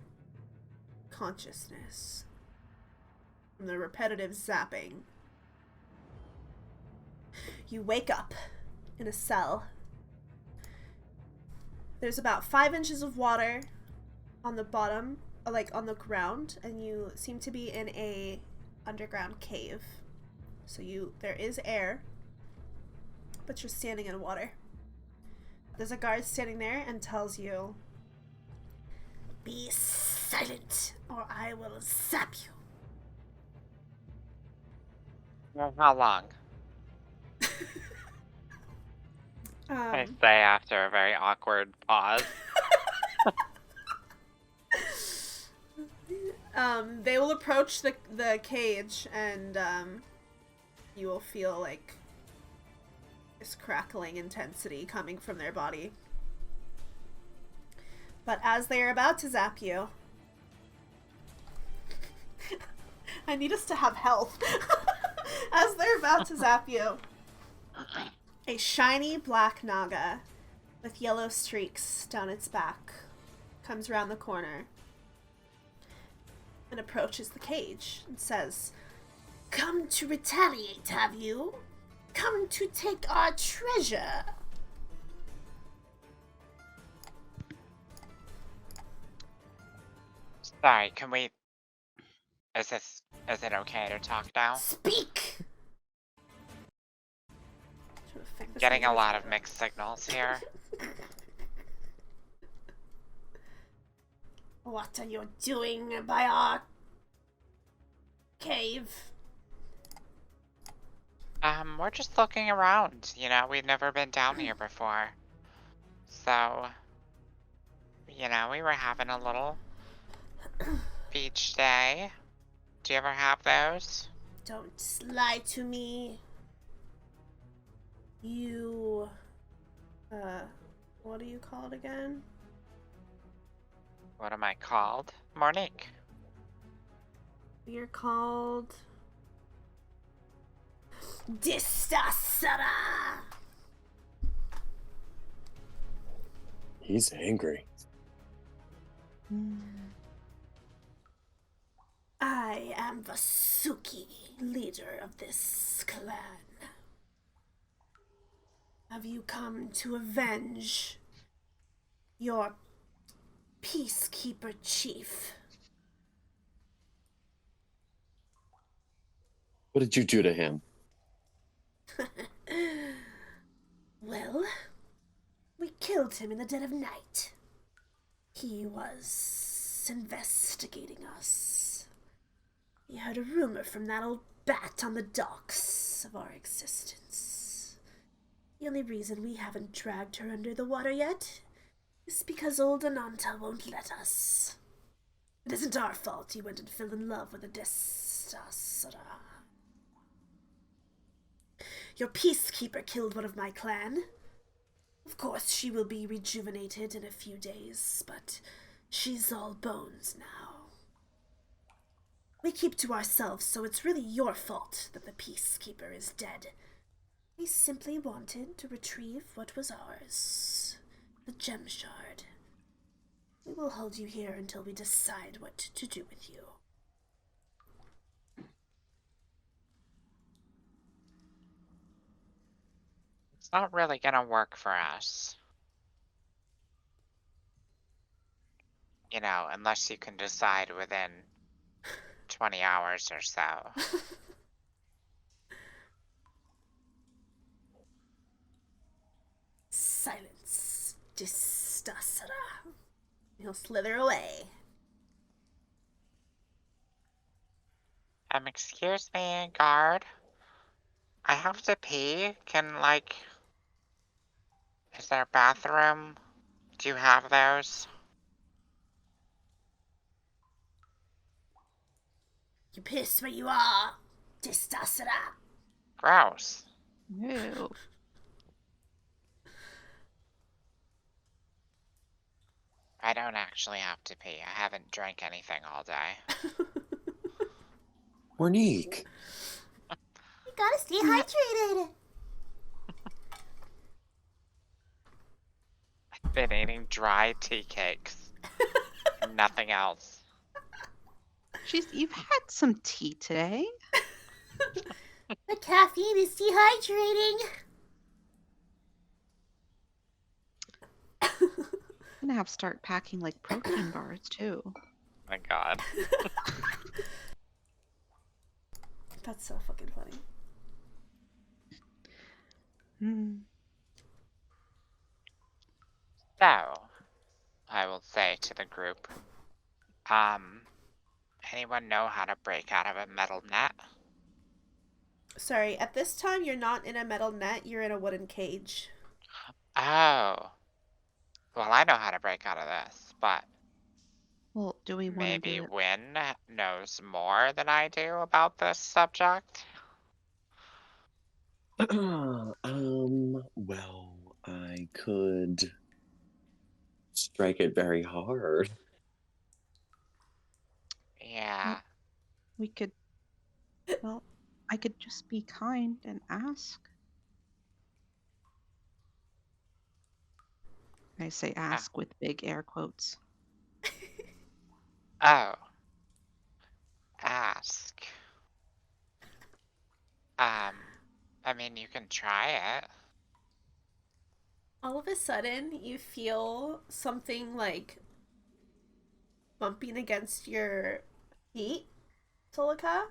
consciousness from the repetitive zapping. You wake up in a cell. There's about 5 inches of water on the bottom, like on the ground, and you seem to be in a underground cave. So there is air, but you're standing in water. There's a guard standing there and tells you, "Be silent, or I will zap you." Well, how long? I say after a very awkward pause. They will approach the cage, and you will feel like this crackling intensity coming from their body. But as they are about to zap you, I need us to have health. As they're about to zap you, a shiny black naga with yellow streaks down its back comes around the corner and approaches the cage and says, "Come to retaliate, have you? Come to take our treasure." Sorry, can we... Is it okay to talk now? Speak! Getting a lot of mixed signals here. What are you doing by our cave? We're just looking around. You know, we've never been down here before. So, you know, we were having a little beach day. Do you ever have those? Don't lie to me. You, what are you called again? What am I called? Mournique. You're called... Theastra. He's angry. I am Vasuki, leader of this clan. Have you come to avenge your peacekeeper chief? What did you do to him? Well, we killed him in the dead of night. He was investigating us. He heard a rumor from that old bat on the docks of our existence. The only reason we haven't dragged her under the water yet is because old Ananta won't let us. It isn't our fault he went and fell in love with a Theastra. Your peacekeeper killed one of my clan. Of course, she will be rejuvenated in a few days, but she's all bones now. We keep to ourselves, so it's really your fault that the peacekeeper is dead. We simply wanted to retrieve what was ours, the gem shard. We will hold you here until we decide what to do with you. It's not really gonna work for us. You know, unless you can decide within 20 hours or so. Theastra. He'll slither away. Excuse me, guard. I have to pee. Is there a bathroom? Do you have those? You piss where you are. Theastra. Gross. Ew. I don't actually have to pee. I haven't drank anything all day. Mournique. You gotta stay hydrated. I've been eating dry tea cakes. Nothing else. You've had some tea today. The caffeine is dehydrating. I'm gonna have to start packing like protein bars too. Oh my god. That's so fucking funny. Hmm. So, I will say to the group, anyone know how to break out of a metal net? Sorry, at this time you're not in a metal net, you're in a wooden cage. Oh. Well, I know how to break out of this, but Well, do we want to maybe do it? Wynne knows more than I do about this subject? Well, I could strike it very hard. Yeah. We could. Well, I could just be kind and ask. I say ask with big air quotes. Oh. Ask. I mean, you can try it. All of a sudden, you feel something like bumping against your feet, Solikha.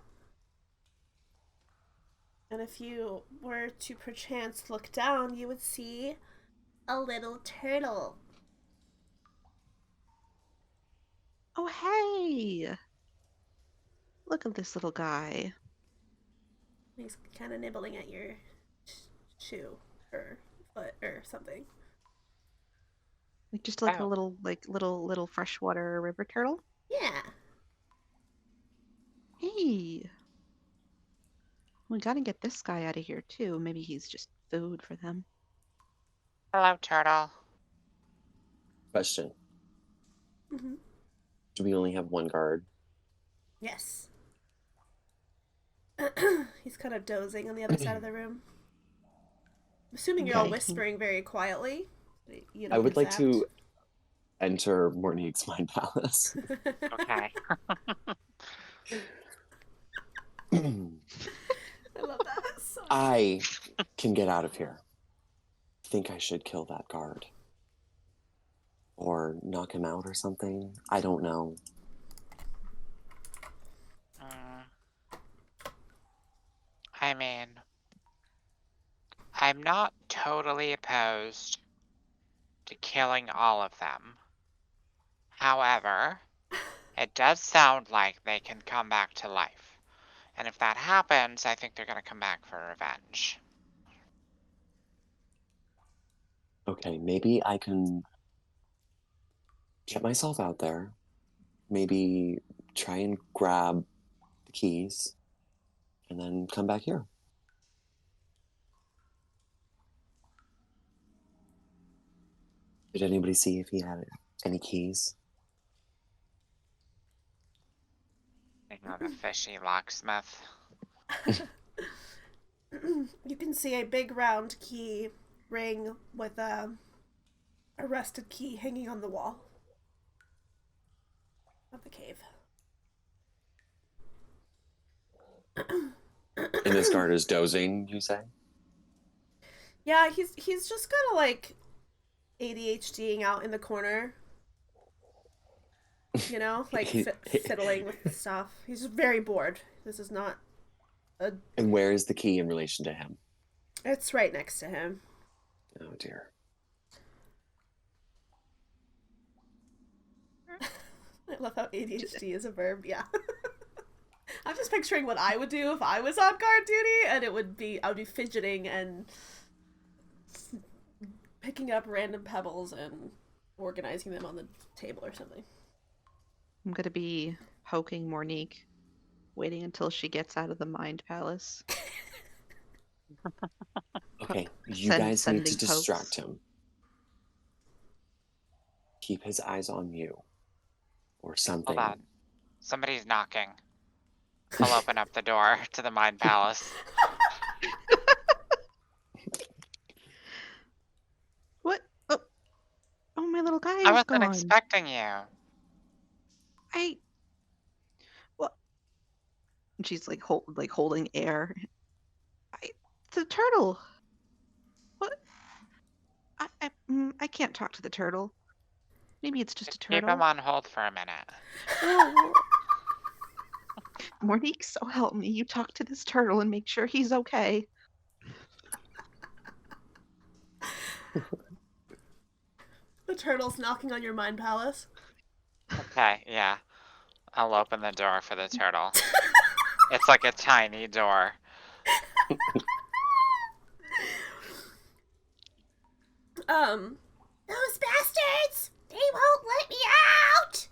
And if you were to perchance look down, you would see a little turtle. Oh, hey! Look at this little guy. He's kind of nibbling at your shoe or foot or something. Like just like a Oh. little freshwater river turtle. Yeah. Hey, we gotta get this guy out of here too. Maybe he's just food for them. Hello, turtle. Question. Mm-hmm. Do we only have one guard? Yes. He's kind of dozing on the other side of the room. I'm assuming you're all Okay. whispering very quietly. You don't I would get like to zapped. enter Mournique's mind palace. Okay. I love that. So I can get out of here. I think I should kill that guard. Or knock him out or something. I don't know. I mean, I'm not totally opposed to killing all of them. However, it does sound like they can come back to life. And if that happens, I think they're going to come back for revenge. Okay, maybe I can get myself out there. Maybe try and grab the keys. And then come back here. Did anybody see if he had any keys? You know, the fishy locksmith. you can see a big round key ring with a rusted key hanging on the wall of the cave. And this guard is dozing, you say? Yeah, he's just kind of like ADHDing out in the corner. You know, like fiddling with stuff. He's very bored. This is not a... And where is the key in relation to him? It's right next to him. Oh dear. love how ADHD is a verb, yeah. I'm just picturing what I would do if I was on guard duty, and I would be fidgeting and picking up random pebbles and organizing them on the table or something. I'm gonna be poking Mournique, waiting until she gets out of the mind palace. Okay, you guys need to sending distract pokes. him. Keep his eyes on you. Or something. Hold on. Somebody's knocking. I'll open up the door to the Mind Palace. What? Oh, my little guy I is wasn't gone. expecting you. What? And she's like holding air. The turtle. What? I can't talk to the turtle. Maybe it's just a Just keep turtle. him on hold for a minute. Oh. Mournique, so help me. You talk to this turtle and make sure he's okay. The turtle's knocking on your mind palace. Okay, yeah. I'll open the door for the turtle. It's like a tiny door. Those bastards! They won't let me out!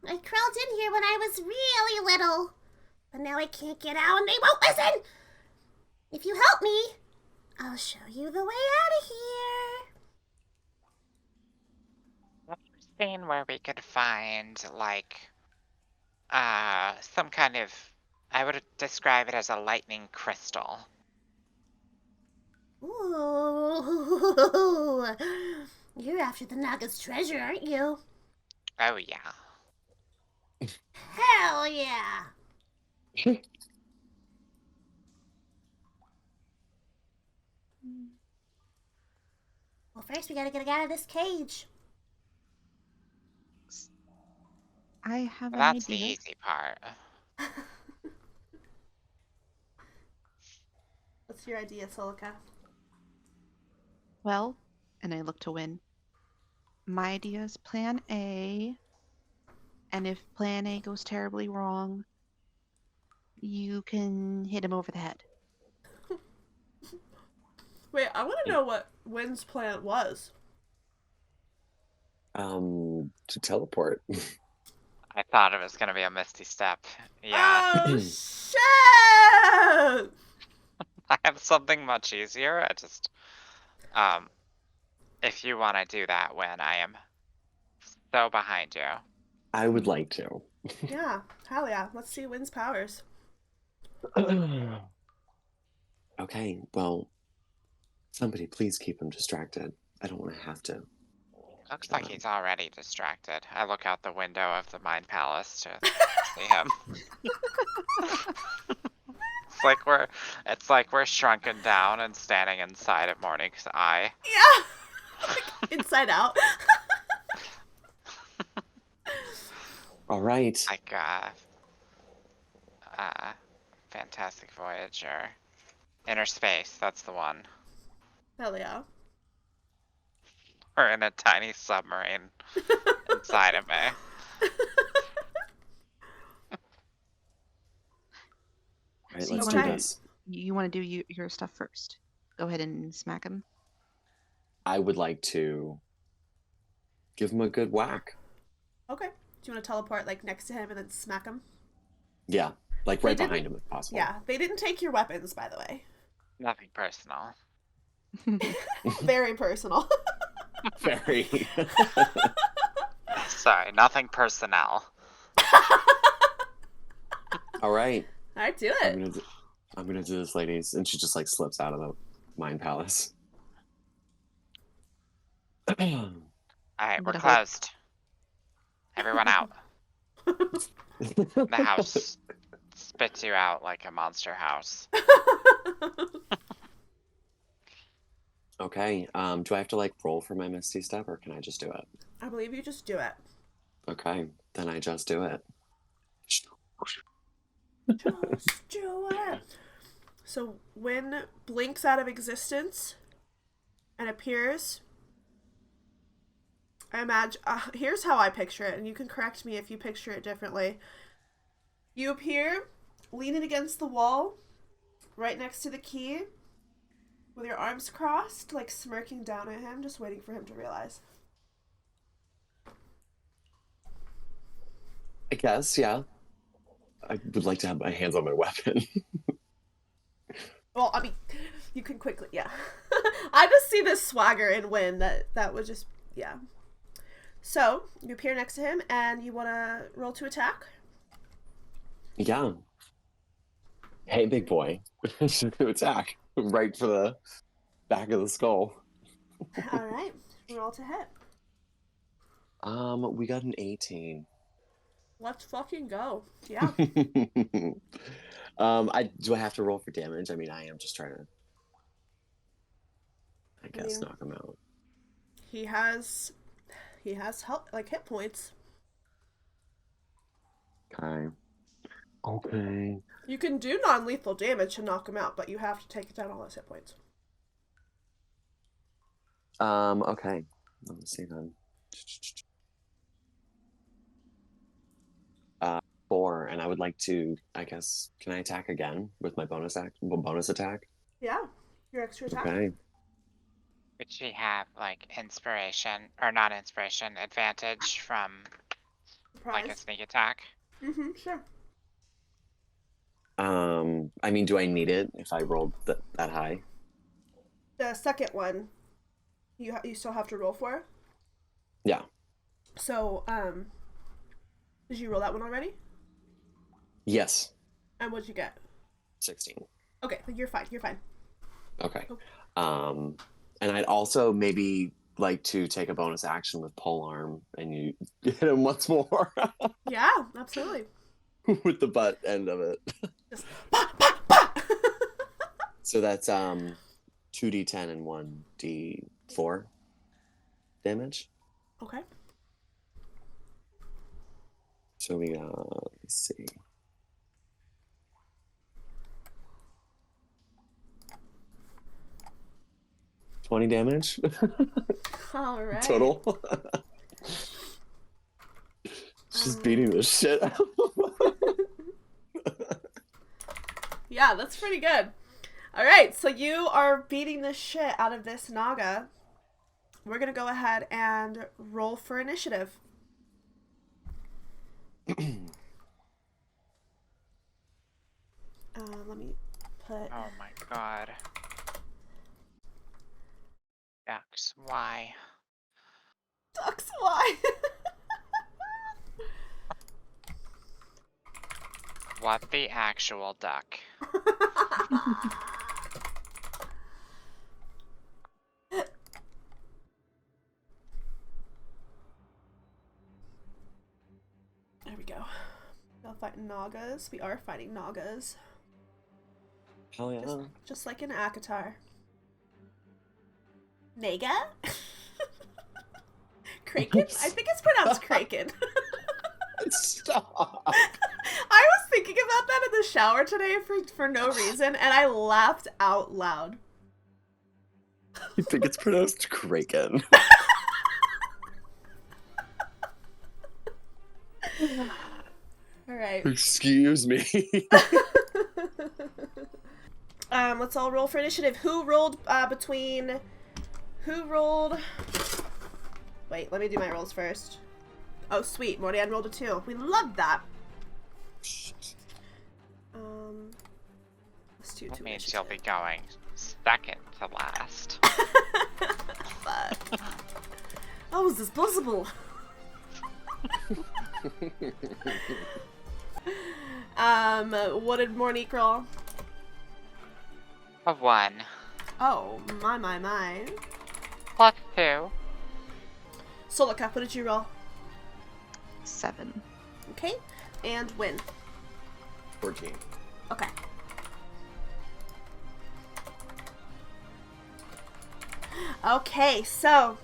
I crawled in here when I was really little, but now I can't get out and they won't listen! If you help me, I'll show you the way out of here. I've seen where we could find, like, some kind of, I would describe it as a lightning crystal. Ooh, you're after the Naga's treasure, aren't you? Oh, yeah. Hell yeah! Well, first we gotta get out of this cage. I have an That's the idea. easy part. What's your idea, Solikha? Well, and I look to Wynne. My idea is plan A. And if plan A goes terribly wrong, you can hit him over the head. Wait, I want to know what Wynne's plan was. To teleport. I thought it was gonna be a misty step. Yeah. Oh, shit! I have something much easier. I just, if you want to do that, when I am so behind you. I would like to. Yeah, hell yeah. Let's see Wynne's powers. Okay, well, somebody please keep him distracted. I don't want to have to. Looks like he's already distracted. I look out the window of the Mind Palace to see him. It's like we're shrunken down and standing inside of Mournique's eye. Yeah! Inside out. All right. Like, Fantastic Voyage or Inner Space, that's the one. Hell yeah. We're in a tiny submarine inside of me. All right, So let's you do wanna- this. You want to do your stuff first. Go ahead and smack him. I would like to give him a good whack. Okay. Do you want to teleport, like, next to him and then smack him? Yeah, like right They behind him if possible. Yeah, they didn't take your weapons, by the way. Nothing personal. Very personal. Very. Sorry, nothing personnel. All right. Alright, do it. I'm gonna do this, ladies, and she just like slips out of the mind palace. Alright, we're gonna closed. Everyone out. The house spits you out like a monster house. Okay. Do I have to like roll for my Misty Step, or can I just do it? I believe you just do it. Okay, then I just do it. Just do it. So Wynne blinks out of existence and appears I imagine, here's how I picture it, and you can correct me if you picture it differently. You appear leaning against the wall, right next to the key, with your arms crossed, like smirking down at him, just waiting for him to realize. I guess, yeah. I would like to have my hands on my weapon. Well, I mean, you can quickly, yeah. I just see this swagger in Wynne that would just, yeah. So, you appear next to him, and you want to roll to attack? Yeah. Hey, big boy. Attack. Right for the back of the skull. Alright, roll to hit. We got an 18. Let's fucking go. Yeah. Do I have to roll for damage? I mean, I am just trying to, I guess, knock him out. He has help, like, hit points. Okay. You can do non-lethal damage to knock him out, but you have to take it down all his hit points. Okay. Let me see then. 4, and I would like to, I guess, can I attack again with my bonus attack? Yeah, your extra attack. Okay. Would she have like inspiration or not inspiration advantage from like a Surprise. sneak attack? Mm-hmm, sure. I mean, do I need it if I rolled that high? The second one, you still have to roll for. Yeah. So, did you roll that one already? Yes. And what'd you get? 16. Okay, you're fine. You're fine. Okay. Okay. And I'd also maybe like to take a bonus action with polearm and you hit him once more. Yeah, absolutely. With the butt end of it. Just bah, bah, bah! So that's 2d10 and 1d4 damage. Okay. So we got, let's see. $20 damage. All right. Total. She's beating the shit out of Yeah, that's pretty good. All right, so you are beating the shit out of this Naga. We're going to go ahead and roll for initiative. Let me put... Oh my god. X, Y. Ducks, why? What the actual duck? There we go. We'll fight Nagas. We are fighting Nagas. Hell yeah. Just like in Akatar. Naga? Kraken? I think it's pronounced Kraken. Stop. I was thinking about that in the shower today for no reason, and I laughed out loud. You think it's pronounced Kraken? Alright. Excuse me. Let's all roll for initiative. Who rolled Wait, let me do my rolls first. Oh, sweet. Mor'dan rolled a 2. We love that. Let's do 2 That means initiative. you'll be going second to last. Fuck. How is this possible? What did Mournique roll? A 1. Oh, my. Plus 2. Solikha, what did you roll? 7. Okay. And Wynne. 14. Okay. Okay, so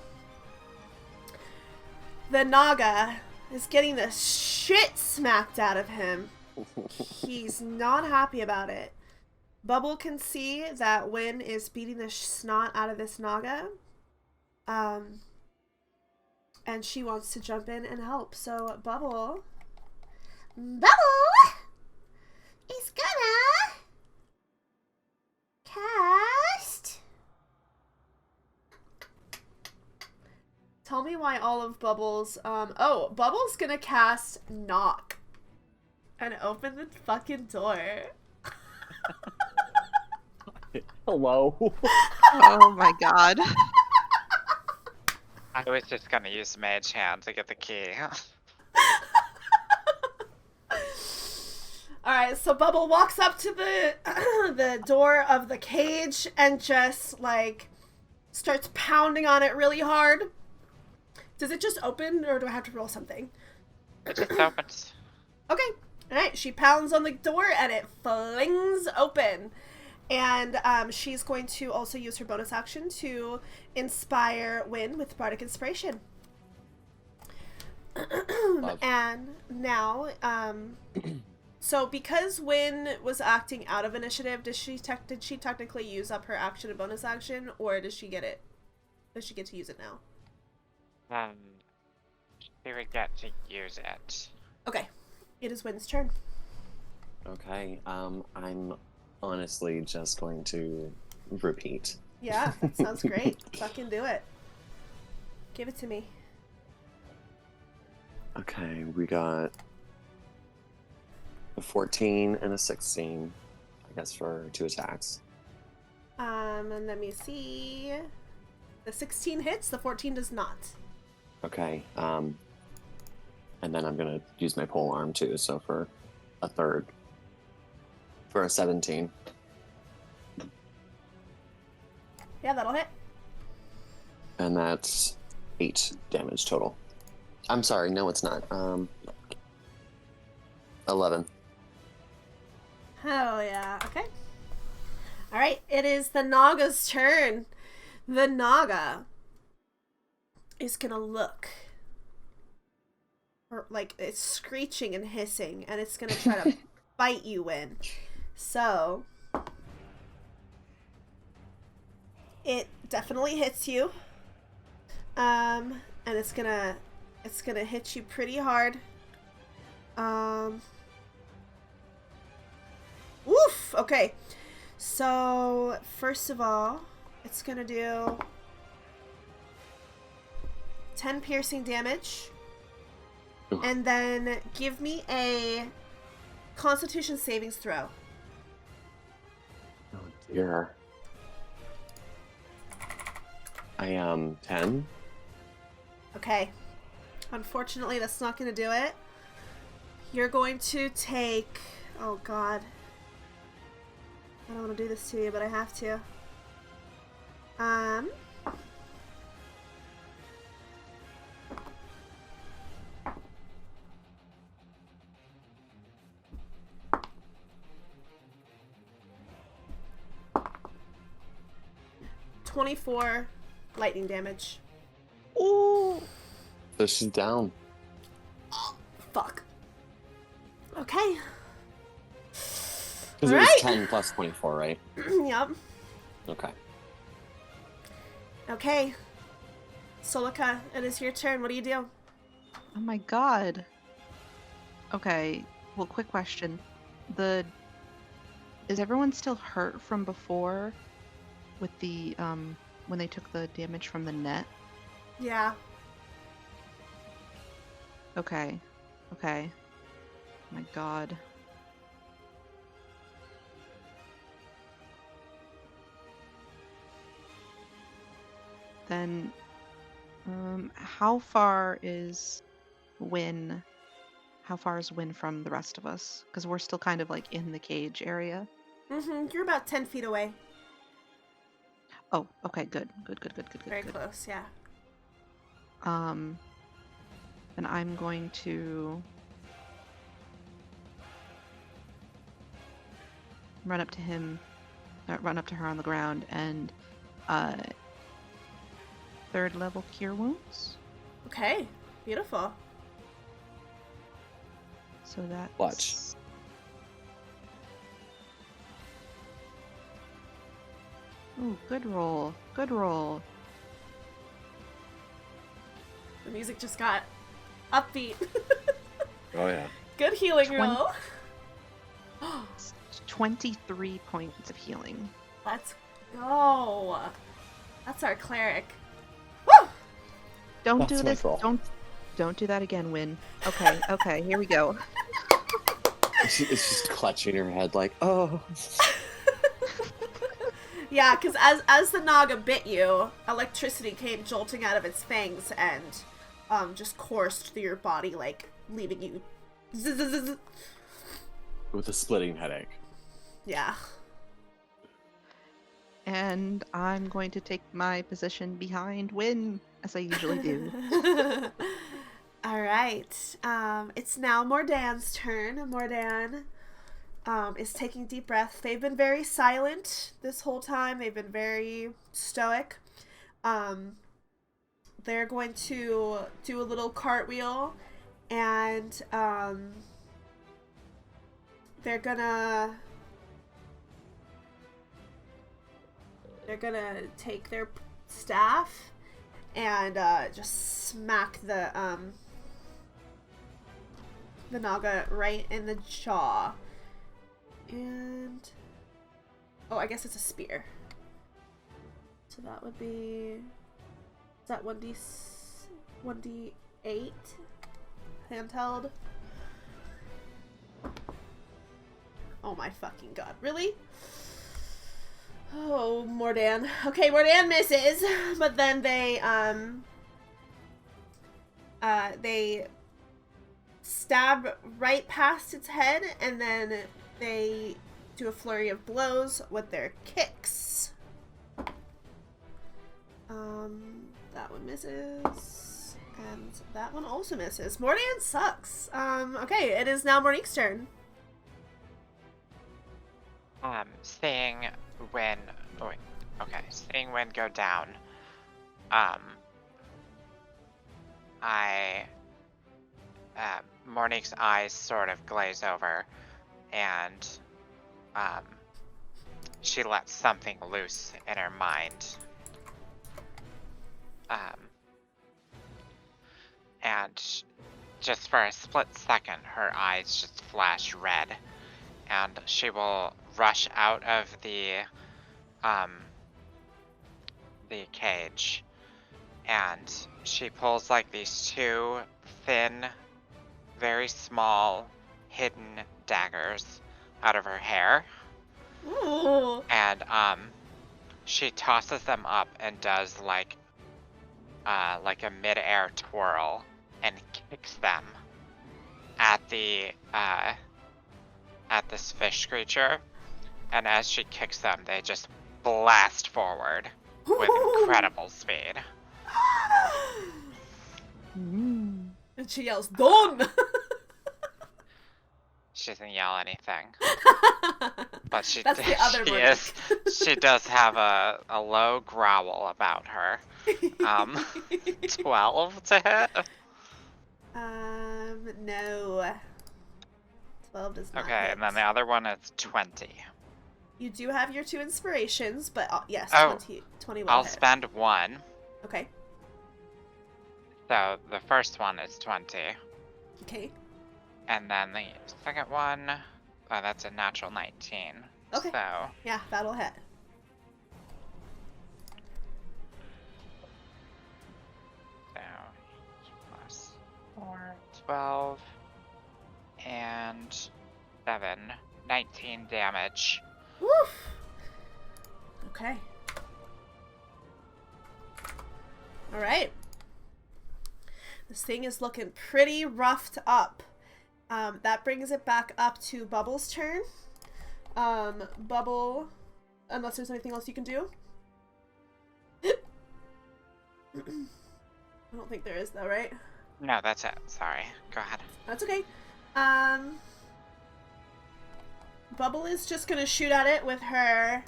the Naga is getting the shit smacked out of him. He's not happy about it. Buphbble can see that Wynne is beating the snot out of this Naga. and she wants to jump in and help. So Bubble is gonna cast. Tell me why all of Bubbles, Bubbles gonna cast Knock and open the fucking door. Hello. Oh my god. I was just gonna use Mage Hand to get the key. Alright, so Bubble walks up to the the door of the cage and just, like, starts pounding on it really hard. Does it just open, or do I have to roll something? It just opens. Okay. Alright, she pounds on the door and it flings open. And she's going to also use her bonus action to inspire Wynne with Bardic Inspiration. And now, so because Wynne was acting out of initiative, did she technically use up her action and bonus action, or does she get it? Does she get to use it now? She would get to use it. Okay. It is Wynne's turn. Okay, I'm honestly just going to repeat. Yeah, that sounds great. Fucking do it. Give it to me. Okay, we got a 14 and a 16, I guess, for 2 attacks. And let me see. The 16 hits, the 14 does not. Okay, and then I'm gonna use my pole arm too, so for a third. For a 17. Yeah, that'll hit. And that's 8 damage total. I'm sorry, no it's not. 11. Hell yeah. Okay. Alright, it is the Naga's turn. The Naga is gonna look. Or, like, it's screeching and hissing, and it's gonna try to bite you, Wynne. So, it definitely hits you. And it's gonna hit you pretty hard. Woof! Okay. So, first of all, it's gonna do 10 piercing damage. Ooh. And then give me a Constitution savings throw. Oh dear. I am 10. Okay. Unfortunately, that's not going to do it. You're going to take... Oh, God. I don't want to do this to you, but I have to. 24 lightning damage. Ooh. So she's down. Fuck. Okay. Because it was Alright. 10 plus 24, right? Yep. Okay. Okay. Solikha, it is your turn. What do you do? Oh my god. Okay. Well, quick question. Is everyone still hurt from before with the when they took the damage from the net? Yeah. Okay. Okay. Oh my god. Then how far is Wynne? How far is Wynne from the rest of us? Because we're still kind of like in the cage area. You're about 10 feet away. Oh, okay, good. Good. Very close, yeah. And I'm going to run up to her on the ground and 3rd level cure wounds. Okay. Beautiful. So that's... Watch. Ooh, good roll. Good roll. music just got upbeat. Oh yeah. Good healing roll. 23 points of healing. Let's go. That's our cleric. Woo! Don't That's do my this. fault. Don't do that again, Wynne. Okay, okay, here we go. It's just clutching her head like, oh. Yeah, because as the Naga bit you, electricity came jolting out of its fangs and just coursed through your body, like leaving you. With a splitting headache. Yeah. And I'm going to take my position behind Wynne, as I usually do. All right. It's now Mor'dan's turn. Mor'dan is taking deep breaths. They've been very silent this whole time. They've been very stoic. They're going to do a little cartwheel, and they're gonna take their staff and just smack the Naga right in the jaw. And oh, I guess it's a spear. So that would be, is that 1d8 handheld? Oh my fucking god, really? Oh, Mor'dan. Okay, Mor'dan misses, but then they stab right past its head, and then they do a flurry of blows with their kicks. That one misses, and that one also misses. Mor'dan sucks. Okay, it is now Mournique's turn. Seeing Wynne, seeing Wynne go down, Mournique's eyes sort of glaze over, and, she lets something loose in her mind. And just for a split second, her eyes just flash red, and she will rush out of the cage, and she pulls like these two thin, very small, hidden daggers out of her hair. Ooh. And she tosses them up and does like a mid-air twirl and kicks them at this fish creature. And as she kicks them, they just blast forward with incredible speed. Mm. And she yells, "Done!" She doesn't yell anything, but she That's the other she does have a low growl about her. 12 to hit. No. 12 does not Okay, hit. and then the other one is 20. You do have your 2 inspirations, but yes, Oh, 20 will I'll hit. spend 1. Okay. So the first one is 20. Okay. And then the second one, that's a natural 19. Okay. So, Yeah, that'll hit. plus 4, 12, and 7, 19 damage. Woof! Okay. Alright. This thing is looking pretty roughed up. That brings it back up to Bubble's turn. Bubble, unless there's anything else you can do. I don't think there is though, right? No, that's it. Sorry. Go ahead. That's okay. Bubble is just gonna shoot at it with her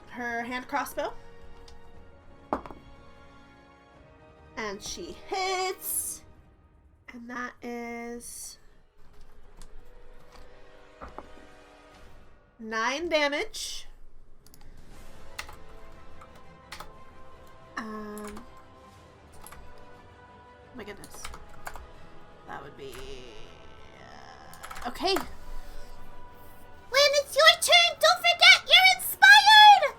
her hand crossbow. And she hits. And that is 9 damage. Oh my goodness. That would be... okay. When it's your turn, don't forget you're inspired!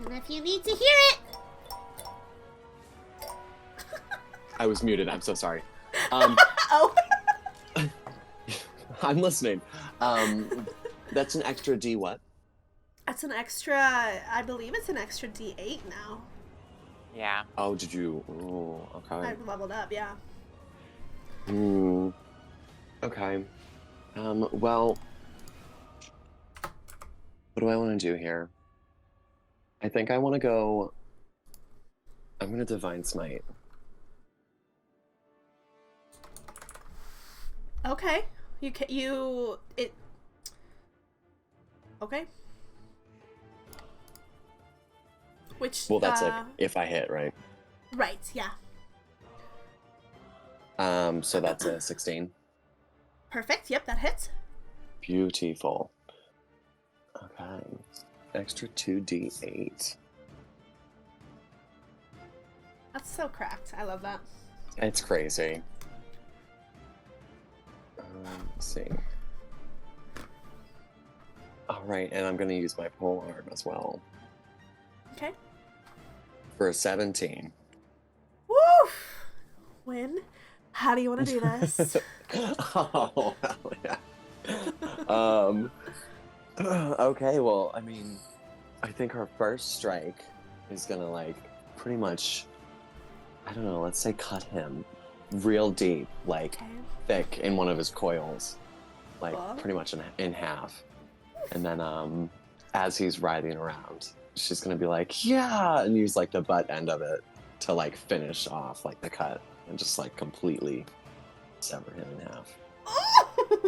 And if you need to hear it... I was muted. I'm so sorry. Oh. I'm listening. That's an extra D what? That's an extra, I believe it's an extra D8 now. Yeah. Oh, did you? Oh, okay. I've leveled up, yeah. Okay. Well, what do I want to do here? I think I want to go... I'm going to Divine Smite. Okay. Okay. Which, Well, that's like if I hit, right? right, yeah. So that's a 16. Perfect, yep, that hits. Beautiful. Okay. Extra 2d8. That's so cracked. I love that. It's crazy. Let's see. Alright, and I'm going to use my pole arm as well. Okay. For a 17. Woo! Wynne, how do you want to do this? Oh, hell yeah. Okay, well, I mean, I think our first strike is gonna, like, pretty much, I don't know, let's say cut him real deep, like, Okay. thick in one of his coils. Like, Cool. pretty much in half. And then, as he's writhing around, she's gonna be like, yeah, and use, like, the butt end of it to, like, finish off, like, the cut. And just, like, completely sever him in half.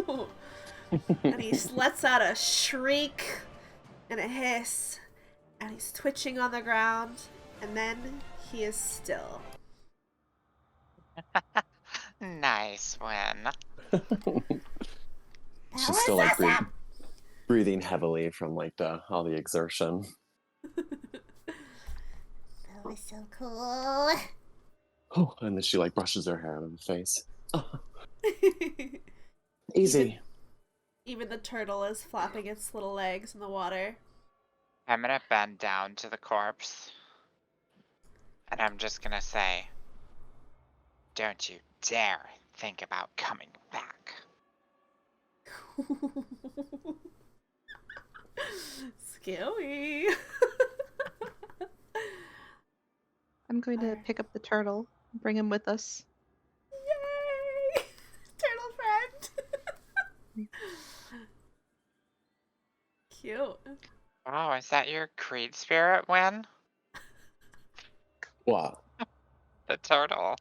Ooh! And he lets out a shriek and a hiss, and he's twitching on the ground, and then he is still. Nice, Wynne. She's still, like, breathing heavily from, like, all the exertion. That was so cool. Oh, and then she, like, brushes her hair out of the face. Oh, easy. Even the turtle is flapping its little legs in the water. I'm gonna bend down to the corpse. And I'm just gonna say, don't you dare think about coming back. Scary. I'm going to pick up the turtle and bring him with us. Yay! Turtle friend. Cute. Oh, is that your Creed spirit, Wynne? What? The turtle.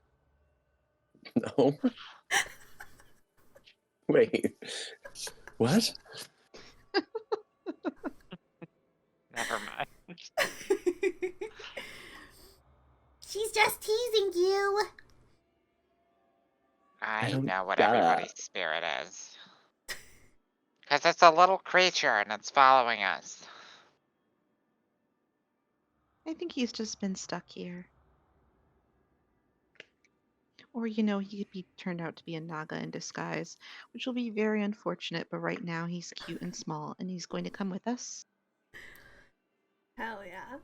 No. Wait. What? Never mind. She's just teasing you. I don't know what get it. everybody's spirit is. Because it's a little creature and it's following us. I think he's just been stuck here. Or, you know, he could be turned out to be a Naga in disguise, which will be very unfortunate, but right now he's cute and small, and he's going to come with us. Hell yeah.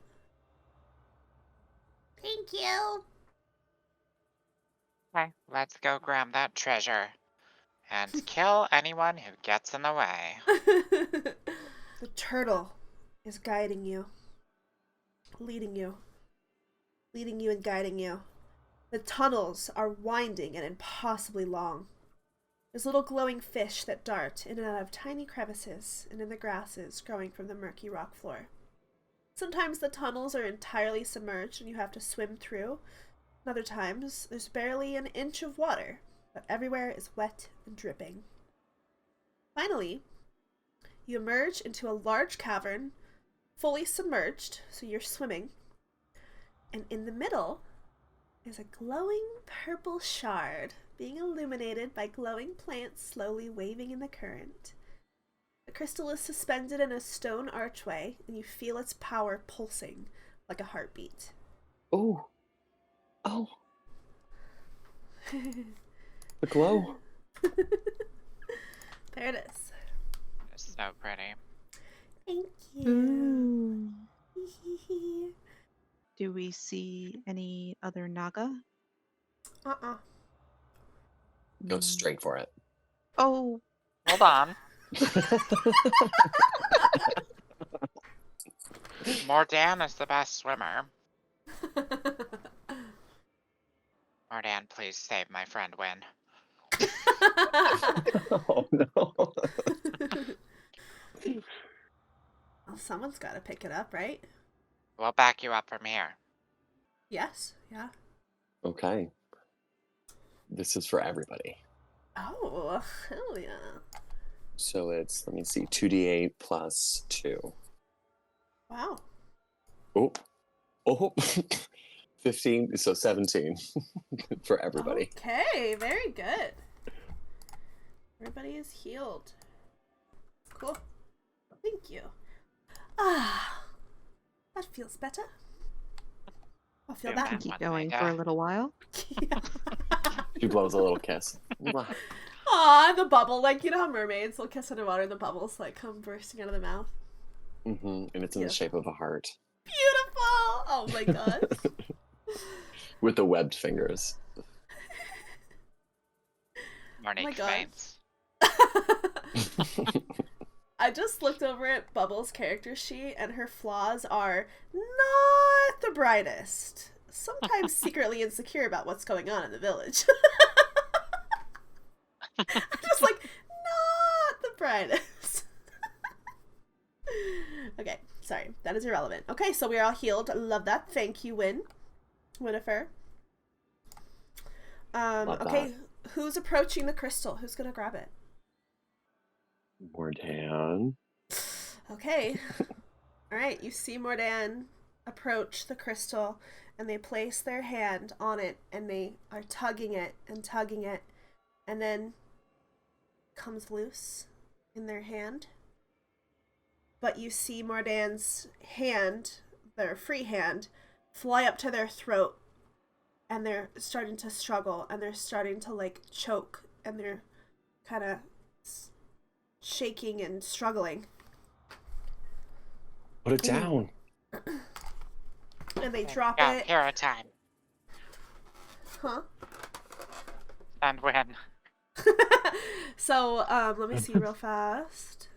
Thank you. Okay, let's go grab that treasure. And kill anyone who gets in the way. The turtle is guiding you. Leading you and guiding you. The tunnels are winding and impossibly long. There's little glowing fish that dart in and out of tiny crevices and in the grasses growing from the murky rock floor. Sometimes the tunnels are entirely submerged and you have to swim through. And other times, there's barely an inch of water, but everywhere is wet and dripping. Finally, you emerge into a large cavern, fully submerged, so you're swimming. And in the middle is a glowing purple shard being illuminated by glowing plants slowly waving in the current. The crystal is suspended in a stone archway, and you feel its power pulsing like a heartbeat. Oh. Oh. The glow. There it is. It's so pretty. Thank you. Ooh. Do we see any other Naga? Go straight for it. Oh, Hold on. Mor'dan is the best swimmer. Mor'dan, please save my friend Wynne. Oh no. Well, someone's got to pick it up, right? We'll back you up from here. Yes. Yeah. Okay. This is for everybody. Oh, hell yeah. So it's, let me see, 2d8 plus 2. Wow. Oh. Oh. 15, so 17 for everybody. Okay, very good. Everybody is healed. Cool. Thank you. Ah, that feels better. I'll feel Yeah. that. keep going for a little while. Yeah. She blows a little kiss. Mwah. Aw, the bubble. Like, you know how mermaids will kiss underwater and the bubbles like come bursting out of the mouth? And it's in the shape of a heart. Beautiful! Oh my god. With the webbed fingers. Mournique God. faints. I just looked over at Bubble's character sheet and her flaws are not the brightest. Sometimes secretly insecure about what's going on in the village. I'm just like, not the brightest. Okay, sorry. That is irrelevant. Okay, so we are all healed. Love that. Thank you, Wynne. Winnifer. Love okay, who's approaching the crystal? Who's gonna grab it? Mor'dan. Okay. Alright, you see Mor'dan approach the crystal, and they place their hand on it, and they are tugging it, and then comes loose in their hand. But you see Mor'dan's hand, their free hand, fly up to their throat, and they're starting to struggle, and they're starting to, like, choke, and they're kind of shaking and struggling. Put it down. And they drop Yeah, it. hero time. Huh? And Wynne. So, let me see real fast.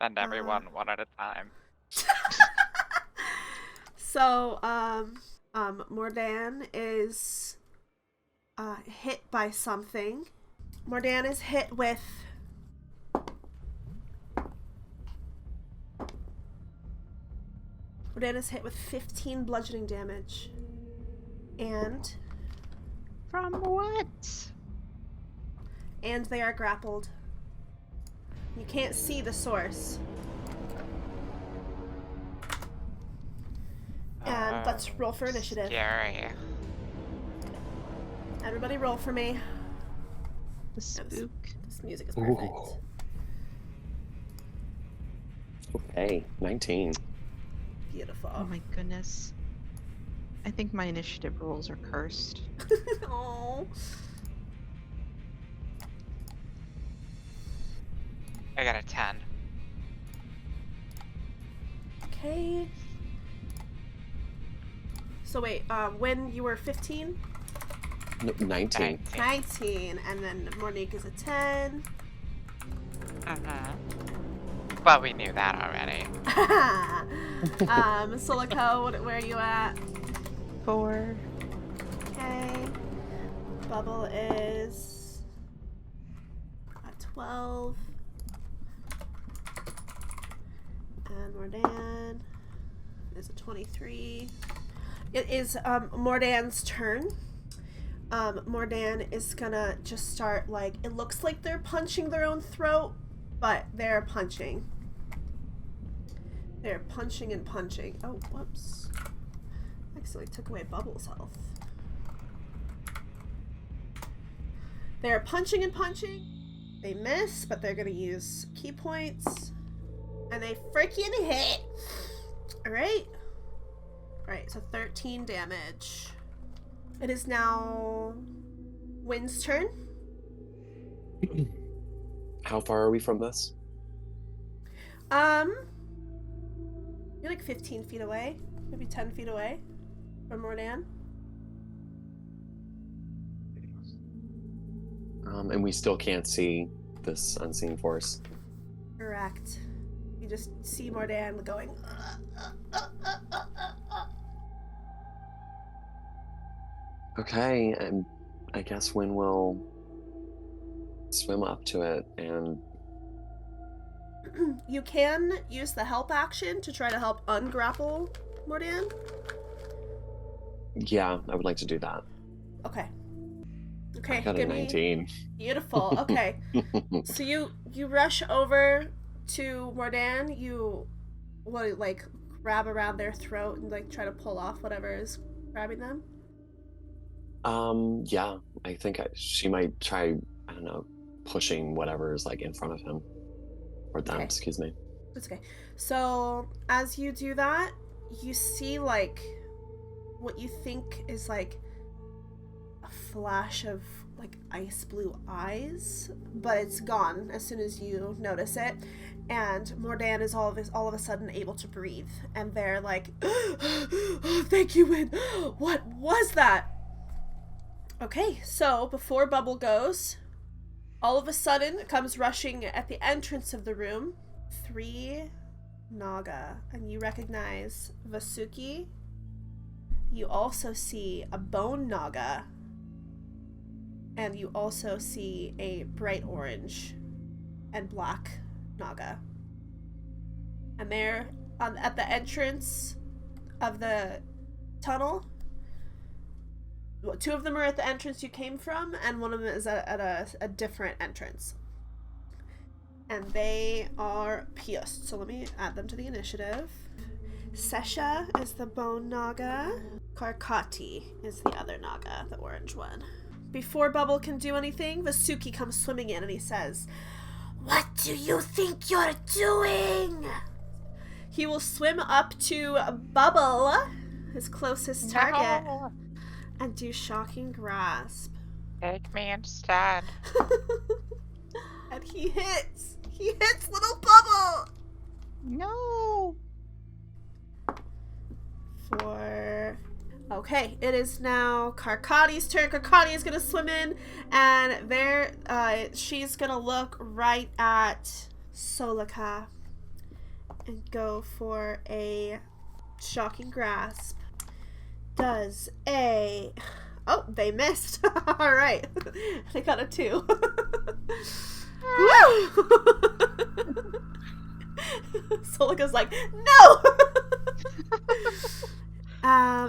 And everyone one at a time. So, Mor'dan is hit by something. Mor'dan is hit with Mor'dan is hit with 15 bludgeoning damage. And From what? they are grappled. You can't see the source. And let's roll for initiative. Scary. Everybody roll for me. The spook. This music is perfect. Ooh. Okay, 19. Beautiful. Oh my goodness. I think my initiative rolls are cursed. Oh. I got a 10. Okay. So wait, when you were 15? No, 19. 19, and then Mournique is a 10. But we knew that already. Solikha, where are you at? 4. Okay. Bubble is at 12. And Mor'dan is a 23. It is Mor'dan's turn. Mor'dan is gonna just start, like, it looks like they're punching their own throat, but they're punching. They're punching and punching. Oh, whoops. Actually took away Bubble's health. They're punching and punching. They miss, but they're gonna use key points. And they freaking hit. Alright. Alright, so 13 damage. It is now Wynne's turn. How far are we from this? You're like 15 feet away. Maybe 10 feet away from Mor'dan. And we still can't see this unseen force. Correct. You just see Mor'dan going. Okay, and I guess Wynne will swim up to it and You can use the help action to try to help ungrapple Mor'dan. yeah, I would like to do that. Okay. Okay, I got a give me 19. beautiful. Okay. So you rush over to Mor'dan, you like grab around their throat and like try to pull off whatever is grabbing them. Yeah, I think she might try, I don't know, pushing whatever is like in front of him. Or them, Okay. excuse me. That's okay. So as you do that, you see like what you think is like a flash of like ice blue eyes, but it's gone as soon as you notice it. And Mor'dan is all of a sudden able to breathe, and they're like, oh, "Thank you, Wynne. What was that?" Okay, so before Bubble goes, all of a sudden comes rushing at the entrance of the room 3 Naga, and you recognize Vasuki. You also see a bone Naga, and you also see a bright orange and black Naga. And they're at the entrance of the tunnel. Well, 2 of them are at the entrance you came from, and 1 of them is at a different entrance. And they are pierced. So let me add them to the initiative. Sesha is the bone Naga. Karkati is the other Naga, the orange one. Before Bubble can do anything, Vasuki comes swimming in and he says, What do you think you're doing? he will swim up to Bubble, his closest target, No. and do Shocking Grasp. Take me instead. And he hits! He hits little Bubble! No. Okay, it is now Karkati's turn. Karkati is gonna swim in, and she's gonna look right at Solikha and go for a Shocking Grasp. Does a... Oh, they missed. Alright. They got a 2. Woo! Solikha's like, no!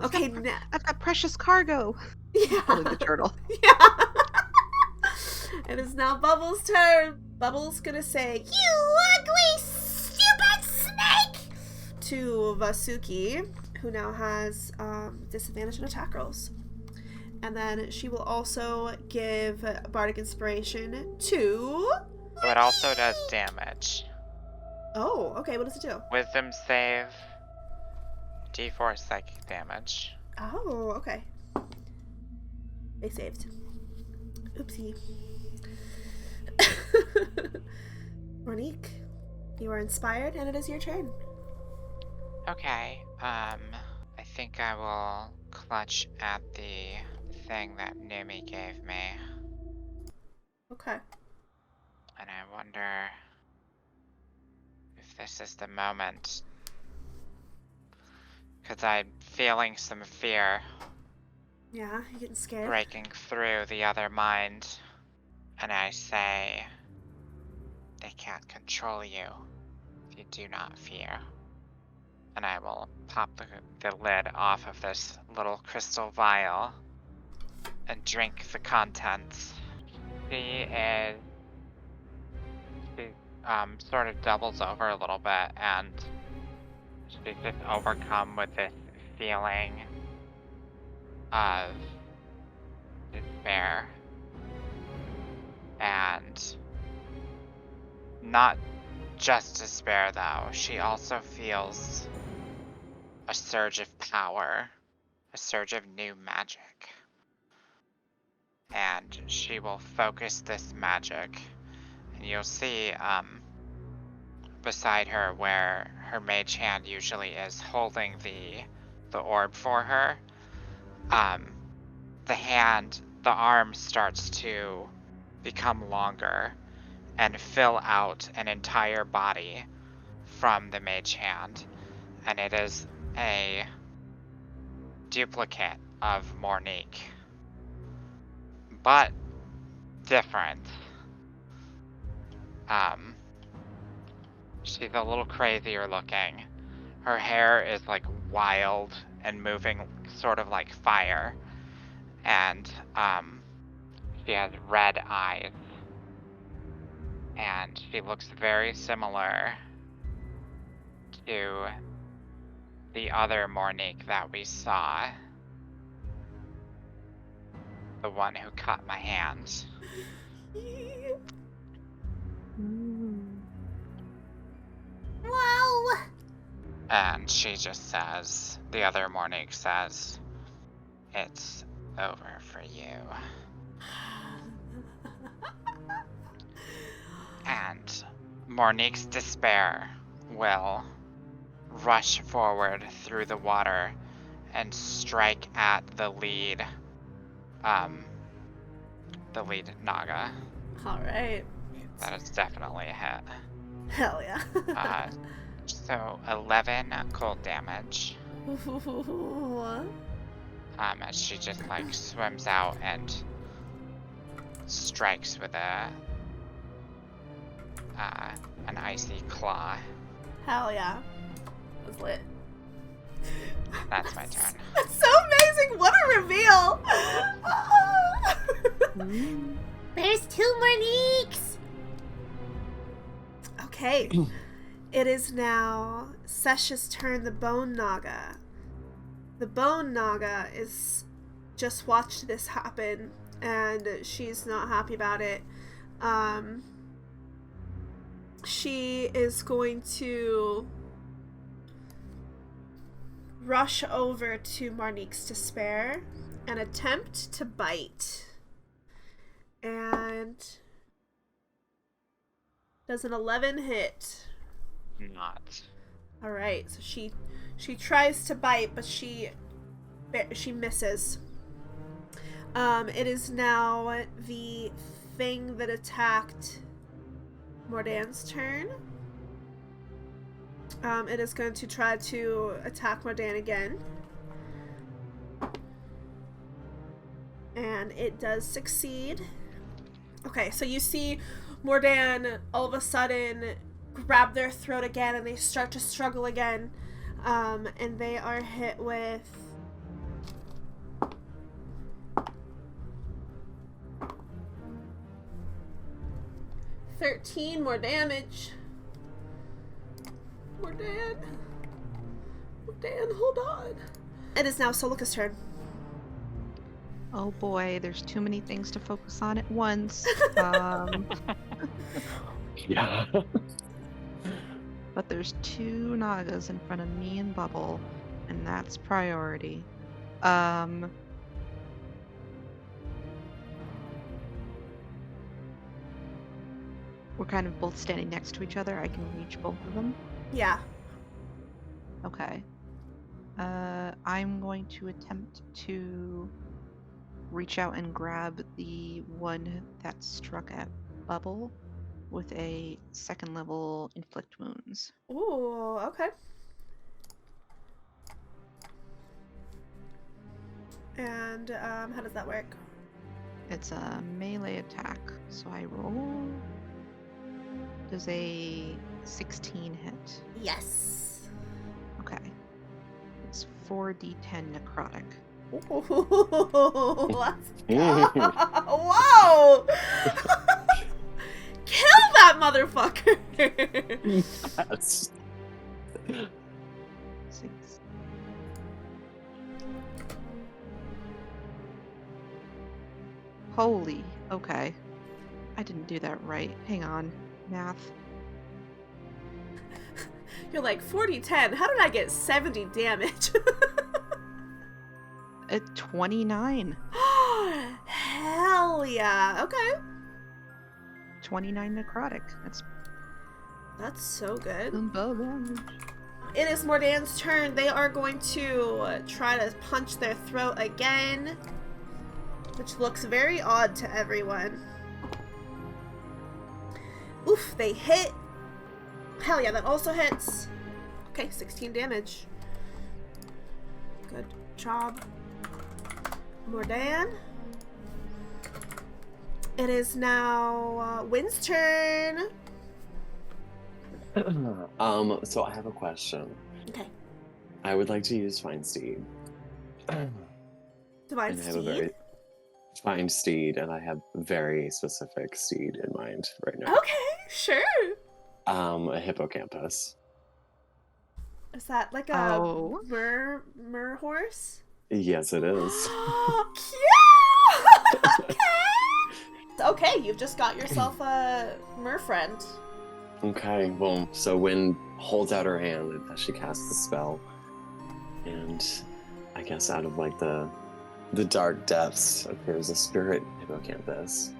Okay, now... I've got precious cargo. Yeah. Holy the turtle. Yeah. It is now Bubbles' turn. Bubbles gonna say, You ugly, stupid snake! to Vasuki, who now has disadvantage in attack rolls. And then she will also give Bardic Inspiration to... So it also does damage. Oh, okay, what does it do? Wisdom save. D4 psychic damage. Oh, okay. They saved. Oopsie. Mournique, you are inspired, and it is your turn. Okay, I think I will clutch at the thing that Numi gave me. Okay. And I wonder if this is the moment. Because I'm feeling some fear Yeah, you getting scared? breaking through the other mind. And I say, they can't control you if you do not fear. And I will pop the lid off of this little crystal vial and drink the contents. She sort of doubles over a little bit, and she's just overcome with this feeling of despair and not just despair, though. She also feels a surge of power, a surge of new magic. And she will focus this magic. And you'll see beside her where her mage hand usually is holding the orb for her, the arm starts to become longer and fill out an entire body from the mage hand. And it is a duplicate of Mournique, but different. She's a little crazier looking. Her hair is like wild and moving sort of like fire. And she has red eyes. And she looks very similar to the other Mournique that we saw. The one who cut my hands. Wow! And she just says, the other Mournique says, "It's over for you." And Mournique's despair will rush forward through the water and strike at the lead Naga. Alright. That is definitely a hit. Hell yeah. So 11 cold damage. As she just like swims out and strikes with an icy claw. Hell yeah. That's lit. That's my turn. That's so amazing! What a reveal! There's 2 Mourniques! Okay. It is now Sesh's turn, the Bone Naga. The Bone Naga is just watched this happen, and she's not happy about it. She is going to rush over to Mournique's despair and attempt to bite. And does an 11 hit? Not. All right, so she tries to bite, but she misses. It is now the thing that attacked Mor'dan's turn. It is going to try to attack Mor'dan again. And it does succeed. Okay, so you see Mor'dan all of a sudden grab their throat again, and they start to struggle again. And they are hit with 13 more damage. Mor'dan, hold on. It is now Solikha's turn. Oh boy, there's too many things to focus on at once. Yeah. But there's 2 Nagas in front of me and Bubble, and that's priority. We're kind of both standing next to each other. I can reach both of them. Yeah. Okay. I'm going to attempt to reach out and grab the one that struck at Bubble with a 2nd level inflict wounds. Ooh, okay. And how does that work? It's a melee attack, so I roll. Does a 16 hit? Yes. Okay. It's 4d10 necrotic. Ooh, let's go. Whoa! Kill that motherfucker! Yes. 6. Holy, okay. I didn't do that right. Hang on. Math. You're like, 40-10. How did I get 70 damage? At 29. Hell yeah. Okay. 29 necrotic. That's so good. Above average. It is Mor'dan's turn. They are going to try to punch their throat again, which looks very odd to everyone. Oof, they hit. Hell yeah, that also hits. Okay, 16 damage. Good job, Mor'dan. It is now Wynne's turn. So I have a question. Okay. I would like to use Find Steed. Divine And I have a Steed. very Find Steed, and I have very specific steed in mind right now. Okay, sure. A hippocampus. Is that like a Oh. mer horse? Yes, it is. Cute! Okay. Okay, you've just got yourself a mer friend. Okay, well, so Wynne holds out her hand as she casts the spell, and I guess out of like the dark depths appears a spirit hippocampus.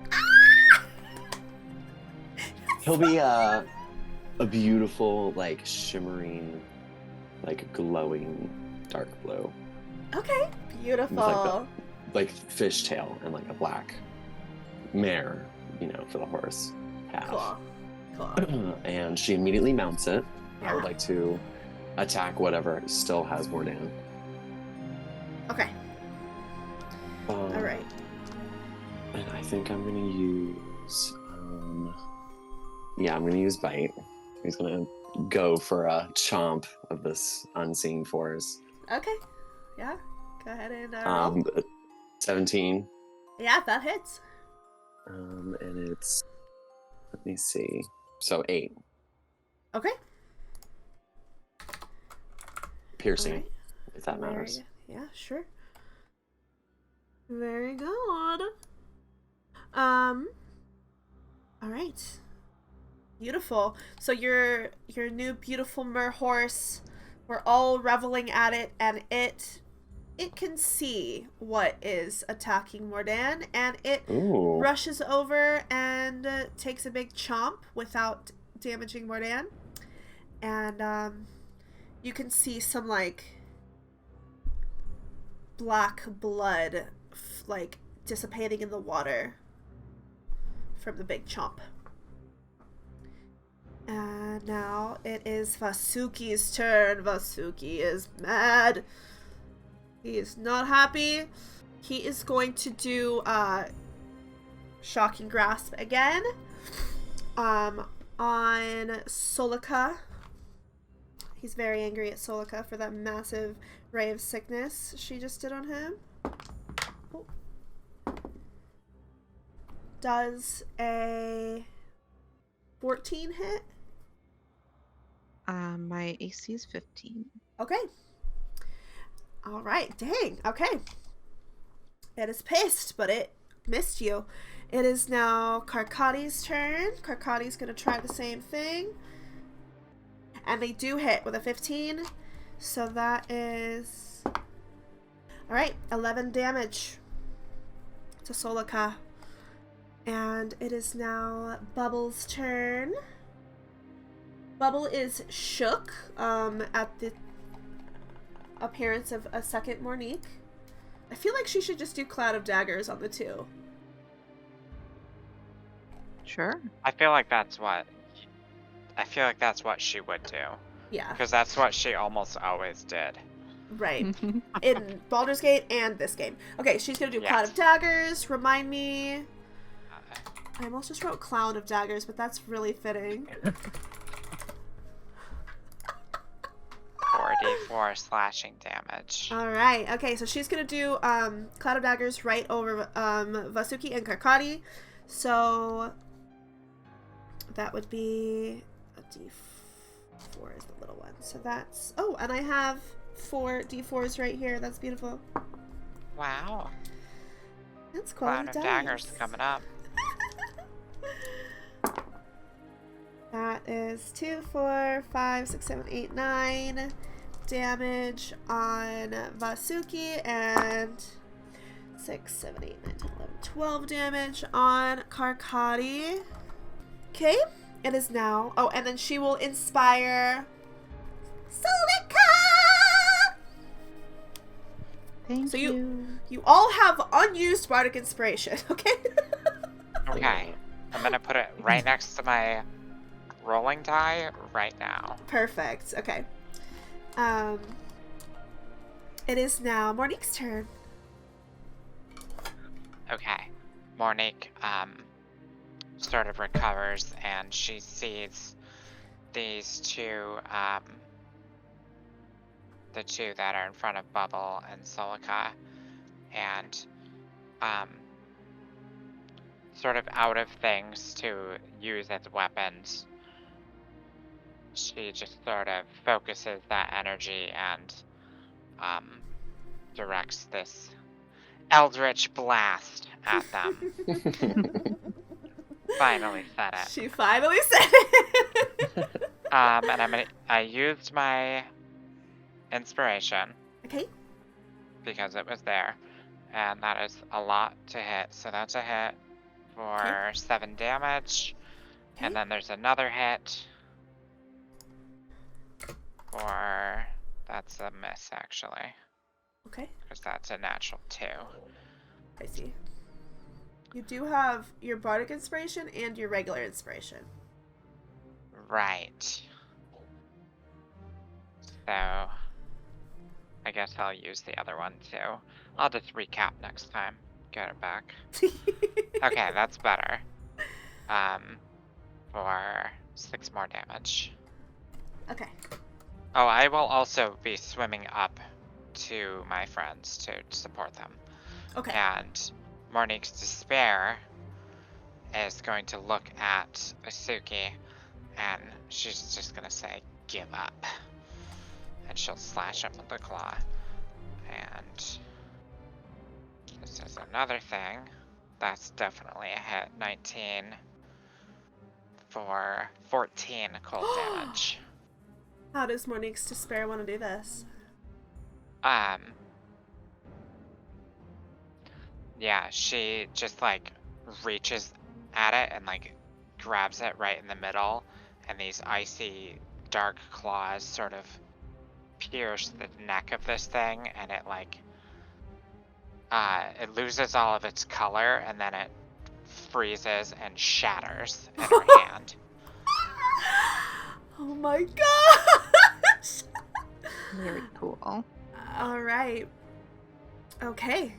He'll be a beautiful, like shimmering, like glowing dark blue, Okay, beautiful. With, like fishtail and like a black mare, for the horse. Half. Cool. And she immediately mounts it. I would Yeah. like to attack whatever still has Mor'dan. Okay, alright. And I think I'm gonna use. I'm gonna use bite. He's gonna go for a chomp of this unseen force. Okay, yeah, go ahead and roll. 17. Yeah, that hits. And it's. Let me see. So 8. Okay. Piercing, Alright. if that matters. Yeah, sure. Very good. Alright. Beautiful. So your new beautiful mer horse, we're all reveling at it, and it can see what is attacking Mor'dan, and it Ooh. rushes over and takes a big chomp without damaging Mor'dan. And you can see some like black blood like dissipating in the water from the big chomp. And now it is Vasuki's turn. Vasuki is mad. He is not happy. He is going to do Shocking Grasp again on Solikha. He's very angry at Solikha for that massive ray of sickness she just did on him. Oh. Does a 14 hit? My AC is 15. Okay. All right. Dang. Okay. It is pissed, but it missed you. It is now Karkati's turn. Karkati's going to try the same thing. And they do hit with a 15. So that is... Alright, 11 damage to Solikha. And it is now Bubble's turn. Bubble is shook at the appearance of a second Mournique. I feel like she should just do Cloud of Daggers on the two. Sure. I feel like that's what she would do. Yeah, Because that's what she almost always did. right. In Baldur's Gate and this game. Okay, she's gonna do Yes. Cloud of Daggers. Remind me. I almost just wrote Cloud of Daggers, but that's really fitting. 4d4 slashing damage. Alright, okay, so she's gonna do Cloud of Daggers right over Vasuki and Karkati. So that would be a d4 is the little one. So that's... Oh, and I have 4 d4s right here. That's beautiful. Wow. That's Cloud quite of daggers coming up. That is 2, 4, 5, 6, 7, 8, 9 damage on Vasuki and 6, 7, 8, 9, 10, 11, 12 damage on Karkati. Okay, it is now. Oh, and then she will inspire Solikha! Thank So you. You all have unused bardic inspiration, okay? Okay. I'm gonna put it right next to my rolling die right now. Perfect. Okay. It is now Mournique's turn. Okay. Mournique, sort of recovers and she sees these two, the two that are in front of Bubble and Solikha, and, sort of out of things to use as weapons, she just sort of focuses that energy and directs this eldritch blast at them. Finally said it. She finally said it. And I used my inspiration Okay. because it was there, and that is a lot to hit. So that's a hit for 7 damage, and then there's another hit for, that's a miss actually, Okay. because that's a natural 2. I see. You do have your bardic inspiration and your regular inspiration. Right. So I guess I'll use the other one too. I'll just recap next time. Get it back. Okay, that's better. For 6 more damage. Okay. Oh, I will also be swimming up to my friends to support them. Okay. And Mournique's despair is going to look at Asuki, and she's just gonna say, "Give up." And she'll slash him with the claw. And this is another thing. That's definitely a hit. 19 for 14 cold damage. How does Mournique's despair want to do this? Yeah, she just like reaches at it and like grabs it right in the middle, and these icy dark claws sort of pierce the neck of this thing, and it like it loses all of its color, and then it freezes and shatters in her hand. Oh my gosh! Very cool. All right. Okay.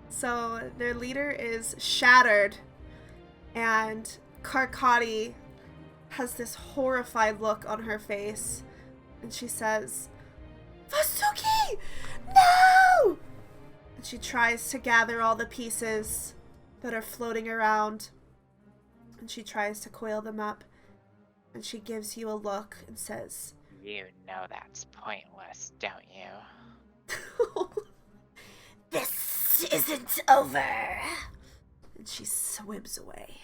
So their leader is shattered, and Karkati has this horrified look on her face, and she says, "Vasuki! No!" And she tries to gather all the pieces that are floating around, and she tries to coil them up, and she gives you a look and says, You know that's pointless, don't you? This isn't over. And she swims away.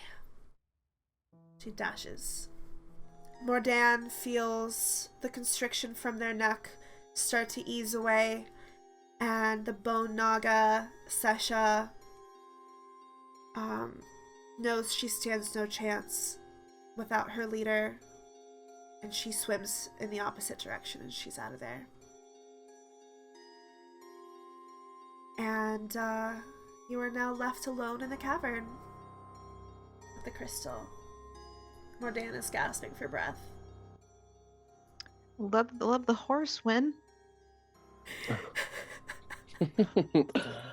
She dashes. Mor'dan feels the constriction from their neck start to ease away, and the bone naga, Sesha, knows she stands no chance without her leader, and she swims in the opposite direction, and she's out of there. And you are now left alone in the cavern with the crystal. Mor'dan is gasping for breath. Love the horse, Wynne.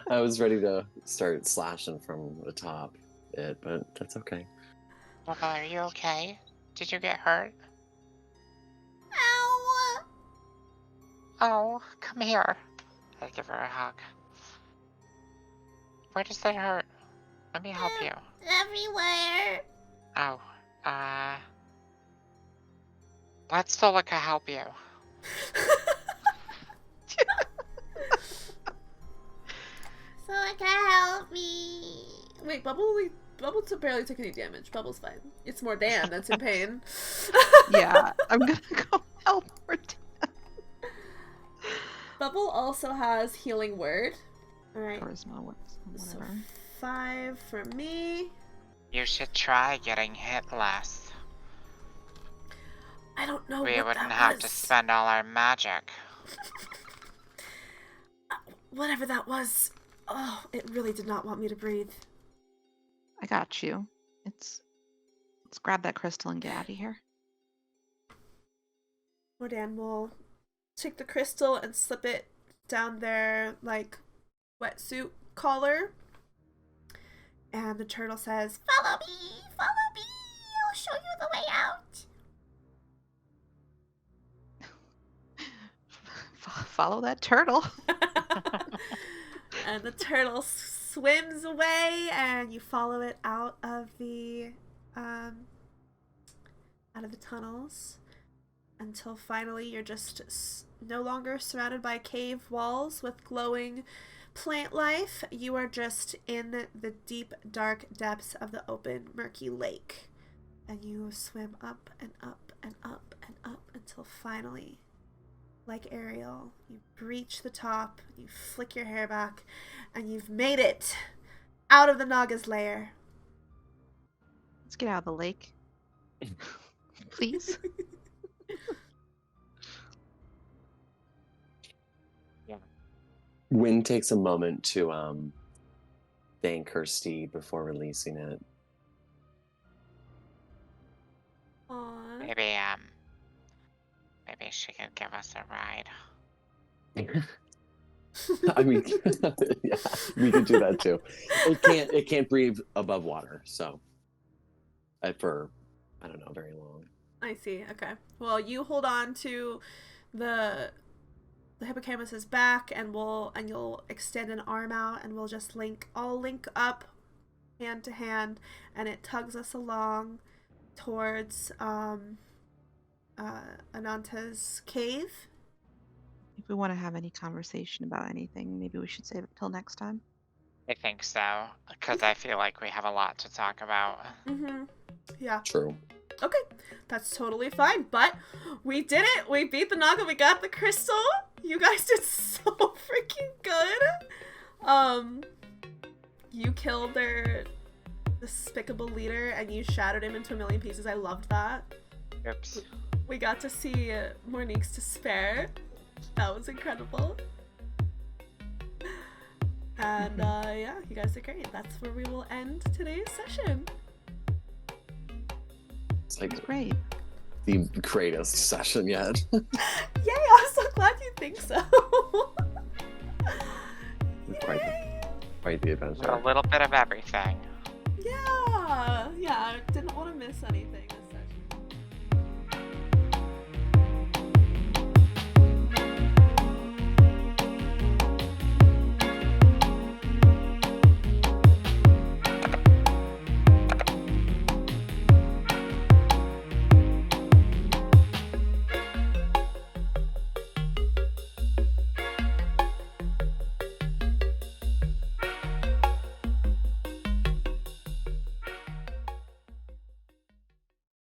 I was ready to start slashing from the top, but that's okay. Bubble, are you okay? Did you get hurt? Ow! Oh, come here. I give her a hug. Where does that hurt? Let me help you. Everywhere. Oh, let Solikha help you. Solikha, help me. Wait, Bubble barely took any damage. Bubble's fine. It's Mor'dan that's in pain. Yeah, I'm gonna go help Mor'dan. Bubble also has healing word. Alright. Charisma, So whatever. 5 for me. You should try getting hit less. I don't know We what wouldn't that have was. to spend all our magic. Whatever that was. Oh, it really did not want me to breathe. I got you. Let's grab that crystal and get out of here. Mor'dan will take the crystal and slip it down their, like, wetsuit collar. And the turtle says, Follow me! Follow me! I'll show you the way out! Follow that turtle. and the turtle swims away, and you follow it out of the tunnels until finally you're just no longer surrounded by cave walls with glowing plant life. You are just in the deep, dark depths of the open, murky lake, and you swim up and up and up and up until finally, like Ariel, you breach the top, you flick your hair back, and you've made it out of the Naga's lair. Let's get out of the lake. Please. Wynne takes a moment to thank her steed before releasing it. Aww. Maybe she could give us a ride. I mean, yeah, we can do that too. It can't breathe above water, so for I don't know, very long. I see. Okay. Well, you hold on to the hippocampus's back, and you'll extend an arm out, and we'll just link up hand to hand, and it tugs us along towards Ananta's cave. If we want to have any conversation about anything, maybe we should save it till next time. I think so, because I feel like we have a lot to talk about. Mm-hmm. Yeah. True. Okay, that's totally fine, but we did it! We beat the Naga, we got the crystal! You guys did so freaking good! You killed their despicable leader, and you shattered him into a million pieces. I loved that. Oops. We got to see Mournique's despair. That was incredible. And yeah, you guys did great. That's where we will end today's session. It's like Great. the greatest session yet. Yay, I'm so glad you think so. Quite the adventure. A little bit of everything. Yeah, I didn't want to miss anything.